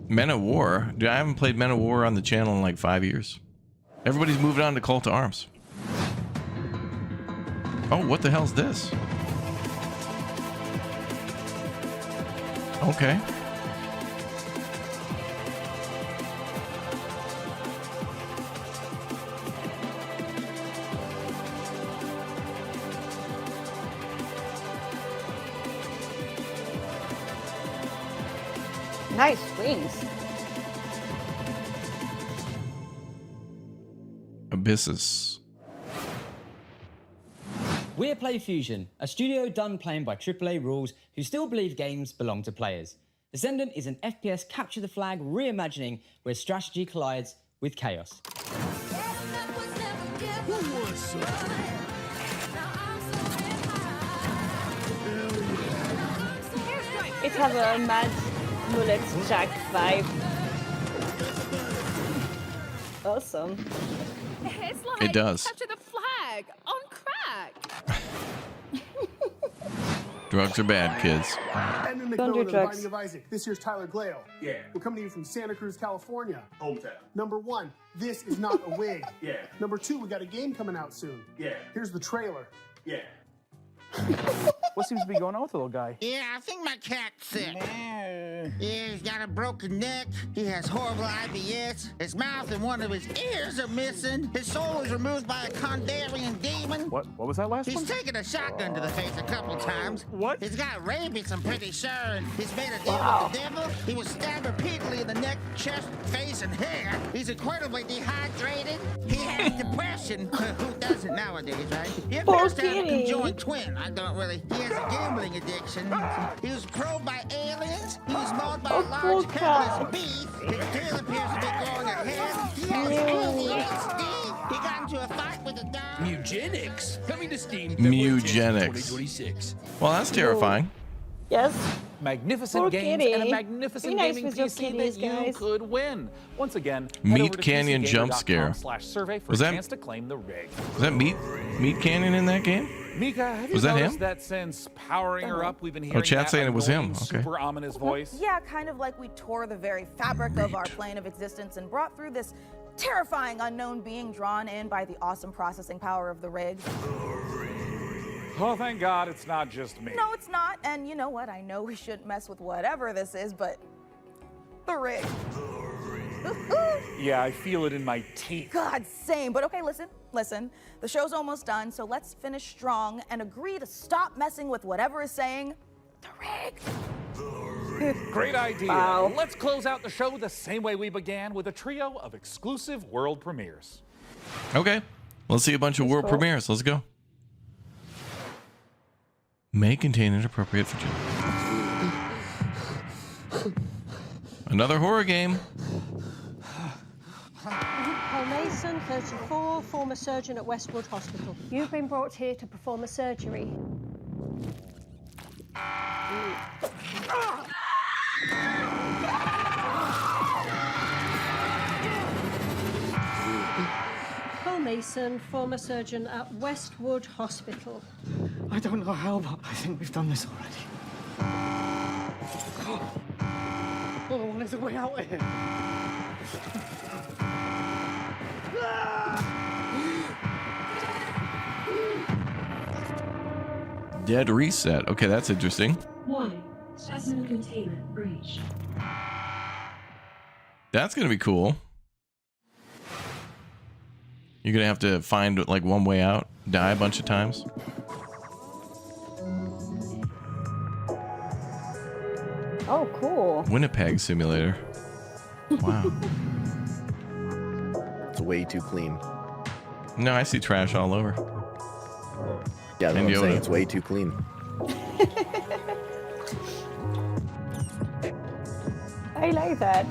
Men of War? Dude, I haven't played Men of War on the channel in like 5 years. Everybody's moved on to Call to Arms. Oh, what the hell's this? Okay. Nice wings. Abyssus. We're PlayFusion, a studio done playing by AAA rules who still believe games belong to players. Descendant is an FPS capture the flag reimagining where strategy collides with chaos. It has a Mad Mullet Jack vibe. Awesome. It's like It does. capture the flag on crack. Drugs are bad, kids. And then they Don't go do to the drugs. Binding of Isaac. This here's Tyler Glale. Yeah. We're coming to you from Santa Cruz, California. Hometown. Number one, this is not a wig. Yeah. Number two, we got a game coming out soon. Yeah. Here's the trailer. Yeah. What seems to be going on with the little guy? Yeah, I think my cat's sick. Yeah, he's got a broken neck. He has horrible IBS. His mouth and one of his ears are missing. His soul was removed by a Kandarian demon. What was that last one? He's taken a shotgun to the face a couple times. What? He's got rabies, I'm pretty sure, and he's made a deal with the devil. He was stabbed repeatedly in the neck, chest, face, and hair. He's incredibly dehydrated. He has depression. Who doesn't nowadays, right? He appears to have a conjoined twin. I don't really. He has a gambling addiction. He was probed by aliens. He was mauled by a large headless beast. His tail appears to be growing a head. He has ADHD. He got into a fight with a dog. Eugenics coming to Steam. Mugenics. 2026. Well, that's terrifying. Yes. Magnificent Poor games kitty. and a magnificent Be nice gaming with your PC kitties, that you guys. could win. Once again, Meat Canyon jump scare. /survey for Was a that- chance to claim the rig. Was that Meat Canyon in that game? Mika, have you Was that noticed him? that since powering her up, we've been hearing chat that saying it was him. annoying, Okay. super ominous voice? Yeah, kind of like we tore the very fabric of our plane of existence and brought through this terrifying unknown being drawn in by the awesome processing power of the rig. Oh, thank God it's not just me. No, it's not. And you know what? I know we shouldn't mess with whatever this is, but the rig. Yeah, I feel it in my teeth. God, same. But okay, listen. The show's almost done, so let's finish strong and agree to stop messing with whatever is saying the rig. Great idea. Wow. Let's close out the show the same way we began, with a trio of exclusive world premieres. Okay. Let's see a bunch of world premieres. Let's go. May contain inappropriate for children. Another horror game. Paul Mason, 34, former surgeon at Westwood Hospital. You've been brought here to perform a surgery. Paul Payson, former surgeon at Westwood Hospital. I don't know how, but I think we've done this already. All I want is a way out of here. Dead reset. Okay, that's interesting. Warning. Specimen containment breached. That's gonna be cool. You're gonna have to find like one way out, die a bunch of times. Oh, cool. Winnipeg simulator. Wow. It's way too clean. No, I see trash all over. Yeah, that's And what I'm saying. Yoda. It's way too clean. I like that.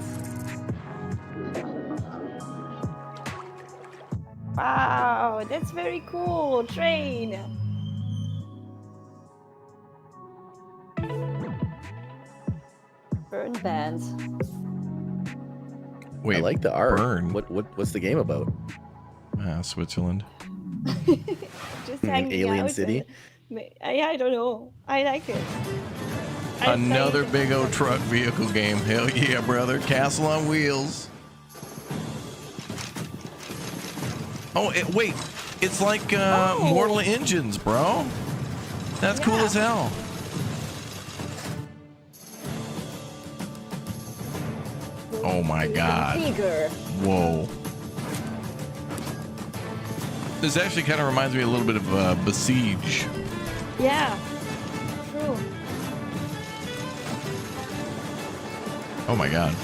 Wow, that's very cool. Train. Burn bands. Wait, I like the art. burn. What's the game about? Switzerland. Just hanging Alien out City? I don't know. I like it. Another big old truck vehicle game. Hell yeah, brother. Castle on wheels. Oh, wait. It's like Mortal Engines, bro. That's cool as hell. Oh my god. Bigger. Whoa. This actually kind of reminds me a little bit of Besiege. Yeah. True. Oh my god.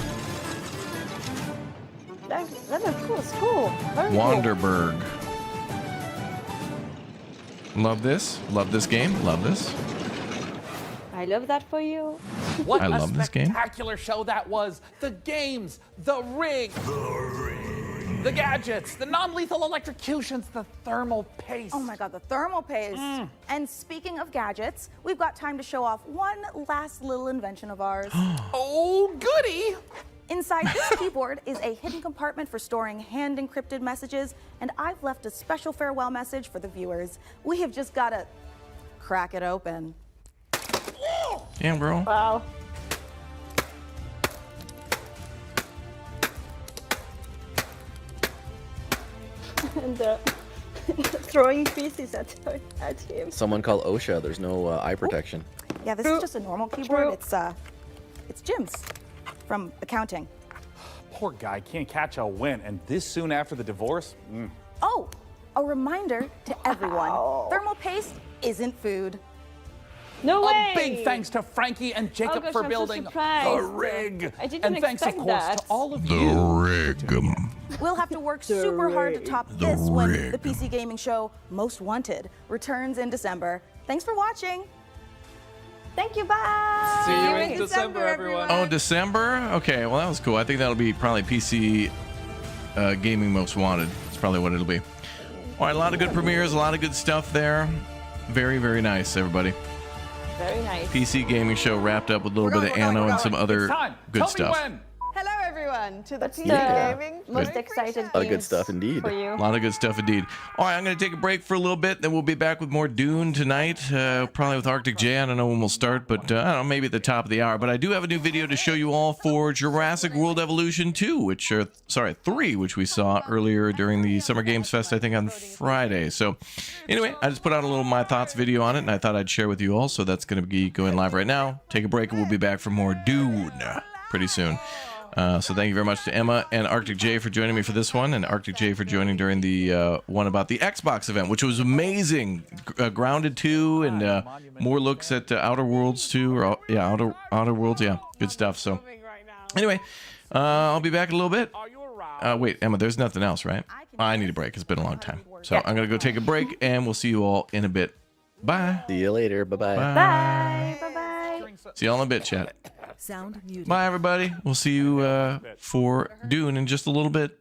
That looks cool. It's cool. Very cool. Wanderberg. Love this. Love this game. Love this. I love that for you. What I a love this game. spectacular show that was. The games, the rig, the gadgets, the non-lethal electrocutions, the thermal paste. Oh my god, the thermal paste. And speaking of gadgets, we've got time to show off one last little invention of ours. Oh, goody! Inside this keyboard is a hidden compartment for storing hand-encrypted messages, and I've left a special farewell message for the viewers. We have just got to crack it open. Damn, bro. Wow. And throwing pieces at him. Someone call OSHA. There's no eye protection. Yeah, this is just a normal keyboard. It's Jim's from accounting. Poor guy can't catch a win, and this soon after the divorce? Oh, a reminder to everyone, thermal paste isn't food. No way! A big thanks to Frankie and Jacob gosh, for I'm so building surprised. the rig. I didn't and thanks, of expect course, that. to all of The you. rig. We'll have to work super hard to top this when the PC gaming show Most Wanted returns in December. Thanks for watching. Thank you, bye! See you in December, everyone. Oh, December? Okay, well, that was cool. I think that'll be probably PC Gaming Most Wanted. That's probably what it'll be. All right, a lot of good premieres, a lot of good stuff there. Very, very nice, everybody. Very nice. PC Gaming Show wrapped up with a little bit of Anno and some other good stuff. Hello, everyone, to the PC Yeah. Gaming. Most excited A lot of good stuff indeed. for you. A lot of good stuff indeed. All right, I'm going to take a break for a little bit, then we'll be back with more Dune tonight, probably with Arctic J. I don't know when we'll start, but I don't know, maybe at the top of the hour. But I do have a new video to show you all for Jurassic World Evolution 2, which are, sorry, 3, which we saw earlier during the Summer Games Fest, I think on Friday. So anyway, I just put out a little My Thoughts video on it, and I thought I'd share with you all. So that's going to be going live right now. Take a break, and we'll be back for more Dune pretty soon. So thank you very much to Emma and Arctic J for joining me for this one, and Arctic J for joining during the one about the Xbox event, which was amazing. Grounded 2 and more looks at Outer Worlds 2, or yeah, Outer Worlds, yeah, good stuff. So anyway, I'll be back in a little bit. Wait, Emma, there's nothing else, right? I need a break. It's been a long time, so I'm gonna go take a break, and we'll see you all in a bit. Bye. See you later. Bye-bye. Bye. Bye-bye. See y'all in a bit, chat. Sound muted. Bye, everybody. We'll see you for Dune in just a little bit.